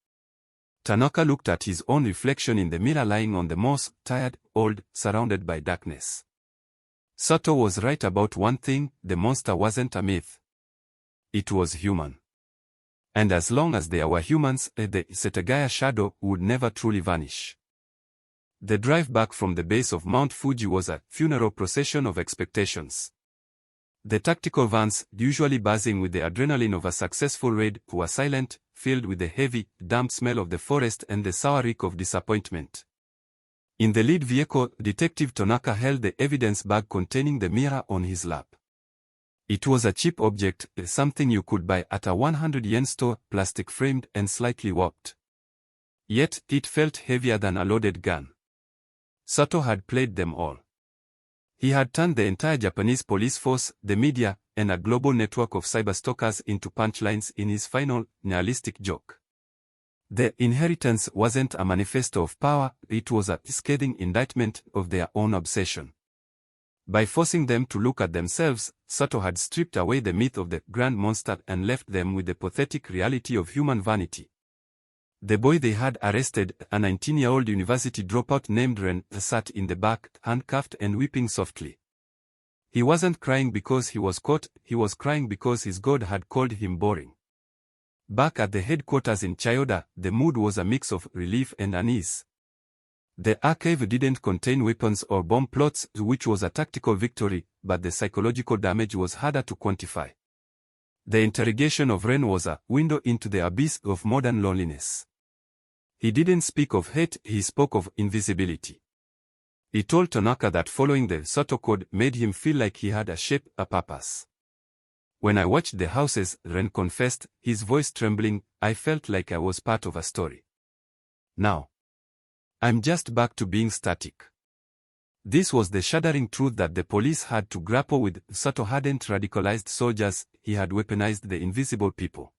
Tanaka looked at his own reflection in the mirror lying on the moss, tired, old, surrounded by darkness. Sato was right about one thing, the monster wasn't a myth. It was human. And as long as there were humans, the Setagaya shadow would never truly vanish. The drive back from the base of Mount Fuji was a funeral procession of expectations. The tactical vans, usually buzzing with the adrenaline of a successful raid, were silent, filled with the heavy, damp smell of the forest and the sour reek of disappointment. In the lead vehicle, Detective Tanaka held the evidence bag containing the mirror on his lap. It was a cheap object, something you could buy at a 100-yen store, plastic-framed and slightly warped. Yet, it felt heavier than a loaded gun. Sato had played them all. He had turned the entire Japanese police force, the media, and a global network of cyberstalkers into punchlines in his final, nihilistic joke. The inheritance wasn't a manifesto of power, it was a scathing indictment of their own obsession. By forcing them to look at themselves, Sato had stripped away the myth of the grand monster and left them with the pathetic reality of human vanity. The boy they had arrested, a 19-year-old university dropout named Ren, sat in the back, handcuffed and weeping softly. He wasn't crying because he was caught, he was crying because his God had called him boring. Back at the headquarters in Chiyoda, the mood was a mix of relief and unease. The archive didn't contain weapons or bomb plots, which was a tactical victory, but the psychological damage was harder to quantify. The interrogation of Ren was a window into the abyss of modern loneliness. He didn't speak of hate, he spoke of invisibility. He told Tanaka that following the Sato code made him feel like he had a shape, a purpose. When I watched the houses, Ren confessed, his voice trembling, I felt like I was part of a story. Now, I'm just back to being static. This was the shuddering truth that the police had to grapple with. Sato hadn't radicalized soldiers, he had weaponized the invisible people.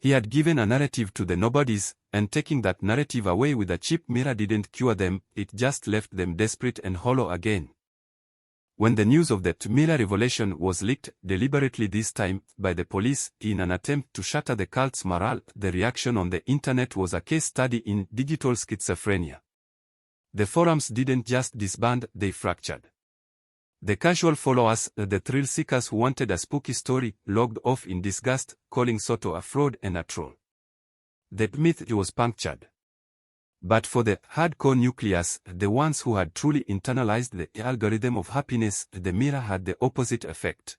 He had given a narrative to the nobodies, and taking that narrative away with a cheap mirror didn't cure them, it just left them desperate and hollow again. When the news of that mirror revelation was leaked, deliberately this time, by the police, in an attempt to shatter the cult's morale, the reaction on the internet was a case study in digital schizophrenia. The forums didn't just disband, they fractured. The casual followers, the thrill seekers who wanted a spooky story, logged off in disgust, calling Sato a fraud and a troll. The myth was punctured. But for the hardcore nucleus, the ones who had truly internalized the algorithm of happiness, the mirror had the opposite effect.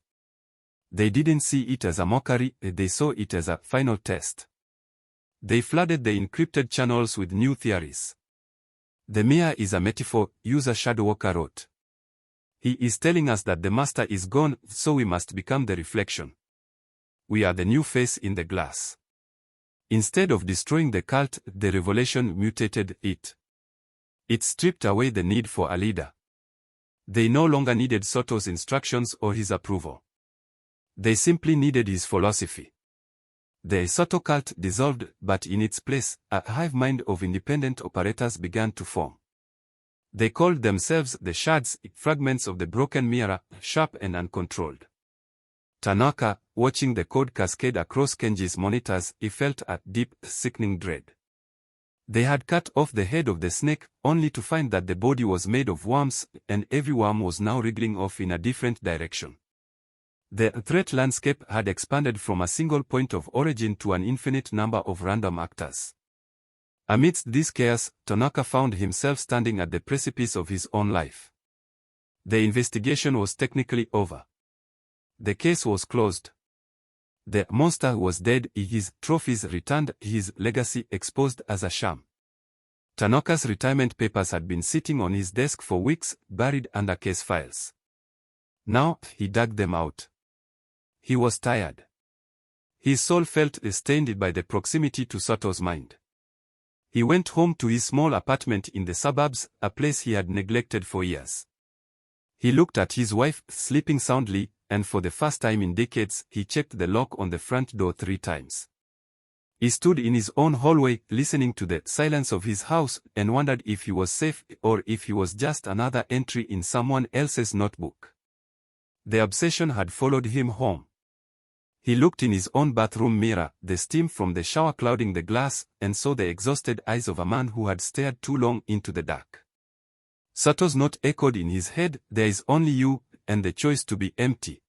They didn't see it as a mockery, they saw it as a final test. They flooded the encrypted channels with new theories. The mirror is a metaphor, user Shadowwalker wrote. He is telling us that the master is gone, so we must become the reflection. We are the new face in the glass. Instead of destroying the cult, the revelation mutated it. It stripped away the need for a leader. They no longer needed Sato's instructions or his approval. They simply needed his philosophy. The Sato cult dissolved, but in its place, a hive mind of independent operators began to form. They called themselves the shards, fragments of the broken mirror, sharp and uncontrolled. Tanaka, watching the code cascade across Kenji's monitors, he felt a deep, sickening dread. They had cut off the head of the snake, only to find that the body was made of worms, and every worm was now wriggling off in a different direction. The threat landscape had expanded from a single point of origin to an infinite number of random actors. Amidst this chaos, Tanaka found himself standing at the precipice of his own life. The investigation was technically over. The case was closed. The monster was dead, his trophies returned, his legacy exposed as a sham. Tanaka's retirement papers had been sitting on his desk for weeks, buried under case files. Now, he dug them out. He was tired. His soul felt stained by the proximity to Sato's mind. He went home to his small apartment in the suburbs, a place he had neglected for years. He looked at his wife, sleeping soundly, and for the first time in decades, he checked the lock on the front door 3 times. He stood in his own hallway, listening to the silence of his house, and wondered if he was safe or if he was just another entry in someone else's notebook. The obsession had followed him home. He looked in his own bathroom mirror, the steam from the shower clouding the glass, and saw the exhausted eyes of a man who had stared too long into the dark. Sato's note echoed in his head, "There is only you, and the choice to be empty."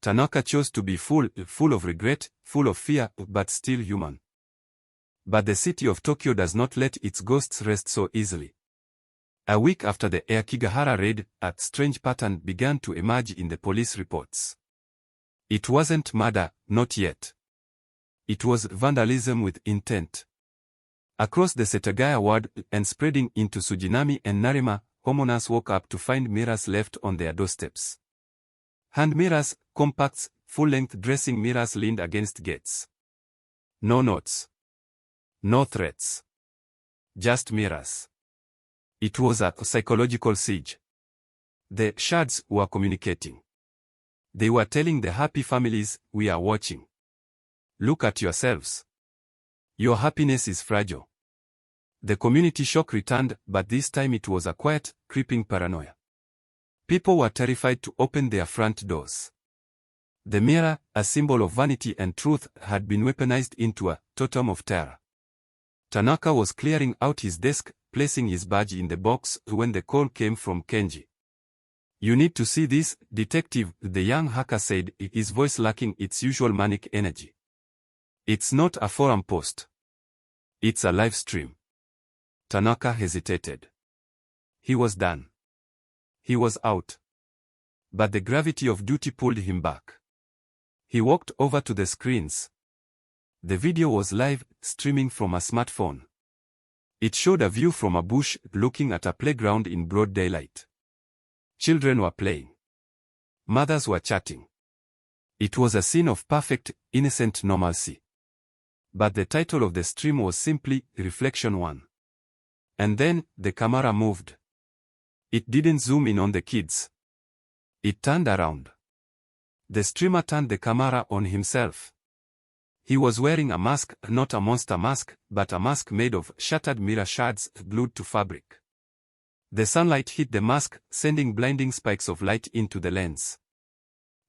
Tanaka chose to be full of regret, full of fear, but still human. But the city of Tokyo does not let its ghosts rest so easily. A week after the Aokigahara raid, a strange pattern began to emerge in the police reports. It wasn't murder, not yet. It was vandalism with intent. Across the Setagaya ward, and spreading into Sujinami and Narima, homeowners woke up to find mirrors left on their doorsteps. Hand mirrors, compacts, full-length dressing mirrors leaned against gates. No notes. No threats. Just mirrors. It was a psychological siege. The shards were communicating. They were telling the happy families, "We are watching. Look at yourselves. Your happiness is fragile." The community shock returned, but this time it was a quiet, creeping paranoia. People were terrified to open their front doors. The mirror, a symbol of vanity and truth, had been weaponized into a totem of terror. Tanaka was clearing out his desk, placing his badge in the box, when the call came from Kenji. "You need to see this, detective," the young hacker said, his voice lacking its usual manic energy. "It's not a forum post. It's a live stream." Tanaka hesitated. He was done. He was out. But the gravity of duty pulled him back. He walked over to the screens. The video was live, streaming from a smartphone. It showed a view from a bush, looking at a playground in broad daylight. Children were playing. Mothers were chatting. It was a scene of perfect, innocent normalcy. But the title of the stream was simply Reflection 1. And then, the camera moved. It didn't zoom in on the kids. It turned around. The streamer turned the camera on himself. He was wearing a mask, not a monster mask, but a mask made of shattered mirror shards glued to fabric. The sunlight hit the mask, sending blinding spikes of light into the lens.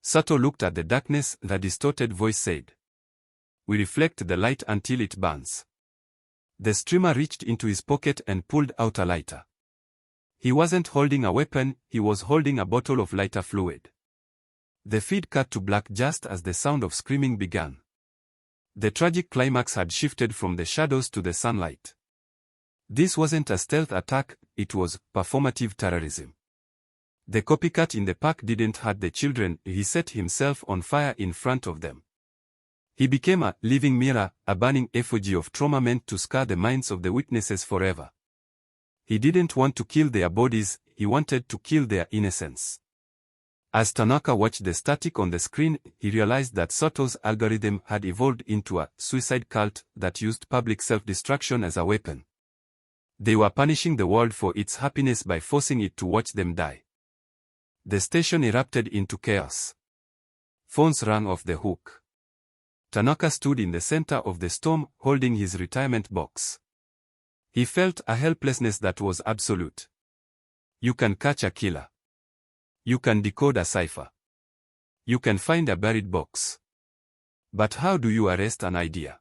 Sato looked at the darkness, the distorted voice said, "We reflect the light until it burns." The streamer reached into his pocket and pulled out a lighter. He wasn't holding a weapon, he was holding a bottle of lighter fluid. The feed cut to black just as the sound of screaming began. The tragic climax had shifted from the shadows to the sunlight. This wasn't a stealth attack, it was performative terrorism. The copycat in the park didn't hurt the children, he set himself on fire in front of them. He became a living mirror, a burning effigy of trauma meant to scar the minds of the witnesses forever. He didn't want to kill their bodies, he wanted to kill their innocence. As Tanaka watched the static on the screen, he realized that Sato's algorithm had evolved into a suicide cult that used public self-destruction as a weapon. They were punishing the world for its happiness by forcing it to watch them die. The station erupted into chaos. Phones rang off the hook. Tanaka stood in the center of the storm, holding his retirement box. He felt a helplessness that was absolute. You can catch a killer. You can decode a cipher. You can find a buried box. But how do you arrest an idea?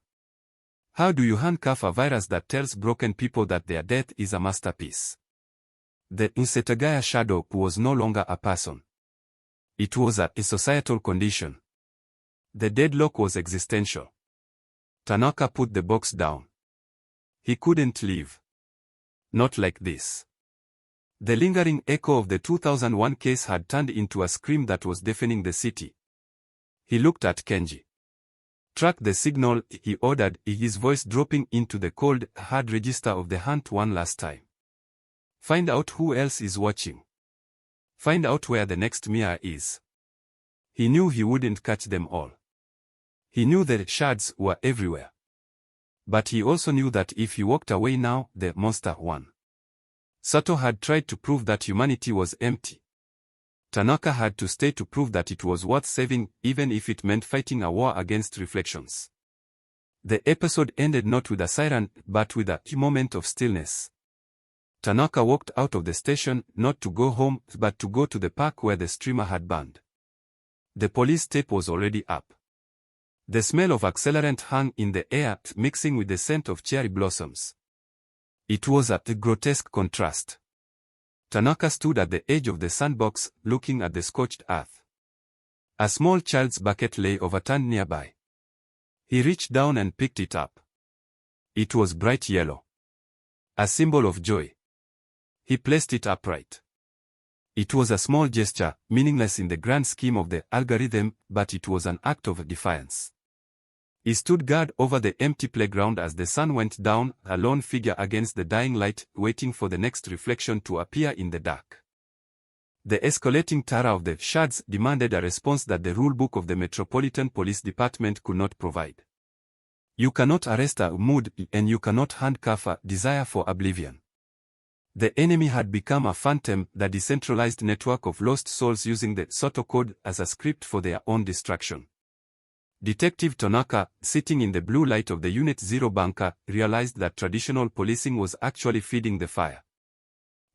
How do you handcuff a virus that tells broken people that their death is a masterpiece? The Insetagaya shadow was no longer a person. It was a societal condition. The deadlock was existential. Tanaka put the box down. He couldn't leave. Not like this. The lingering echo of the 2001 case had turned into a scream that was deafening the city. He looked at Kenji. Track the signal, he ordered, his voice dropping into the cold, hard register of the hunt one last time. Find out who else is watching. Find out where the next mirror is. He knew he wouldn't catch them all. He knew the shards were everywhere. But he also knew that if he walked away now, the monster won. Sato had tried to prove that humanity was empty. Tanaka had to stay to prove that it was worth saving, even if it meant fighting a war against reflections. The episode ended not with a siren, but with a moment of stillness. Tanaka walked out of the station, not to go home, but to go to the park where the streamer had burned. The police tape was already up. The smell of accelerant hung in the air, mixing with the scent of cherry blossoms. It was a grotesque contrast. Tanaka stood at the edge of the sandbox, looking at the scorched earth. A small child's bucket lay overturned nearby. He reached down and picked it up. It was bright yellow. A symbol of joy. He placed it upright. It was a small gesture, meaningless in the grand scheme of the algorithm, but it was an act of defiance. He stood guard over the empty playground as the sun went down, a lone figure against the dying light, waiting for the next reflection to appear in the dark. The escalating terror of the shards demanded a response that the rulebook of the Metropolitan Police Department could not provide. You cannot arrest a mood, and you cannot handcuff a desire for oblivion. The enemy had become a phantom, the decentralized network of lost souls using the Soto code as a script for their own destruction. Detective Tanaka, sitting in the blue light of the Unit 0 bunker, realized that traditional policing was actually feeding the fire.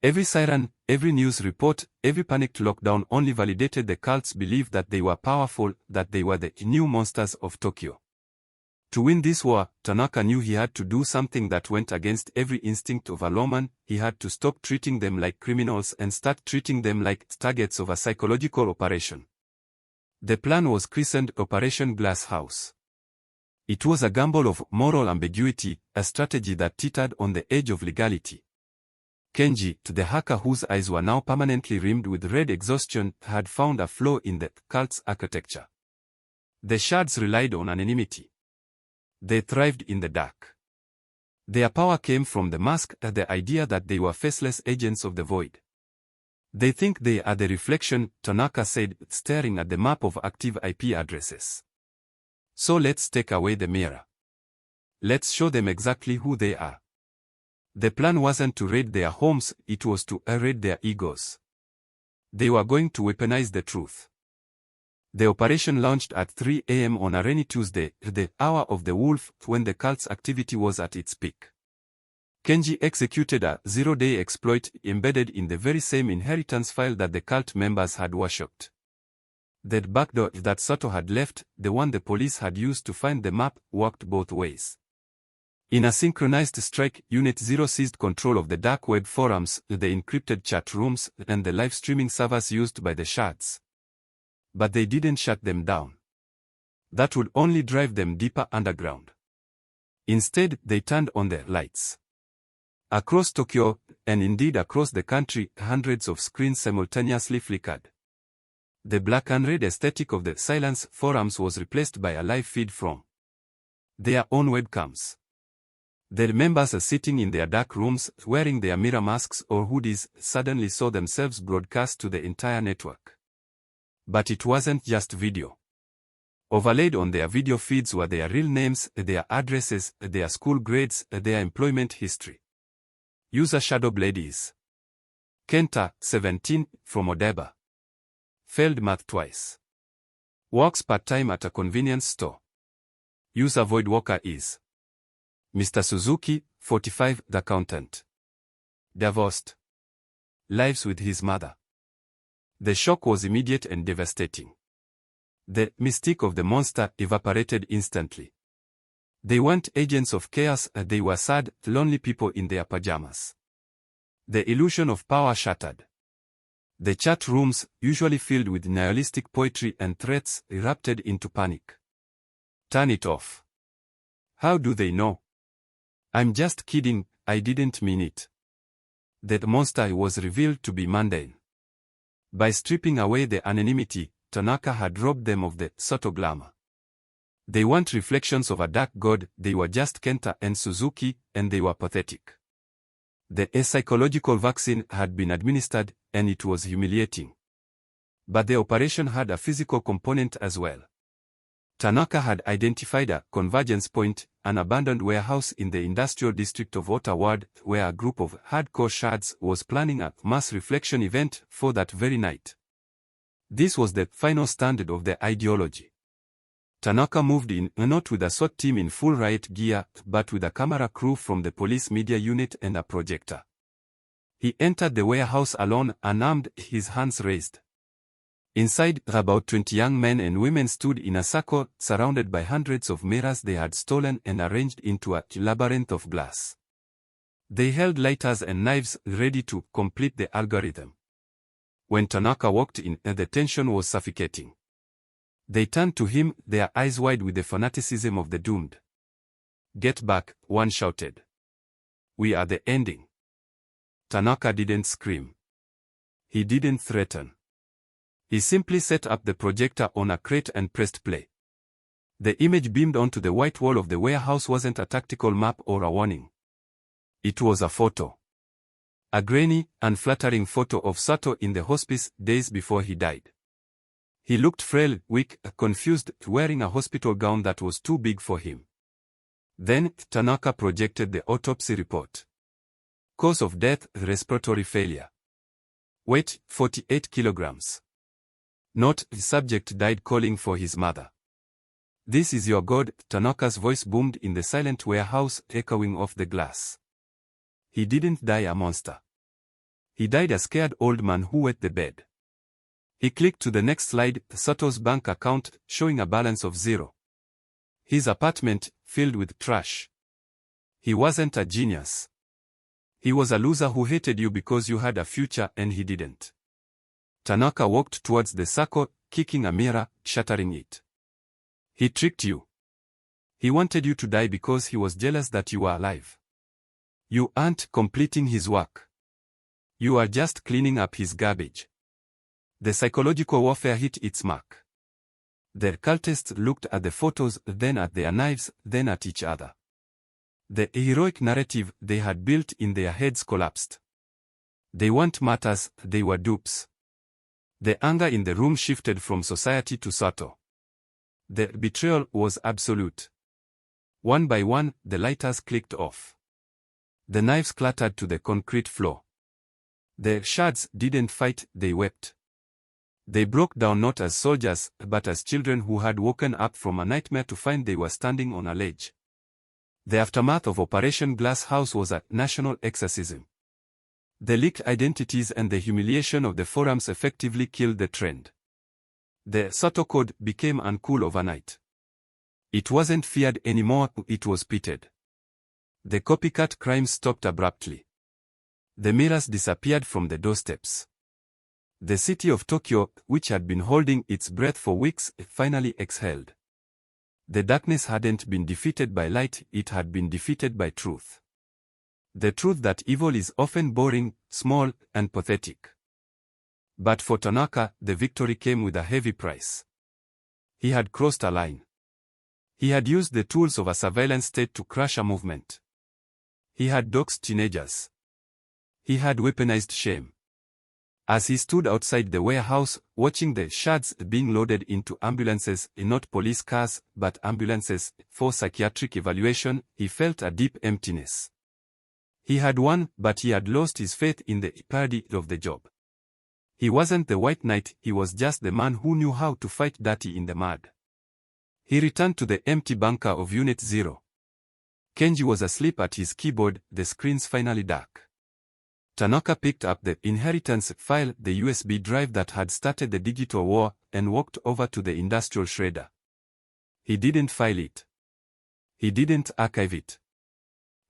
Every siren, every news report, every panicked lockdown only validated the cult's belief that they were powerful, that they were the new monsters of Tokyo. To win this war, Tanaka knew he had to do something that went against every instinct of a lawman. He had to stop treating them like criminals and start treating them like targets of a psychological operation. The plan was christened Operation Glass House. It was a gamble of moral ambiguity, a strategy that teetered on the edge of legality. Kenji, the hacker whose eyes were now permanently rimmed with red exhaustion, had found a flaw in the cult's architecture. The shards relied on anonymity. They thrived in the dark. Their power came from the mask, the idea that they were faceless agents of the void. They think they are the reflection, Tanaka said, staring at the map of active IP addresses. So let's take away the mirror. Let's show them exactly who they are. The plan wasn't to raid their homes, it was to raid their egos. They were going to weaponize the truth. The operation launched at 3 a.m. on a rainy Tuesday, the hour of the wolf, when the cult's activity was at its peak. Kenji executed a zero-day exploit embedded in the very same inheritance file that the cult members had worshipped. That backdoor that Sato had left, the one the police had used to find the map, worked both ways. In a synchronized strike, Unit 0 seized control of the dark web forums, the encrypted chat rooms, and the live streaming servers used by the shards. But they didn't shut them down. That would only drive them deeper underground. Instead, they turned on their lights. Across Tokyo, and indeed across the country, hundreds of screens simultaneously flickered. The black and red aesthetic of the silence forums was replaced by a live feed from their own webcams. The members sitting in their dark rooms, wearing their mirror masks or hoodies, suddenly saw themselves broadcast to the entire network. But it wasn't just video. Overlaid on their video feeds were their real names, their addresses, their school grades, their employment history. User Shadowblade is Kenta, 17, from Odeba. Failed math twice. Works part-time at a convenience store. User Voidwalker is Mr. Suzuki, 45, the accountant. Divorced. Lives with his mother. The shock was immediate and devastating. The mystique of the monster evaporated instantly. They weren't agents of chaos, they were sad, lonely people in their pajamas. The illusion of power shattered. The chat rooms, usually filled with nihilistic poetry and threats, erupted into panic. Turn it off. How do they know? I'm just kidding, I didn't mean it. That monster was revealed to be mundane. By stripping away the anonymity, Tanaka had robbed them of the subtle glamour. They weren't reflections of a dark god, they were just Kenta and Suzuki, and they were pathetic. A psychological vaccine had been administered, and it was humiliating. But the operation had a physical component as well. Tanaka had identified a convergence point, an abandoned warehouse in the industrial district of Ottawa, where a group of hardcore shards was planning a mass reflection event for that very night. This was the final standard of the ideology. Tanaka moved in, not with a SWAT team in full riot gear, but with a camera crew from the police media unit and a projector. He entered the warehouse alone, unarmed, his hands raised. Inside, about 20 young men and women stood in a circle, surrounded by hundreds of mirrors they had stolen and arranged into a labyrinth of glass. They held lighters and knives, ready to complete the algorithm. When Tanaka walked in, the tension was suffocating. They turned to him, their eyes wide with the fanaticism of the doomed. "Get back," one shouted. "We are the ending." Tanaka didn't scream. He didn't threaten. He simply set up the projector on a crate and pressed play. The image beamed onto the white wall of the warehouse wasn't a tactical map or a warning. It was a photo. A grainy, unflattering photo of Sato in the hospice days before he died. He looked frail, weak, confused, wearing a hospital gown that was too big for him. Then, Tanaka projected the autopsy report. Cause of death, respiratory failure. Weight, 48 kilograms. Note, the subject died calling for his mother. "This is your god," Tanaka's voice boomed in the silent warehouse, echoing off the glass. He didn't die a monster. He died a scared old man who wet the bed. He clicked to the next slide, Sato's bank account, showing a balance of 0. His apartment, filled with trash. He wasn't a genius. He was a loser who hated you because you had a future and he didn't. Tanaka walked towards the circle, kicking a mirror, shattering it. He tricked you. He wanted you to die because he was jealous that you were alive. You aren't completing his work. You are just cleaning up his garbage. The psychological warfare hit its mark. The cultists looked at the photos, then at their knives, then at each other. The heroic narrative they had built in their heads collapsed. They weren't martyrs, they were dupes. The anger in the room shifted from society to Sato. The betrayal was absolute. One by one, the lighters clicked off. The knives clattered to the concrete floor. The shards didn't fight, they wept. They broke down not as soldiers, but as children who had woken up from a nightmare to find they were standing on a ledge. The aftermath of Operation Glass House was a national exorcism. The leaked identities and the humiliation of the forums effectively killed the trend. The Sato code became uncool overnight. It wasn't feared anymore, it was pitied. The copycat crimes stopped abruptly. The mirrors disappeared from the doorsteps. The city of Tokyo, which had been holding its breath for weeks, finally exhaled. The darkness hadn't been defeated by light, it had been defeated by truth. The truth that evil is often boring, small, and pathetic. But for Tanaka, the victory came with a heavy price. He had crossed a line. He had used the tools of a surveillance state to crush a movement. He had doxed teenagers. He had weaponized shame. As he stood outside the warehouse, watching the shards being loaded into ambulances, not police cars, but ambulances, for psychiatric evaluation, he felt a deep emptiness. He had won, but he had lost his faith in the parody of the job. He wasn't the white knight, he was just the man who knew how to fight dirty in the mud. He returned to the empty bunker of Unit 0. Kenji was asleep at his keyboard, the screens finally dark. Tanaka picked up the inheritance file, the USB drive that had started the digital war, and walked over to the industrial shredder. He didn't file it. He didn't archive it.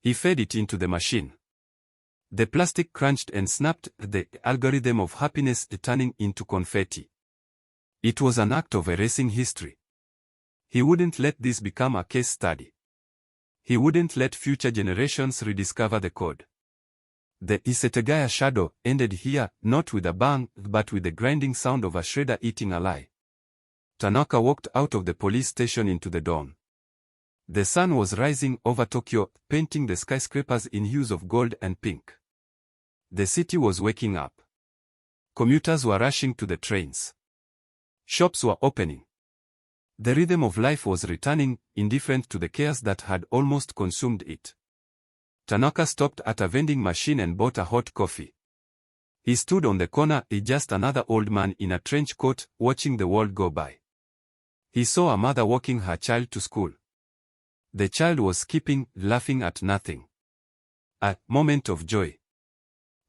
He fed it into the machine. The plastic crunched and snapped, the algorithm of happiness turning into confetti. It was an act of erasing history. He wouldn't let this become a case study. He wouldn't let future generations rediscover the code. The Isetegaya shadow ended here, not with a bang, but with the grinding sound of a shredder eating a lie. Tanaka walked out of the police station into the dawn. The sun was rising over Tokyo, painting the skyscrapers in hues of gold and pink. The city was waking up. Commuters were rushing to the trains. Shops were opening. The rhythm of life was returning, indifferent to the chaos that had almost consumed it. Tanaka stopped at a vending machine and bought a hot coffee. He stood on the corner, just another old man in a trench coat, watching the world go by. He saw a mother walking her child to school. The child was skipping, laughing at nothing. A moment of joy.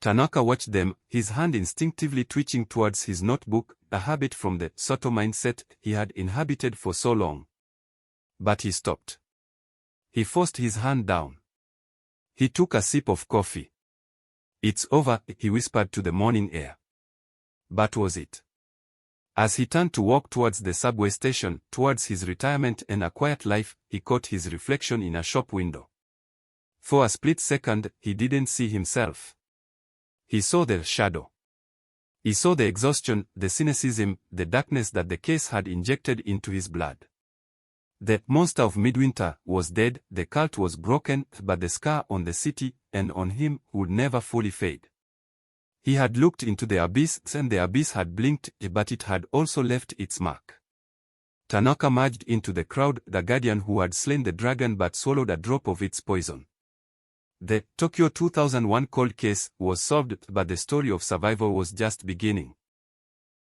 Tanaka watched them, his hand instinctively twitching towards his notebook, a habit from the Soto mindset he had inhabited for so long. But he stopped. He forced his hand down. He took a sip of coffee. "It's over," he whispered to the morning air. But was it? As he turned to walk towards the subway station, towards his retirement and a quiet life, he caught his reflection in a shop window. For a split second, he didn't see himself. He saw the shadow. He saw the exhaustion, the cynicism, the darkness that the case had injected into his blood. The monster of Midwinter was dead, the cult was broken, but the scar on the city, and on him, would never fully fade. He had looked into the abyss, and the abyss had blinked, but it had also left its mark. Tanaka merged into the crowd, the guardian who had slain the dragon but swallowed a drop of its poison. The Tokyo 2001 cold case was solved, but the story of survival was just beginning.